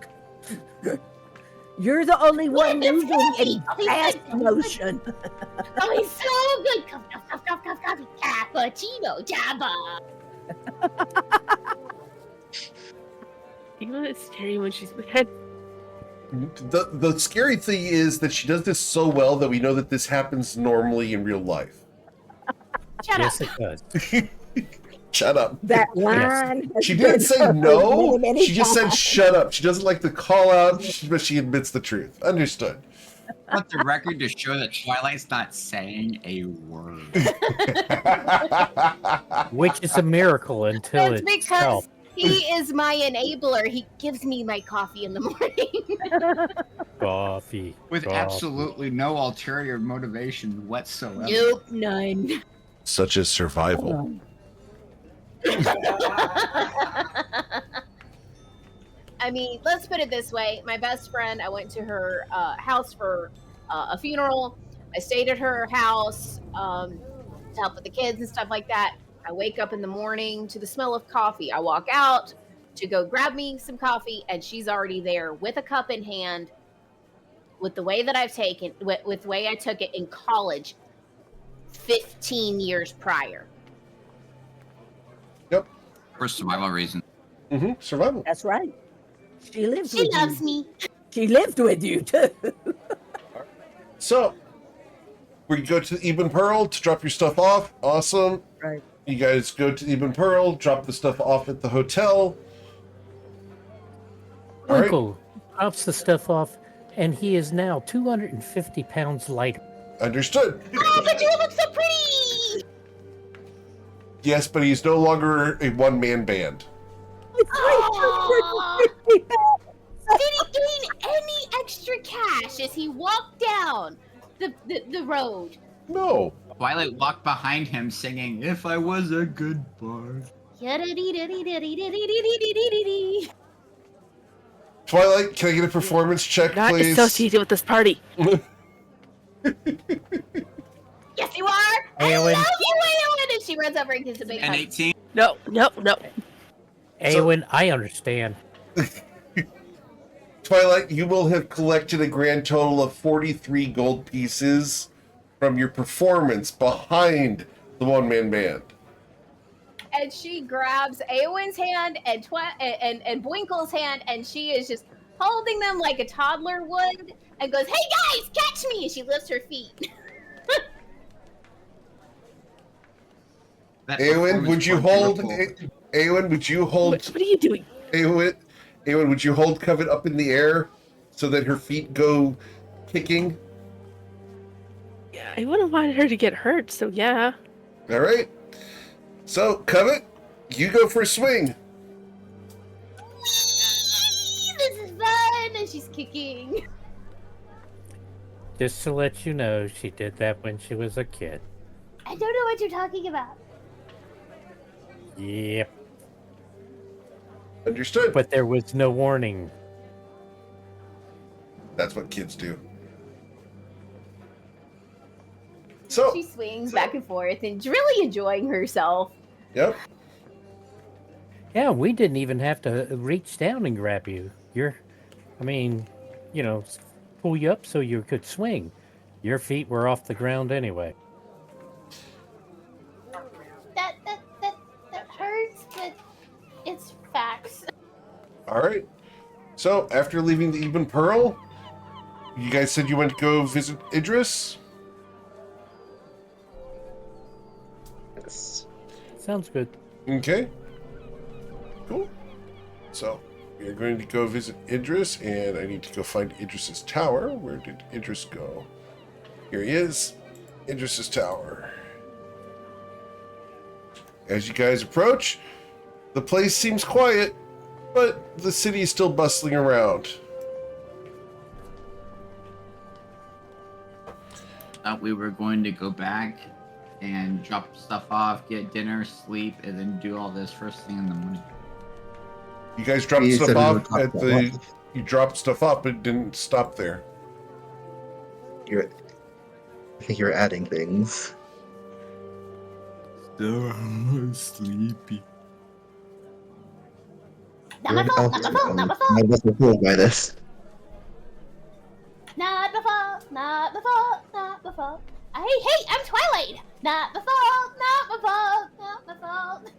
Speaker 5: You're the only one
Speaker 2: it's
Speaker 5: moving
Speaker 2: heavy.
Speaker 5: in
Speaker 2: Oh, he's
Speaker 5: fast
Speaker 2: good.
Speaker 5: motion.
Speaker 2: Oh, he's so good. Coffee. Cappuccino, Jabba.
Speaker 7: You know it's scary when she's mad.
Speaker 1: The scary thing is that she does this so well that we know that this happens normally in real life.
Speaker 2: Shut
Speaker 4: Yes,
Speaker 2: up.
Speaker 4: it does.
Speaker 1: Shut up.
Speaker 5: That line. has
Speaker 1: She
Speaker 5: been
Speaker 1: didn't say
Speaker 5: heard
Speaker 1: no.
Speaker 5: many, many
Speaker 1: She just said
Speaker 5: times.
Speaker 1: shut up. She doesn't like to call out, but she admits the truth. Understood.
Speaker 3: I want the record to show that Twilight's not saying a word.
Speaker 4: Which is a miracle until
Speaker 2: That's
Speaker 4: it's
Speaker 2: because
Speaker 4: helped.
Speaker 2: he is my enabler. He gives me my coffee in the morning.
Speaker 4: Coffee.
Speaker 3: With
Speaker 4: coffee.
Speaker 3: absolutely no ulterior motivation whatsoever.
Speaker 2: Nope, none.
Speaker 1: Such as survival.
Speaker 2: I mean, let's put it this way. My best friend, I went to her house for a funeral. I stayed at her house to help with the kids and stuff like that. I wake up in the morning to the smell of coffee. I walk out to go grab me some coffee, and she's already there with a cup in hand. With the way that I've taken, with the way I took it in college, 15 years prior.
Speaker 3: For survival reasons.
Speaker 1: Survival.
Speaker 5: That's right. She lived
Speaker 2: She
Speaker 5: with
Speaker 2: loves
Speaker 5: you.
Speaker 2: me.
Speaker 5: She lived with you too.
Speaker 1: So, we go to Eben Pearl to drop your stuff off. Awesome.
Speaker 5: Right.
Speaker 1: You guys go to Eben Pearl, drop the stuff off at the hotel. All right.
Speaker 4: Winkle drops the stuff off, and he is now 250 pounds lighter.
Speaker 1: Understood.
Speaker 2: Oh, but you look so pretty.
Speaker 1: Yes, but he's no longer a one-man band.
Speaker 2: Aw. Did he gain any extra cash as he walked down the road?
Speaker 1: No.
Speaker 3: Twilight walked behind him singing, "If I Was a Good Bard."
Speaker 1: Twilight, can I get a performance check,
Speaker 7: Not
Speaker 1: please?
Speaker 7: associated with this party.
Speaker 2: Yes, you are. I
Speaker 4: Aowen.
Speaker 2: love you, Aowen. And she runs over and gives a big
Speaker 3: And
Speaker 2: hug.
Speaker 3: 18.
Speaker 7: No.
Speaker 4: Aowen, I understand.
Speaker 1: Twilight, you will have collected a grand total of 43 gold pieces from your performance behind the one-man band.
Speaker 2: And she grabs Aowen's hand and Bwinkle's hand, and she is just holding them like a toddler would, and goes, "Hey guys, catch me!" And she lifts her feet.
Speaker 3: That
Speaker 1: Aowen,
Speaker 3: performance
Speaker 1: would you
Speaker 3: was
Speaker 1: hold?
Speaker 3: beautiful.
Speaker 1: Aowen, would you hold?
Speaker 7: What are you doing?
Speaker 1: Aowen, would you hold Covet up in the air so that her feet go kicking?
Speaker 7: Yeah, I wouldn't want her to get hurt, so yeah.
Speaker 1: All right. So, Covet, you go for a swing.
Speaker 2: This is fun, and she's kicking.
Speaker 4: Just to let you know, she did that when she was a kid.
Speaker 2: I don't know what you're talking about.
Speaker 4: Yep.
Speaker 1: Understood.
Speaker 4: But there was no warning.
Speaker 1: That's what kids do. So,
Speaker 2: She swings back and forth and really enjoying herself.
Speaker 1: yep.
Speaker 4: Yeah, we didn't even have to reach down and grab you. Pull you up so you could swing. Your feet were off the ground anyway.
Speaker 2: That hurts, but it's facts.
Speaker 1: All right. So, after leaving the Eben Pearl, you guys said you went to go visit Idris?
Speaker 6: Yes.
Speaker 4: Sounds good.
Speaker 1: Okay. Cool. So, we are going to go visit Idris, and I need to go find Idris's tower. Where did Idris go? Here he is. Idris's tower. As you guys approach, the place seems quiet, but the city is still bustling around.
Speaker 3: Thought we were going to go back and drop stuff off, get dinner, sleep, and then do all this first thing in the morning.
Speaker 1: You guys dropped
Speaker 6: You
Speaker 1: stuff
Speaker 6: said we were
Speaker 1: off
Speaker 6: talking
Speaker 1: at
Speaker 6: about
Speaker 1: the.
Speaker 6: what?
Speaker 1: You dropped stuff off, but didn't stop there.
Speaker 6: I think you're adding things.
Speaker 3: So sleepy.
Speaker 2: Not my fault, not my fault, not my fault.
Speaker 6: I wasn't fooled by this.
Speaker 2: Not my fault, not my fault, not my fault. Hey, I'm Twilight. Not my fault, not my fault, not my fault.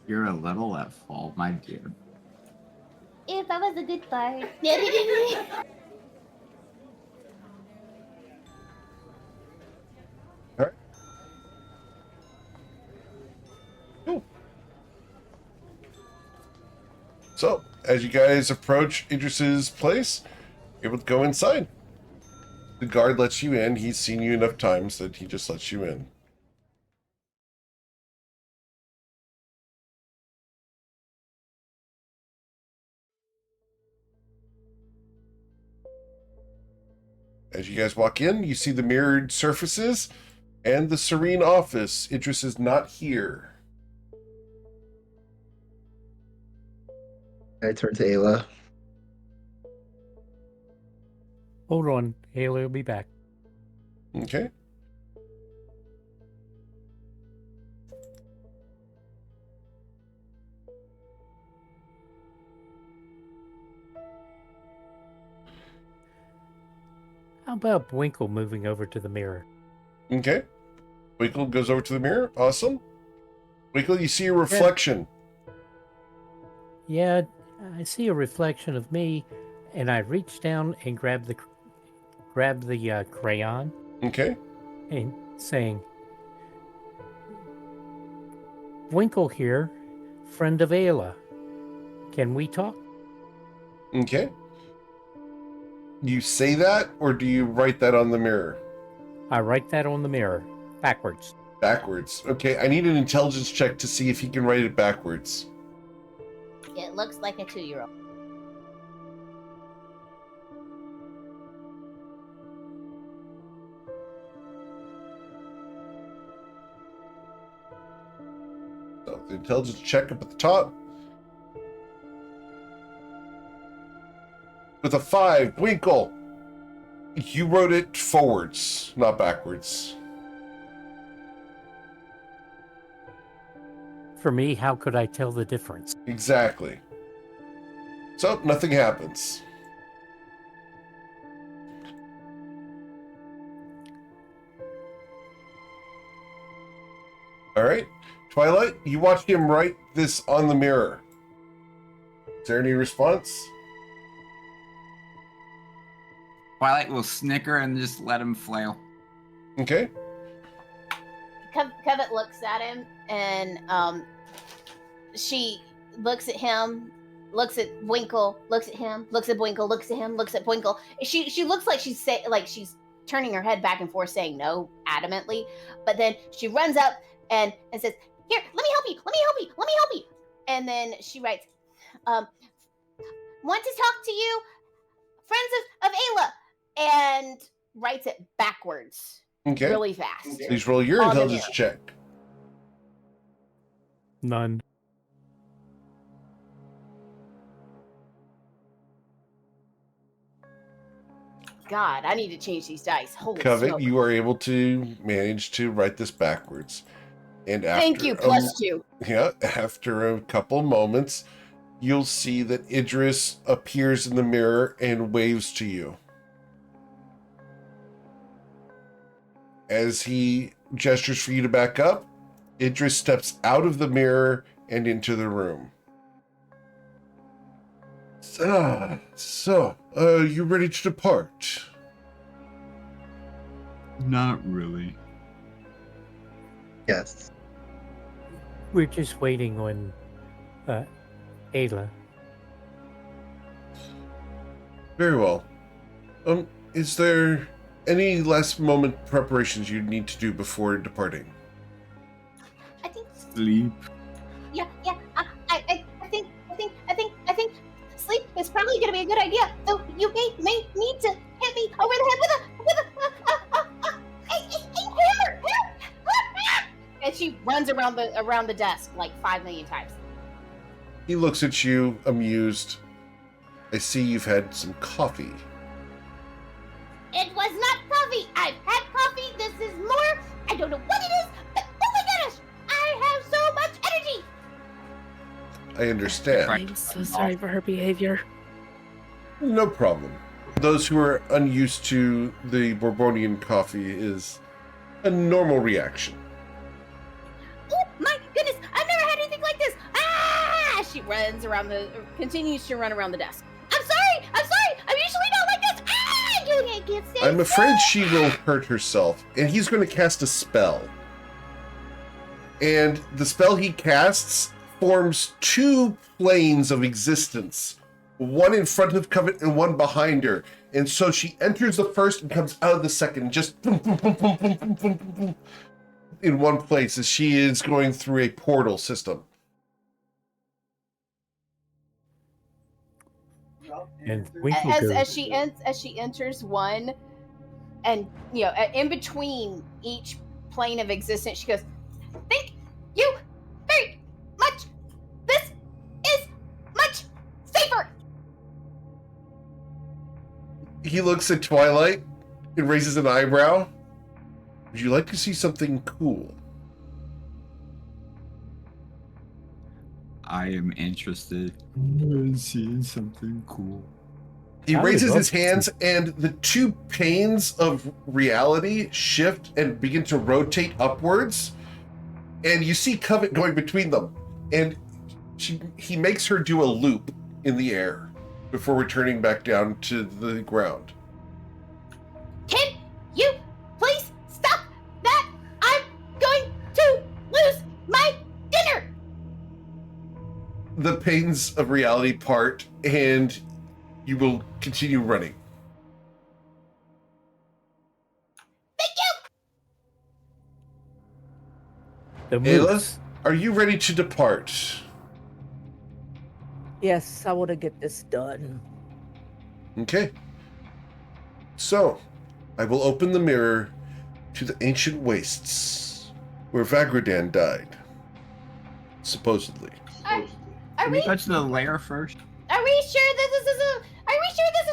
Speaker 3: You're a little at fault, my dear.
Speaker 2: If I was a good bard.
Speaker 1: Alright. Cool. So, as you guys approach Idris's place, you're able to go inside. The guard lets you in. He's seen you enough times that he just lets you in. As you guys walk in, you see the mirrored surfaces and the serene office. Idris is not here.
Speaker 6: I turn to Ayla.
Speaker 4: Hold on, Ayla will be back.
Speaker 1: Okay.
Speaker 4: How about Winkle moving over to the mirror?
Speaker 1: Okay. Winkle goes over to the mirror. Awesome. Winkle, you see a reflection.
Speaker 4: Yeah, I see a reflection of me, and I reach down and grab the crayon
Speaker 1: Okay.
Speaker 4: and saying, "Winkle here, friend of Ayla. Can we talk?"
Speaker 1: Okay. You say that, or do you write that on the mirror?
Speaker 4: I write that on the mirror, backwards.
Speaker 1: Backwards. Okay, I need an intelligence check to see if he can write it backwards.
Speaker 2: It looks like a 2-year-old.
Speaker 1: So the intelligence check up at the top. With a 5, Winkle. You wrote it forwards, not backwards.
Speaker 4: For me, how could I tell the difference?
Speaker 1: Exactly. So nothing happens. All right. Twilight, you watched him write this on the mirror. Is there any response?
Speaker 3: Twilight will snicker and just let him flail.
Speaker 1: Okay.
Speaker 2: Covet looks at him, and she looks at him, looks at Winkle, looks at him, looks at Winkle, looks at him, looks at Winkle. She looks like she's turning her head back and forth, saying no adamantly, but then she runs up and says, "Here, let me help you, let me help you, let me help you." And then she writes, "Want to talk to you, friends of Ayla," and writes it backwards.
Speaker 1: Okay.
Speaker 2: Really fast.
Speaker 1: Please roll your
Speaker 2: On the
Speaker 1: intelligence
Speaker 2: mirror.
Speaker 1: check.
Speaker 4: None.
Speaker 2: God, I need to change these dice. Holy
Speaker 1: Covet,
Speaker 2: smoke.
Speaker 1: you are able to manage to write this backwards. And after
Speaker 2: Thank you, +2.
Speaker 1: Yeah, after a couple moments, you'll see that Idris appears in the mirror and waves to you. As he gestures for you to back up, Idris steps out of the mirror and into the room. So, you ready to depart?
Speaker 3: Not really.
Speaker 6: Yes.
Speaker 4: We're just waiting on Ayla.
Speaker 1: Very well. Is there any last moment preparations you need to do before departing?
Speaker 2: I think.
Speaker 3: Sleep.
Speaker 2: Yeah. I think sleep is probably going to be a good idea. So you may need to hit me over the head with a hammer. And she runs around the desk like 5 million times.
Speaker 1: He looks at you, amused. I see you've had some coffee.
Speaker 2: It was not coffee. I've had coffee. This is more. I don't know what it is, but oh my gosh, I have so much energy.
Speaker 1: I understand.
Speaker 7: I'm so sorry for her behavior.
Speaker 1: No problem. Those who are unused to the Bourbonian coffee is a normal reaction.
Speaker 2: Oh my goodness, I've never had anything like this. Ah! She continues to run around the desk. I'm sorry. I'm usually not like this. Ah! I can't stay
Speaker 1: I'm afraid
Speaker 2: still.
Speaker 1: she will hurt herself, and he's going to cast a spell. And the spell he casts forms 2 planes of existence, one in front of Covet and one behind her. And so she enters the first and comes out of the second, just boom, boom, boom, boom, boom, boom, boom, boom, boom, in one place as she is going through a portal system.
Speaker 4: And Winkle goes,
Speaker 2: As she enters one, and in between each plane of existence, she goes, "Thank you very much. This is much safer."
Speaker 1: He looks at Twilight and raises an eyebrow. Would you like to see something cool?
Speaker 3: I am interested in seeing something cool.
Speaker 1: He
Speaker 4: I would
Speaker 1: raises
Speaker 4: love
Speaker 1: his
Speaker 4: to see-
Speaker 1: hands, and the 2 panes of reality shift and begin to rotate upwards. And you see Covet going between them. And he makes her do a loop in the air before returning back down to the ground.
Speaker 2: Can you please stop that? I'm going to lose my dinner.
Speaker 1: The panes of reality part, and you will continue running.
Speaker 2: Thank you.
Speaker 4: the
Speaker 1: Ayla,
Speaker 4: moose.
Speaker 1: are you ready to depart?
Speaker 5: Yes, I want to get this done.
Speaker 1: Okay. So, I will open the mirror to the ancient wastes where Vagradan died. Supposedly.
Speaker 2: Are
Speaker 3: Can
Speaker 2: we
Speaker 3: we go to the lair first?
Speaker 2: Are we sure this is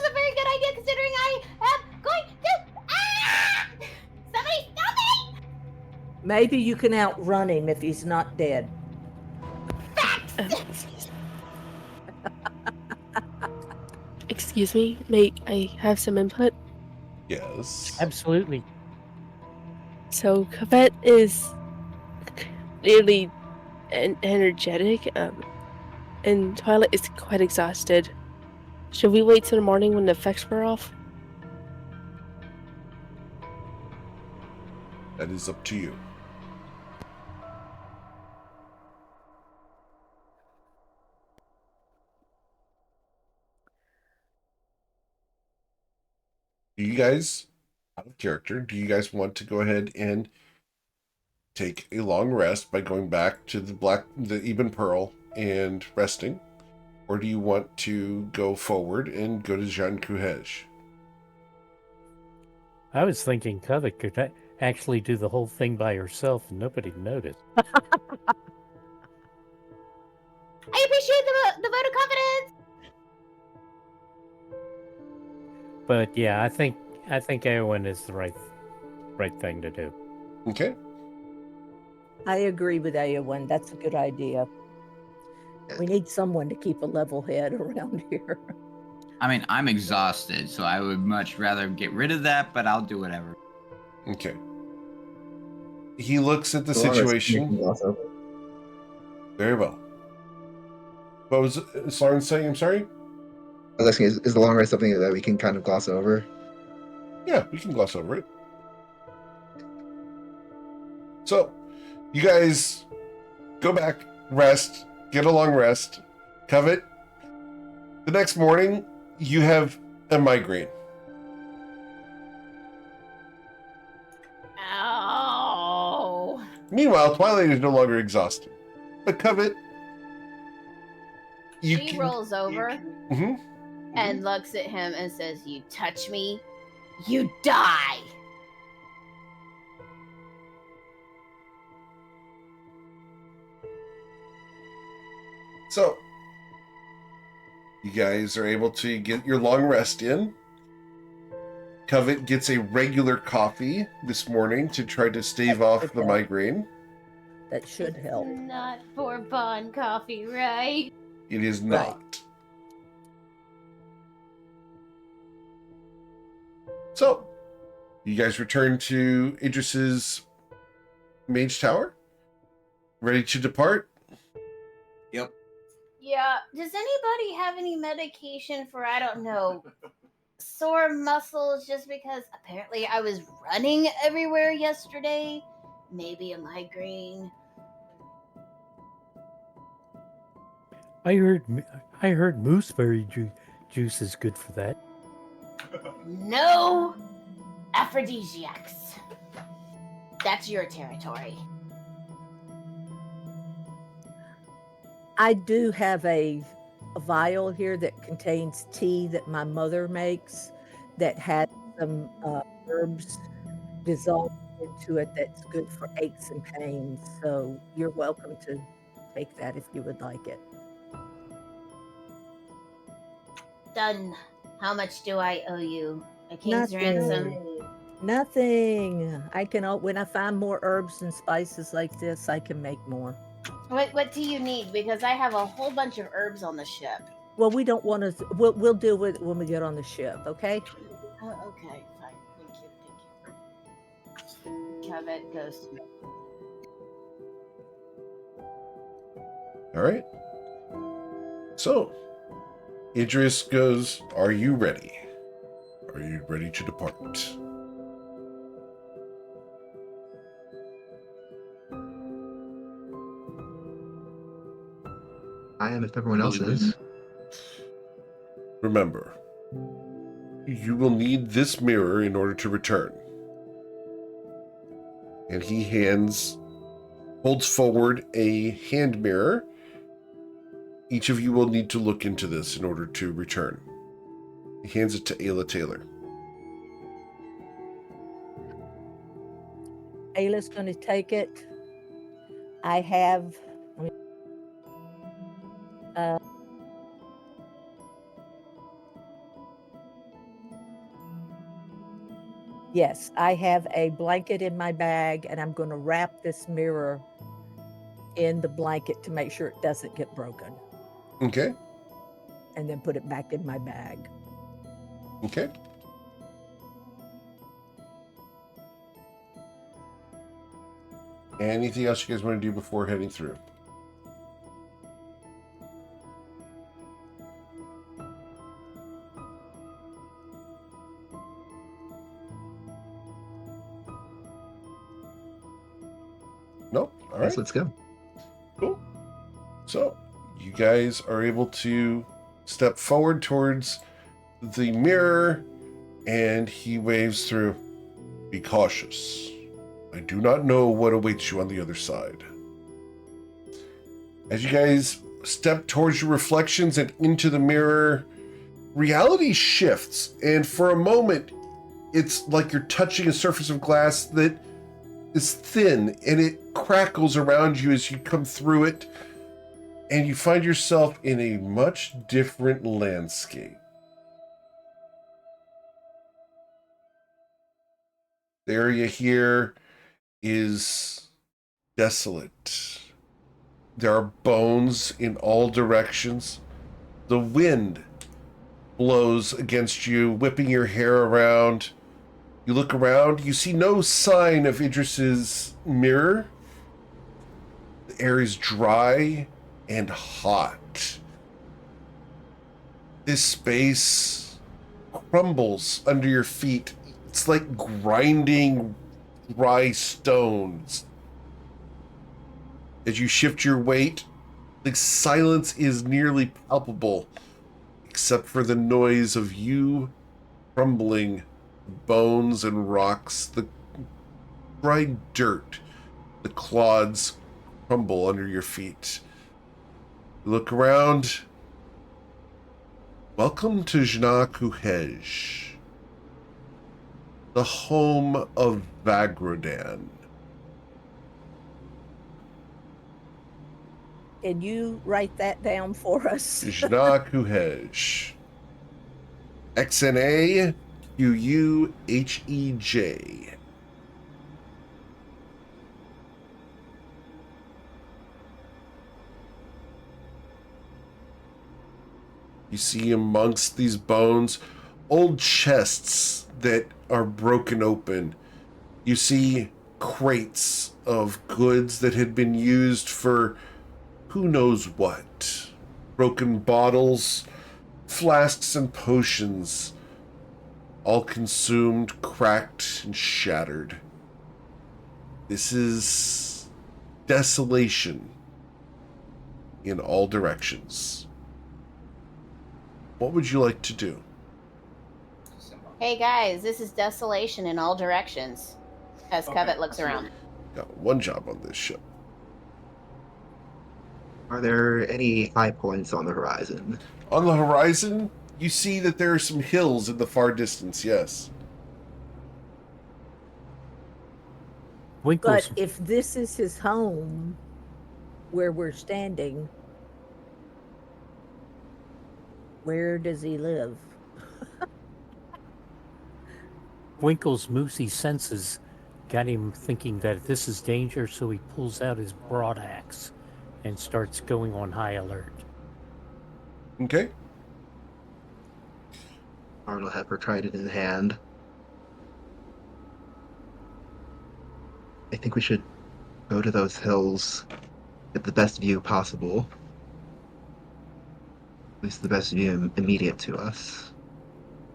Speaker 2: a very good idea, considering I am going to? Ah! Somebody stop me!
Speaker 5: Maybe you can outrun him if he's not dead.
Speaker 7: Excuse me, may I have some input?
Speaker 1: Yes.
Speaker 4: Absolutely.
Speaker 7: So Cavette is clearly energetic, and Twilight is quite exhausted. Should we wait till the morning when the effects wear off?
Speaker 1: That is up to you. Do you guys, out of character, do you guys want to go ahead and take a long rest by going back to the Eben Pearl and resting? Or do you want to go forward and go to Jean Kuhej?
Speaker 4: I was thinking Covet could actually do the whole thing by herself and nobody'd notice.
Speaker 2: I appreciate the vote of confidence.
Speaker 4: But yeah, I think Eowyn is the right thing to do.
Speaker 1: Okay.
Speaker 5: I agree with Eowyn. That's a good idea. We need someone to keep a level head around here.
Speaker 3: I mean, I'm exhausted, so I would much rather get rid of that, but I'll do whatever.
Speaker 1: Okay. He looks at the
Speaker 6: So long as we can
Speaker 1: situation.
Speaker 6: gloss over.
Speaker 1: Very well. What was Soren saying? I'm sorry?
Speaker 6: I was asking, is the long rest something that we can kind of gloss over?
Speaker 1: Yeah, we can gloss over it. So, you guys go back, rest, get a long rest, Covet. The next morning, you have A migraine.
Speaker 2: Ow.
Speaker 1: Meanwhile, Twilight is no longer exhausted. But Covet, you
Speaker 2: She
Speaker 1: can...
Speaker 2: rolls over
Speaker 1: Mhm.
Speaker 2: and looks at him and says, "You touch me, you die."
Speaker 1: So, you guys are able to get your long rest in. Covet gets a regular coffee this morning to try to stave off the migraine.
Speaker 5: That should help.
Speaker 2: Not for Bond coffee, right?
Speaker 1: It is
Speaker 5: Right.
Speaker 1: not. So, you guys return to Idris's mage tower? Ready to depart?
Speaker 3: Yep.
Speaker 2: Yeah. Does anybody have any medication for, I don't know, sore muscles? Just because apparently I was running everywhere yesterday. Maybe a migraine.
Speaker 4: I heard mooseberry juice is good for that.
Speaker 2: No aphrodisiacs. That's your territory.
Speaker 5: I do have a vial here that contains tea that my mother makes that has some herbs dissolved into it that's good for aches and pains. So you're welcome to take that if you would like it.
Speaker 2: Done. How much do I owe you? A king's ransom?
Speaker 5: Nothing. I can when I find more herbs and spices like this, I can make more.
Speaker 2: What do you need? Because I have a whole bunch of herbs on the ship.
Speaker 5: Well, we don't want to. We'll deal with it when we get on the ship. Okay.
Speaker 2: Oh, okay, fine. Thank you. Covet goes to me.
Speaker 1: All right. So, Idris goes, "Are you ready? Are you ready to depart?"
Speaker 6: I am if everyone else is.
Speaker 1: Remember, you will need this mirror in order to return. And he holds forward a hand mirror. Each of you will need to look into this in order to return. He hands it to Ayla Taylor.
Speaker 5: Ayla's going to take it. I have. Yes, I have a blanket in my bag, and I'm going to wrap this mirror in the blanket to make sure it doesn't get broken.
Speaker 1: Okay.
Speaker 5: And then put it back in my bag.
Speaker 1: Okay. Anything else you guys want to do before heading through? Nope. All right.
Speaker 6: Yes, let's go.
Speaker 1: Cool. So, you guys are able to step forward towards the mirror, and he waves through. Be cautious. I do not know what awaits you on the other side. As you guys step towards your reflections and into the mirror, reality shifts, and for a moment, it's like you're touching a surface of glass that is thin, and it crackles around you as you come through it, and you find yourself in a much different landscape. The area here is desolate. There are bones in all directions. The wind blows against you, whipping your hair around. You look around, you see no sign of Idris's mirror. The air is dry and hot. This space crumbles under your feet. It's like grinding dry stones. As you shift your weight, the silence is nearly palpable, except for the noise of you crumbling bones and rocks, the dried dirt, the clods crumble under your feet. You look around. Welcome to Jna-Kuhej, the home of Vagrodan.
Speaker 5: Can you write that down for us?
Speaker 1: Jna-Kuhej. Xnaquuhej. You see amongst these bones old chests that are broken open. You see crates of goods that had been used for who knows what. Broken bottles, flasks, and potions, all consumed, cracked, and shattered. This is desolation in all directions. What would you like to do?
Speaker 2: Hey guys, this is desolation in all directions. As Covet looks around.
Speaker 1: Got one job on this ship.
Speaker 6: Are there any high points on the horizon?
Speaker 1: On the horizon, you see that there are some hills in the far distance, yes.
Speaker 4: Winkles.
Speaker 5: But if this is his home, where we're standing, where does he live?
Speaker 4: Winkle's moosey senses got him thinking that this is danger, so he pulls out his broadaxe and starts going on high alert.
Speaker 1: Okay.
Speaker 6: Arnold have her trident in hand. I think we should go to those hills, get the best view possible. At least the best view immediate to us.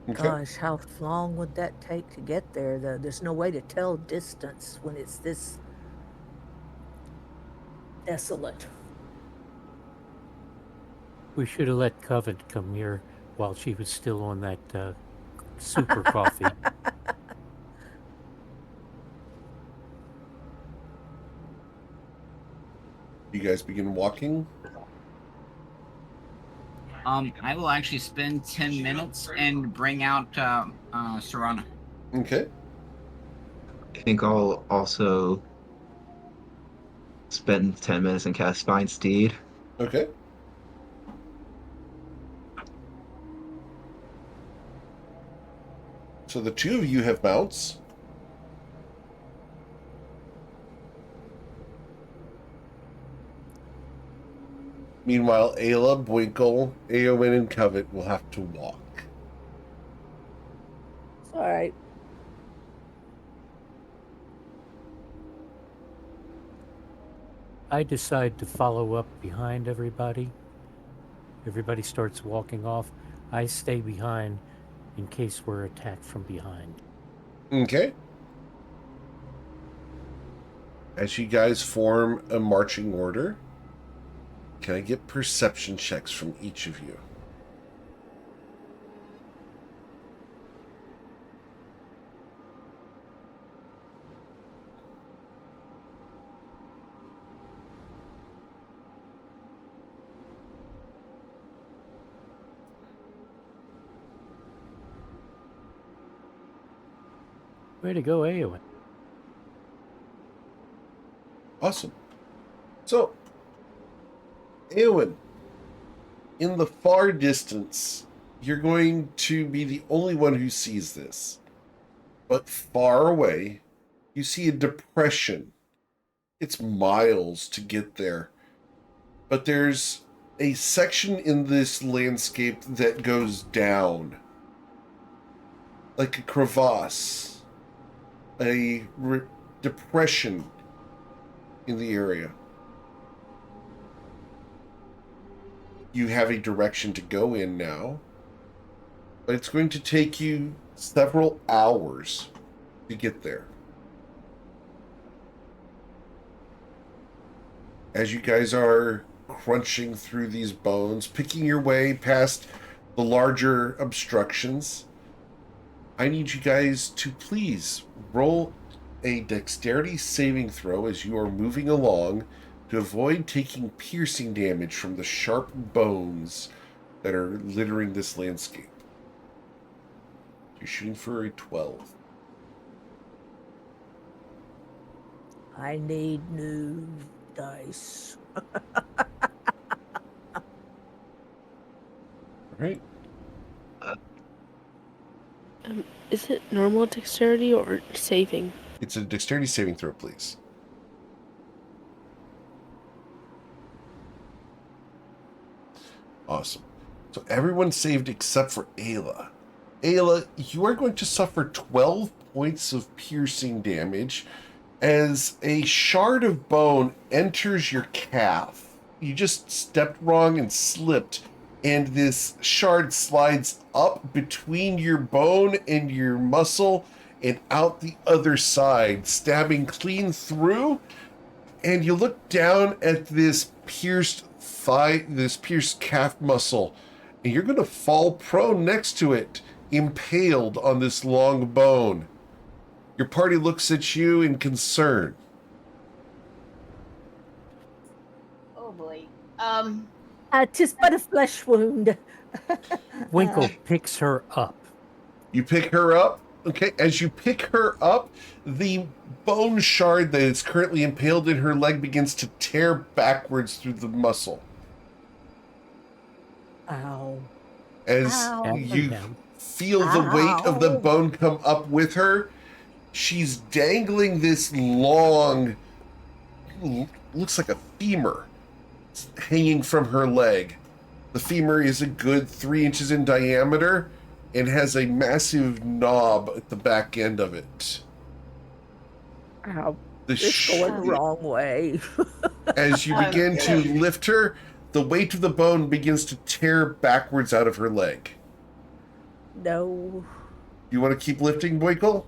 Speaker 1: Okay.
Speaker 5: Gosh, how long would that take to get there? There's no way to tell distance when it's this desolate.
Speaker 4: We should have let Covet come here while she was still on that super coffee.
Speaker 1: You guys begin walking.
Speaker 3: I will actually spend 10 minutes and bring out Serana.
Speaker 1: Okay.
Speaker 6: I think I'll also spend 10 minutes and cast Spine Steed.
Speaker 1: Okay. So the two of you have mounts. Meanwhile, Ayla, Bwinkle, Eowyn, and Covet will have to walk.
Speaker 5: It's all right.
Speaker 4: I decide to follow up behind everybody. Everybody starts walking off. I stay behind in case we're attacked from behind.
Speaker 1: Okay. As you guys form a marching order, can I get perception checks from each of you?
Speaker 4: Way to go, Eowyn.
Speaker 1: Awesome. So, Eowyn, in the far distance, you're going to be the only one who sees this. But far away, you see a depression. It's miles to get there. But there's a section in this landscape that goes down. Like a crevasse. A depression in the area. You have a direction to go in now, but it's going to take you several hours to get there. As you guys are crunching through these bones, picking your way past the larger obstructions, I need you guys to please roll a dexterity saving throw as you are moving along to avoid taking piercing damage from the sharp bones that are littering this landscape. You're shooting for a 12.
Speaker 5: I need new dice.
Speaker 1: All right.
Speaker 7: Is it normal dexterity or saving?
Speaker 1: It's a dexterity saving throw, please. Awesome. So everyone saved except for Ayla. Ayla, you are going to suffer 12 points of piercing damage as a shard of bone enters your calf. You just stepped wrong and slipped, and this shard slides up between your bone and your muscle and out the other side, stabbing clean through. And you look down at this pierced thigh, this pierced calf muscle, and you're going to fall prone next to it, impaled on this long bone. Your party looks at you in concern.
Speaker 2: Oh boy.
Speaker 5: 'Tis but a flesh wound.
Speaker 4: Winkle picks her up.
Speaker 1: You pick her up. Okay, as you pick her up, the bone shard that is currently impaled in her leg begins to tear backwards through the muscle.
Speaker 5: Ow.
Speaker 1: As
Speaker 5: Ow.
Speaker 1: you feel the weight of the
Speaker 5: Ow.
Speaker 1: bone come up with her, she's dangling this long, looks like a femur, hanging from her leg. The femur is a good 3 inches in diameter and has a massive knob at the back end of it.
Speaker 5: Ow.
Speaker 1: The
Speaker 5: It's going the wrong way.
Speaker 1: As you begin to lift her, the weight of the bone begins to tear backwards out of her leg.
Speaker 5: No.
Speaker 1: You want to keep lifting, Boykle?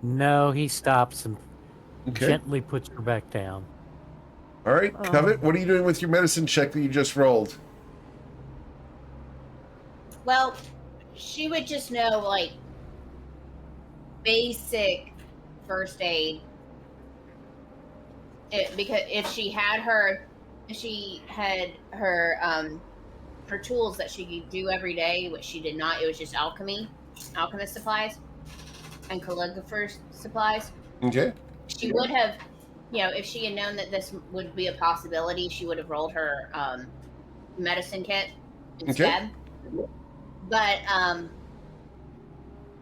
Speaker 4: No, he stops and
Speaker 1: Okay.
Speaker 4: gently puts her back down.
Speaker 1: All right, Covet, what are you doing with your medicine check that you just rolled?
Speaker 2: Well, she would just know, like, basic first aid. Because if she had her her tools that she could do every day, which she did not. It was just alchemist supplies, and calligrapher's supplies.
Speaker 1: Okay.
Speaker 2: She would have, if she had known that this would be a possibility, she would have rolled her medicine kit instead. Okay. But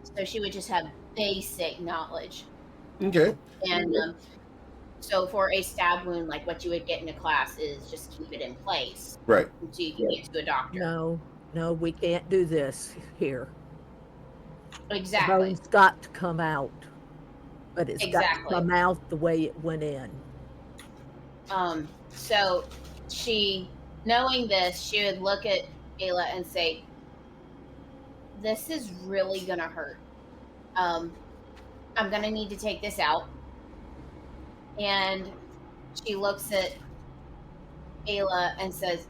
Speaker 2: so she would just have basic knowledge.
Speaker 1: Okay.
Speaker 2: And so for a stab wound, like what you would get in a class is just keep it in place.
Speaker 1: Right.
Speaker 2: So you can get to a doctor.
Speaker 5: No, we can't do this here.
Speaker 2: Exactly.
Speaker 5: The bone's got to come out. But it's got to come out the way it went in.
Speaker 2: So she, knowing this, she would look at Ayla and say, "This is really gonna hurt. I'm gonna need to take this out." And she looks at Ayla and says,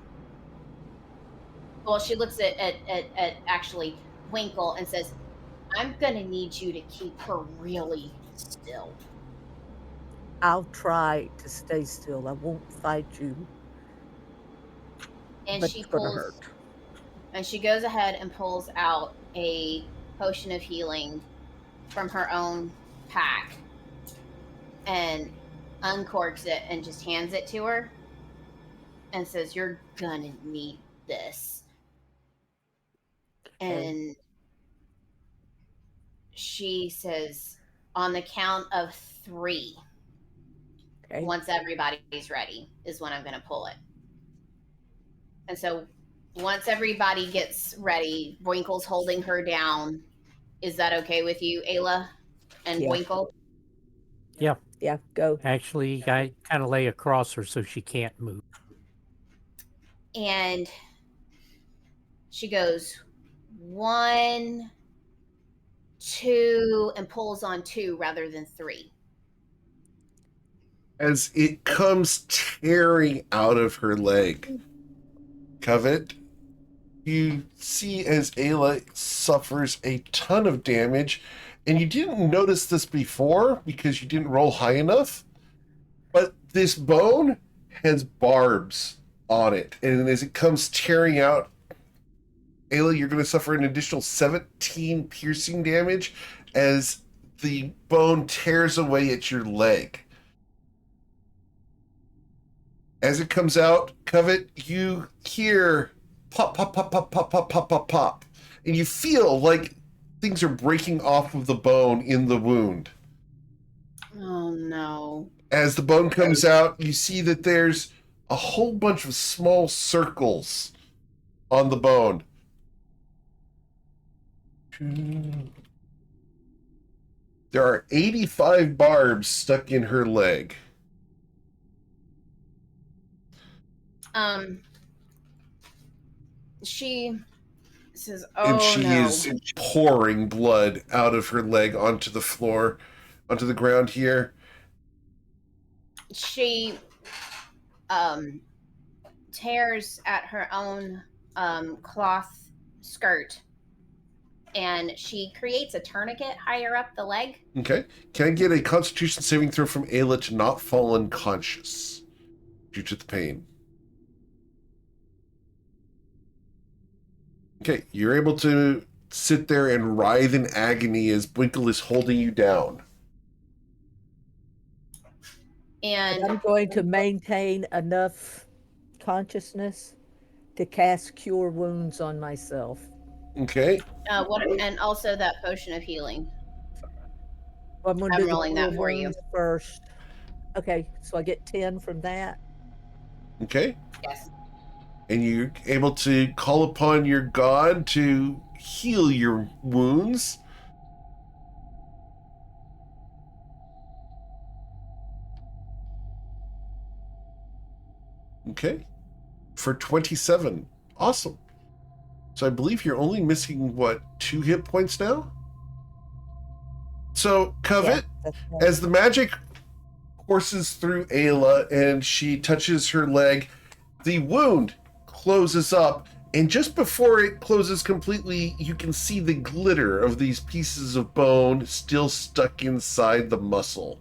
Speaker 2: well, she looks at actually Winkle and says, "I'm gonna need you to keep her really still."
Speaker 5: I'll try to stay still. I won't fight you.
Speaker 2: And
Speaker 5: but
Speaker 2: she
Speaker 5: it's gonna
Speaker 2: pulls,
Speaker 5: hurt.
Speaker 2: and she goes ahead and pulls out a potion of healing from her own pack and uncorks it and just hands it to her and says, "You're gonna need this."
Speaker 5: Okay.
Speaker 2: And she says, on the count of 3,
Speaker 5: Okay.
Speaker 2: once everybody's ready, is when I'm going to pull it. And so once everybody gets ready, Winkle's holding her down. Is that okay with you, Ayla and
Speaker 5: Yeah.
Speaker 2: Winkle?
Speaker 4: Yeah.
Speaker 5: Yeah, go.
Speaker 4: Actually, I kind of lay across her so she can't move.
Speaker 2: And she goes 1, 2, and pulls on 2 rather than 3.
Speaker 1: As it comes tearing out of her leg. Covet, You see as Ayla suffers a ton of damage, and you didn't notice this before because you didn't roll high enough, but this bone has barbs on it, and as it comes tearing out, Ayla, you're going to suffer an additional 17 piercing damage as the bone tears away at your leg. As it comes out, Covet, you hear pop, pop, pop, pop, pop, pop, pop, pop, pop. And you feel like things are breaking off of the bone in the wound.
Speaker 2: Oh, no.
Speaker 1: As the bone comes out, you see that there's a whole bunch of small circles on the bone. There are 85 barbs stuck in her leg.
Speaker 2: She says, "Oh
Speaker 1: And she
Speaker 2: no!"
Speaker 1: is pouring blood out of her leg onto the floor, onto the ground here.
Speaker 2: She tears at her own cloth skirt, and she creates a tourniquet higher up the leg.
Speaker 1: Okay. Can I get a Constitution saving throw from Ayla to not fall unconscious due to the pain? Okay, you're able to sit there and writhe in agony as Winkle is holding you down.
Speaker 2: And
Speaker 5: I'm going to maintain enough consciousness to cast Cure Wounds on myself.
Speaker 1: Okay.
Speaker 2: and also that potion of healing.
Speaker 5: Well, I'm going to
Speaker 2: I'm
Speaker 5: do the
Speaker 2: rolling that
Speaker 5: Cure
Speaker 2: for you.
Speaker 5: Wounds first. Okay, so I get 10 from that.
Speaker 1: Okay.
Speaker 2: Yes.
Speaker 1: And you're able to call upon your god to heal your wounds. Okay. For 27. Awesome. So I believe you're only missing, what, 2 hit points now? So, Covet,
Speaker 5: that's right.
Speaker 1: as the magic courses through Ayla and she touches her leg, the wound closes up, and just before it closes completely, you can see the glitter of these pieces of bone still stuck inside the muscle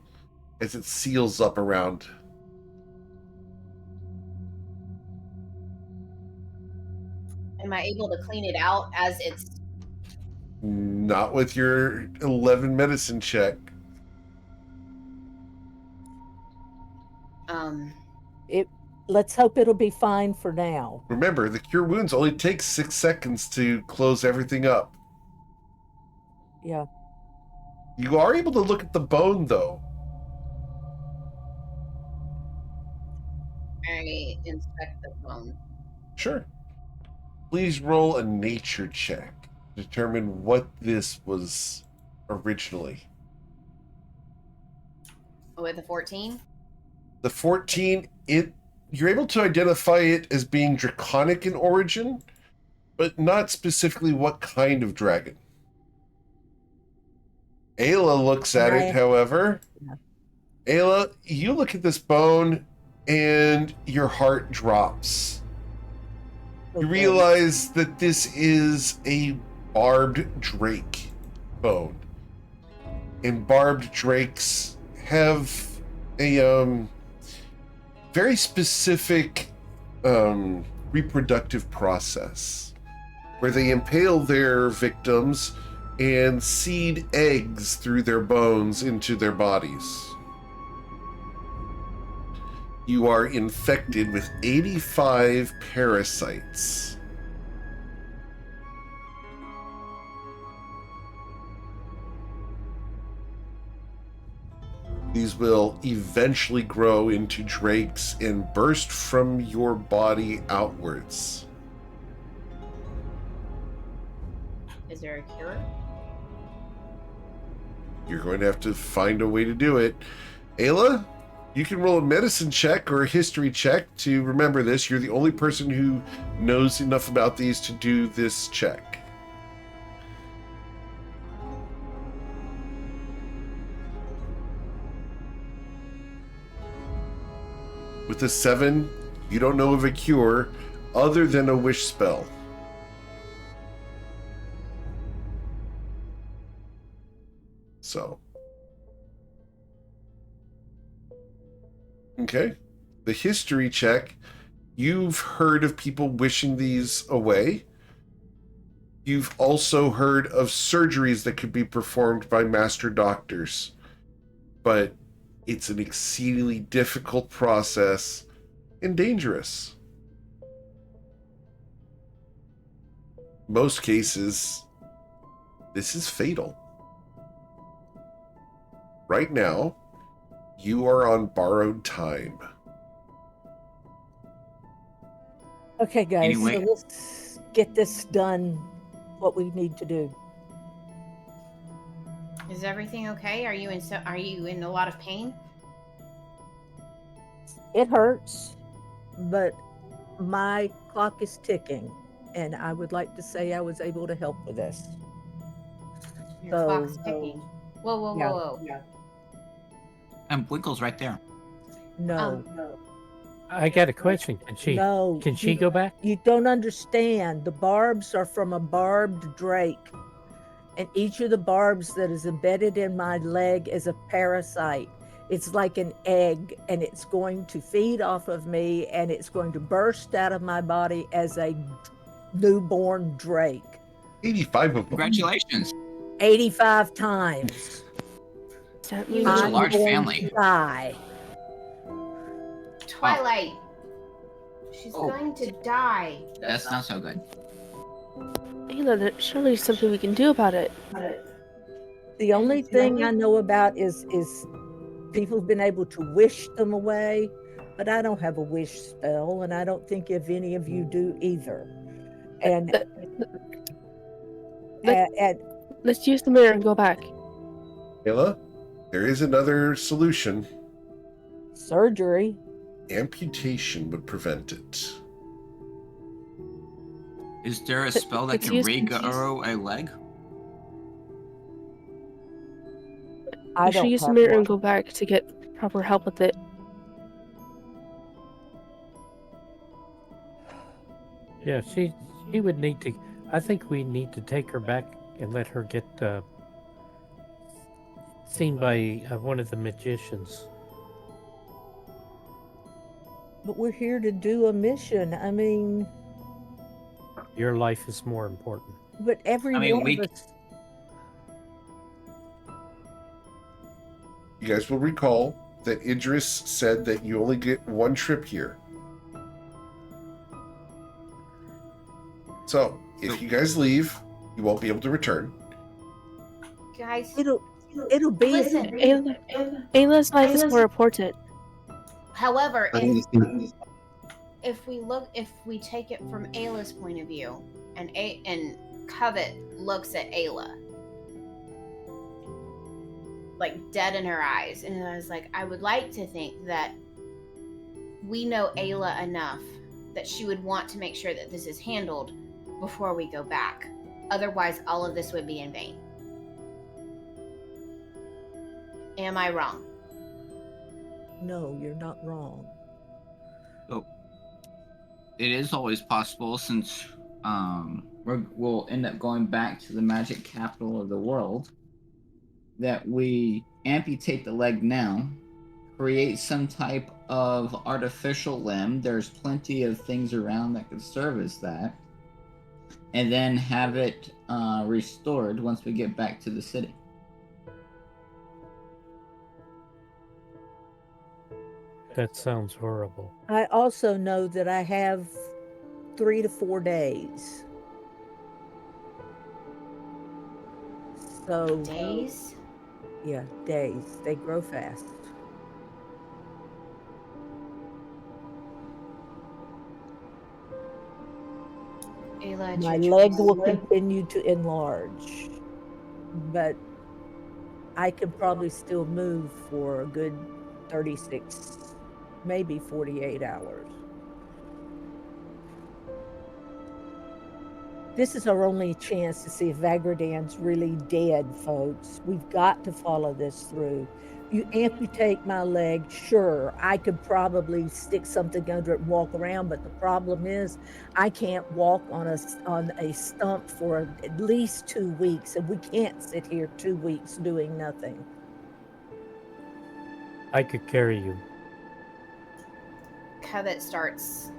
Speaker 1: as it seals up around.
Speaker 2: Am I able to clean it out as it's?
Speaker 1: Not with your 11 medicine check.
Speaker 5: Let's hope it'll be fine for now.
Speaker 1: Remember, the cure wounds only takes 6 seconds to close everything up.
Speaker 5: Yeah.
Speaker 1: You are able to look at the bone, though.
Speaker 2: I inspect the bone.
Speaker 1: Sure. Please roll a nature check to determine what this was originally.
Speaker 2: With a 14?
Speaker 1: The 14, you're able to identify it as being draconic in origin, but not specifically what kind of dragon. Ayla looks at it, however.
Speaker 5: Yeah.
Speaker 1: Ayla, you look at this bone and your heart drops. You
Speaker 5: Okay.
Speaker 1: realize that this is a barbed drake bone. And barbed drakes have a very specific reproductive process where they impale their victims and seed eggs through their bones into their bodies. You are infected with 85 parasites. These will eventually grow into drakes and burst from your body outwards.
Speaker 2: Is there a cure?
Speaker 1: You're going to have to find a way to do it. Ayla, you can roll a medicine check or a history check to remember this. You're the only person who knows enough about these to do this check. With a 7, you don't know of a cure other than a wish spell. So, okay. The history check. You've heard of people wishing these away. You've also heard of surgeries that could be performed by master doctors, but it's an exceedingly difficult process and dangerous. Most cases, this is fatal. Right now, you are on borrowed time.
Speaker 5: Okay, guys,
Speaker 3: Anyway.
Speaker 5: so let's get this done. What we need to do.
Speaker 2: Is everything okay? Are you in a lot of pain?
Speaker 5: It hurts, but my clock is ticking, and I would like to say I was able to help with this.
Speaker 2: Your clock's ticking. Whoa, whoa,
Speaker 5: Yeah.
Speaker 2: whoa, whoa.
Speaker 3: And Winkle's right there.
Speaker 5: No,
Speaker 4: I got a question.
Speaker 5: no.
Speaker 4: Can she go back?
Speaker 5: You don't understand. The barbs are from a barbed drake, and each of the barbs that is embedded in my leg is a parasite. It's like an egg, and it's going to feed off of me, and it's going to burst out of my body as a newborn drake.
Speaker 1: 85 of them.
Speaker 3: Congratulations.
Speaker 5: 85 times.
Speaker 7: Does that
Speaker 2: Such
Speaker 7: mean
Speaker 2: a
Speaker 5: I'm
Speaker 3: large
Speaker 5: going
Speaker 3: family.
Speaker 5: to die.
Speaker 2: Twilight. She's
Speaker 3: Oh.
Speaker 2: going to die.
Speaker 3: That's not so good.
Speaker 7: Ayla, there's surely something we can do about it.
Speaker 5: The only thing I know about is people have been able to wish them away, but I don't have a wish spell, and I don't think if any of you do either. And
Speaker 7: Let's use the mirror and go back.
Speaker 1: Ayla, there is another solution.
Speaker 5: surgery.
Speaker 1: Amputation would prevent it.
Speaker 3: Is there a spell that
Speaker 7: Let's
Speaker 3: can
Speaker 7: use-
Speaker 3: regrow a leg?
Speaker 5: I
Speaker 7: We should
Speaker 5: don't
Speaker 7: use the
Speaker 5: have
Speaker 7: mirror
Speaker 5: one.
Speaker 7: and go back to get proper help with it.
Speaker 4: Yeah, she would need to. I think we need to take her back and let her get seen by one of the magicians.
Speaker 5: But we're here to do a mission. I mean,
Speaker 4: Your life is more important.
Speaker 5: but every
Speaker 3: I mean,
Speaker 5: one
Speaker 3: we-
Speaker 5: of us.
Speaker 1: You guys will recall that Idris said that you only get one trip here. So, if you guys leave, you won't be able to return.
Speaker 2: Guys,
Speaker 5: It'll be.
Speaker 2: listen.
Speaker 7: Ayla's life is more important.
Speaker 2: However,
Speaker 6: I need to see-
Speaker 2: if we take it from Ayla's point of view, and Covet looks at Ayla, like dead in her eyes, and I was like, I would like to think that we know Ayla enough that she would want to make sure that this is handled before we go back. Otherwise, all of this would be in vain. Am I wrong?
Speaker 5: No, you're not wrong.
Speaker 3: So, it is always possible, since we'll end up going back to the magic capital of the world, that we amputate the leg now, create some type of artificial limb. There's plenty of things around that could serve as that, and then have it restored once we get back to the city.
Speaker 4: That sounds horrible.
Speaker 5: I also know that I have 3 to 4 days. So,
Speaker 2: Days?
Speaker 5: yeah, days. They grow fast.
Speaker 2: Ayla, it's
Speaker 5: My
Speaker 2: your
Speaker 5: leg
Speaker 2: choice.
Speaker 5: will continue to enlarge, but I can probably still move for a good 36, maybe 48 hours. This is our only chance to see if Vagradan's really dead, folks. We've got to follow this through. you amputate my leg, sure, I could probably stick something under it and walk around, but the problem is I can't walk on a stump for at least 2 weeks, and we can't sit here 2 weeks doing nothing.
Speaker 4: I could carry you.
Speaker 2: Covet starts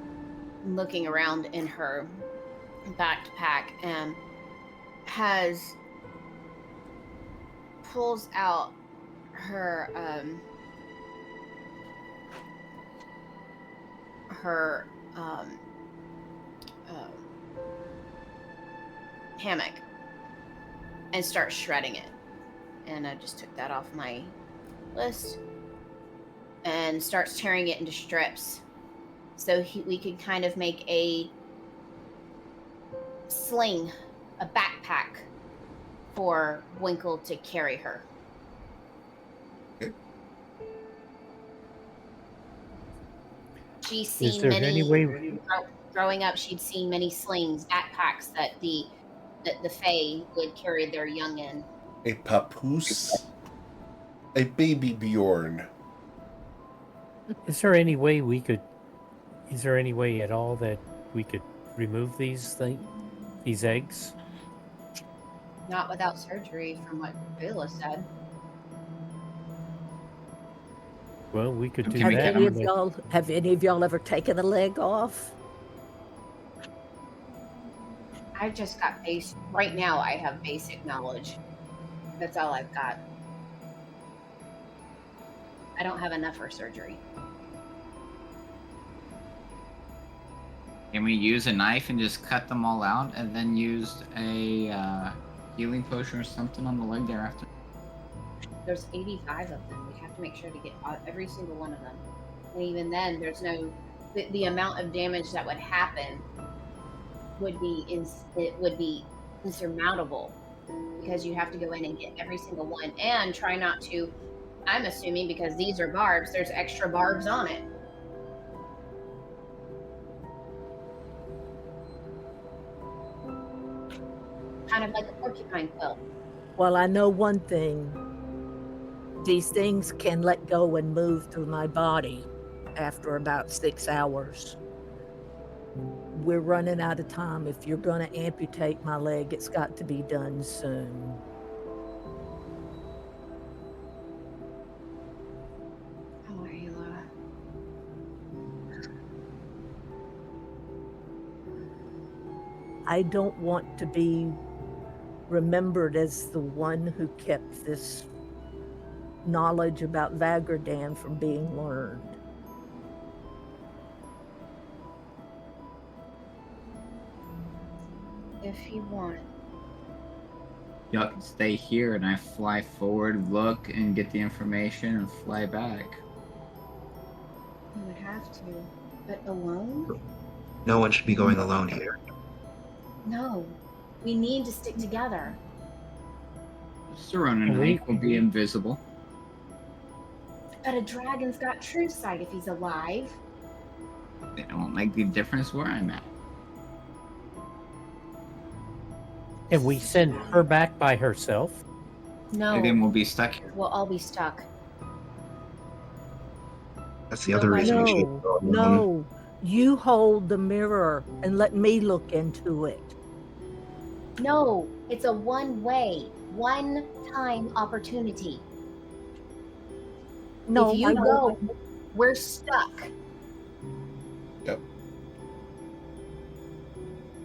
Speaker 2: looking around in her backpack and pulls out her hammock and starts shredding it. And I just took that off my list. And starts tearing it into strips so we can kind of make a sling, a backpack for Winkle to carry her.
Speaker 1: Okay.
Speaker 2: She's seen
Speaker 4: Is there
Speaker 2: many
Speaker 4: any way?
Speaker 2: growing up. She'd seen many slings, backpacks that the Fae would carry their young in.
Speaker 1: A papoose. A baby Bjorn.
Speaker 4: Is there any way we could? Is there any way at all that we could remove these eggs?
Speaker 2: Not without surgery, from what Bela said.
Speaker 4: Well, we could do
Speaker 3: Can we
Speaker 4: that.
Speaker 3: get
Speaker 5: Have any of y'all ever taken a leg off?
Speaker 2: I just got right now I have basic knowledge. That's all I've got. I don't have enough for surgery.
Speaker 3: Can we use a knife and just cut them all out and then use a healing potion or something on the leg thereafter?
Speaker 2: There's 85 of them. We have to make sure to get every single one of them. And even then, there's no... The amount of damage that would happen would be insurmountable, because you have to go in and get every single one and try not to... I'm assuming because these are barbs, there's extra barbs on it. Kind of like a porcupine quill.
Speaker 5: Well, I know one thing. These things can let go and move through my body after about 6 hours. We're running out of time. If you're going to amputate my leg, it's got to be done soon.
Speaker 2: Oh, Ayla.
Speaker 5: I don't want to be remembered as the one who kept this knowledge about Vagardan from being learned.
Speaker 2: If you want.
Speaker 3: Y'all can stay here and I fly forward, look, and get the information and fly back.
Speaker 2: You would have to. But alone?
Speaker 6: No one should be going alone here.
Speaker 2: No. We need to stick together.
Speaker 3: Serona and I will be invisible.
Speaker 2: But a dragon's got true sight if he's alive.
Speaker 3: It won't make the difference where I'm at.
Speaker 4: And we send her back by herself?
Speaker 2: No.
Speaker 3: And then we'll be stuck here.
Speaker 2: We'll all be stuck.
Speaker 6: That's the other reason we should go alone.
Speaker 5: No, you hold the mirror and let me look into it.
Speaker 2: No, it's a one-way, one-time opportunity.
Speaker 5: No,
Speaker 2: if you go, we're stuck.
Speaker 1: Yep.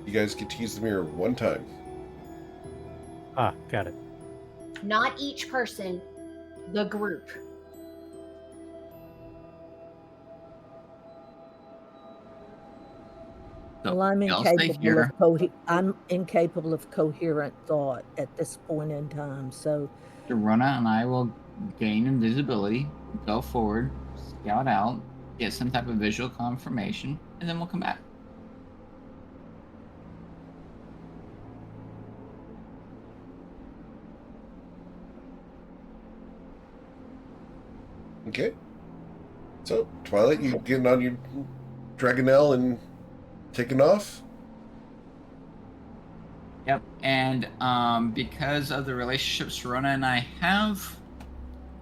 Speaker 1: You guys get to use the mirror one time.
Speaker 4: Ah, got it.
Speaker 2: Not each person, the group.
Speaker 3: So,
Speaker 5: Well, I'm
Speaker 3: y'all stay
Speaker 5: incapable of coherent thought at this point in time. So,
Speaker 3: Serona and I will gain invisibility, go forward, scout out, get some type of visual confirmation, and then we'll come back.
Speaker 1: Okay. So, Twilight, you getting on your Dragonelle and taking off?
Speaker 3: Yep, and because of the relationship Serona and I have,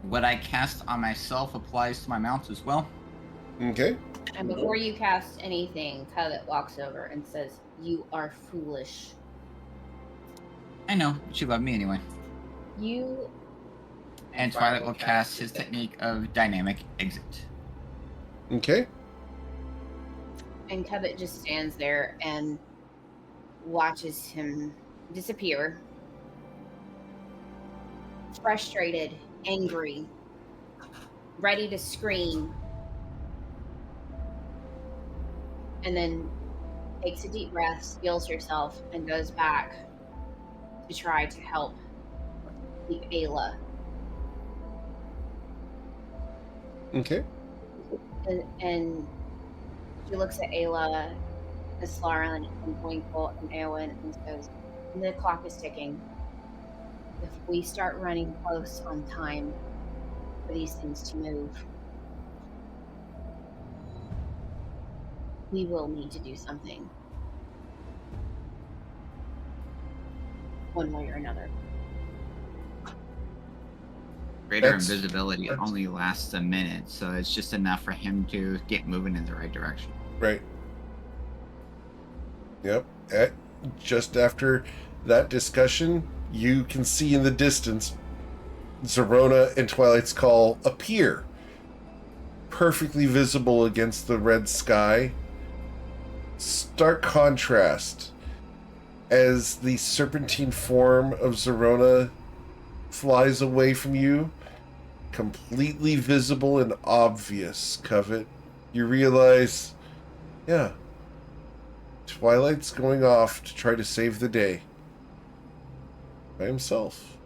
Speaker 3: What I cast on myself applies to my mount as well.
Speaker 1: Okay.
Speaker 2: And before you cast anything, Covet walks over and says, "You are foolish.
Speaker 3: I know, but you love me anyway.
Speaker 2: You..."
Speaker 3: And Twilight will cast his technique of dynamic exit.
Speaker 1: Okay.
Speaker 2: And Covet just stands there and watches him disappear. Frustrated, angry, ready to scream. And then takes a deep breath, steels herself, and goes back to try to help keep Ayla.
Speaker 1: Okay.
Speaker 2: And she looks at Ayla, Aslaran, and Winkle, and Eowyn, and says, "The clock is ticking. If we start running close on time for these things to move, we will need to do something. One way or another."
Speaker 3: Greater
Speaker 1: That's-
Speaker 3: invisibility
Speaker 1: that's-
Speaker 3: only lasts a minute, so it's just enough for him to get moving in the right direction.
Speaker 1: Right. Yep. Just after that discussion, you can see in the distance Zerona and Twilight's Call appear, perfectly visible against the red sky. Stark contrast as the serpentine form of Zerona flies away from you, completely visible and obvious, Covet. You realize, yeah, Twilight's going off to try to save the day by himself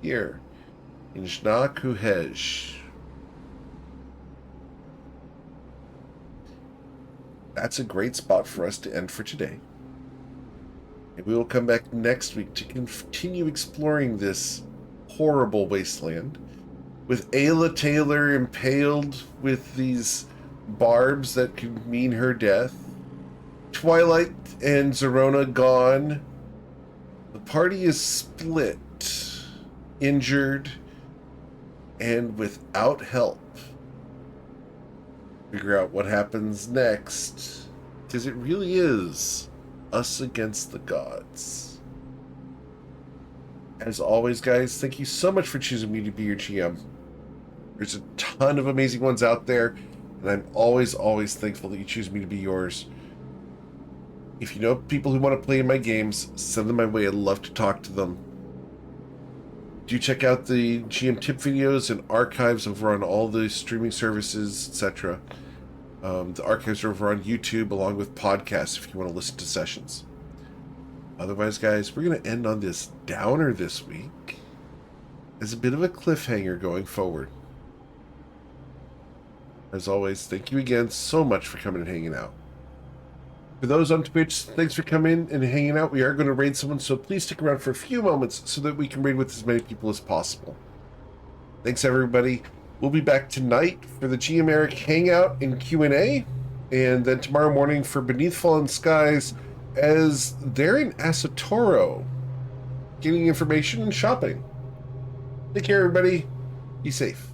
Speaker 1: here in Jna-Kuhej. That's a great spot for us to end for today. And we will come back next week to continue exploring this horrible wasteland with Ayla Taylor impaled with these barbs that could mean her death. Twilight and Zerona gone. The party is split, injured, and without help. Figure out what happens next, because it really is us against the gods. As always, guys, thank you so much for choosing me to be your GM. There's a ton of amazing ones out there, and I'm always, always thankful that you choose me to be yours. If you know people who want to play in my games, send them my way. I'd love to talk to them. Do check out the GM tip videos and archives over on all the streaming services, etc. The archives are over on YouTube along with podcasts if you want to listen to sessions. Otherwise, guys, we're going to end on this downer this week as a bit of a cliffhanger going forward. As always, thank you again so much for coming and hanging out. For those on Twitch, thanks for coming and hanging out. We are going to raid someone, so please stick around for a few moments so that we can raid with as many people as possible. Thanks, everybody. We'll be back tonight for the GM Eric Hangout and Q&A, and then tomorrow morning for Beneath Fallen Skies as they're in Asatoro, getting information and shopping. Take care, everybody. Be safe.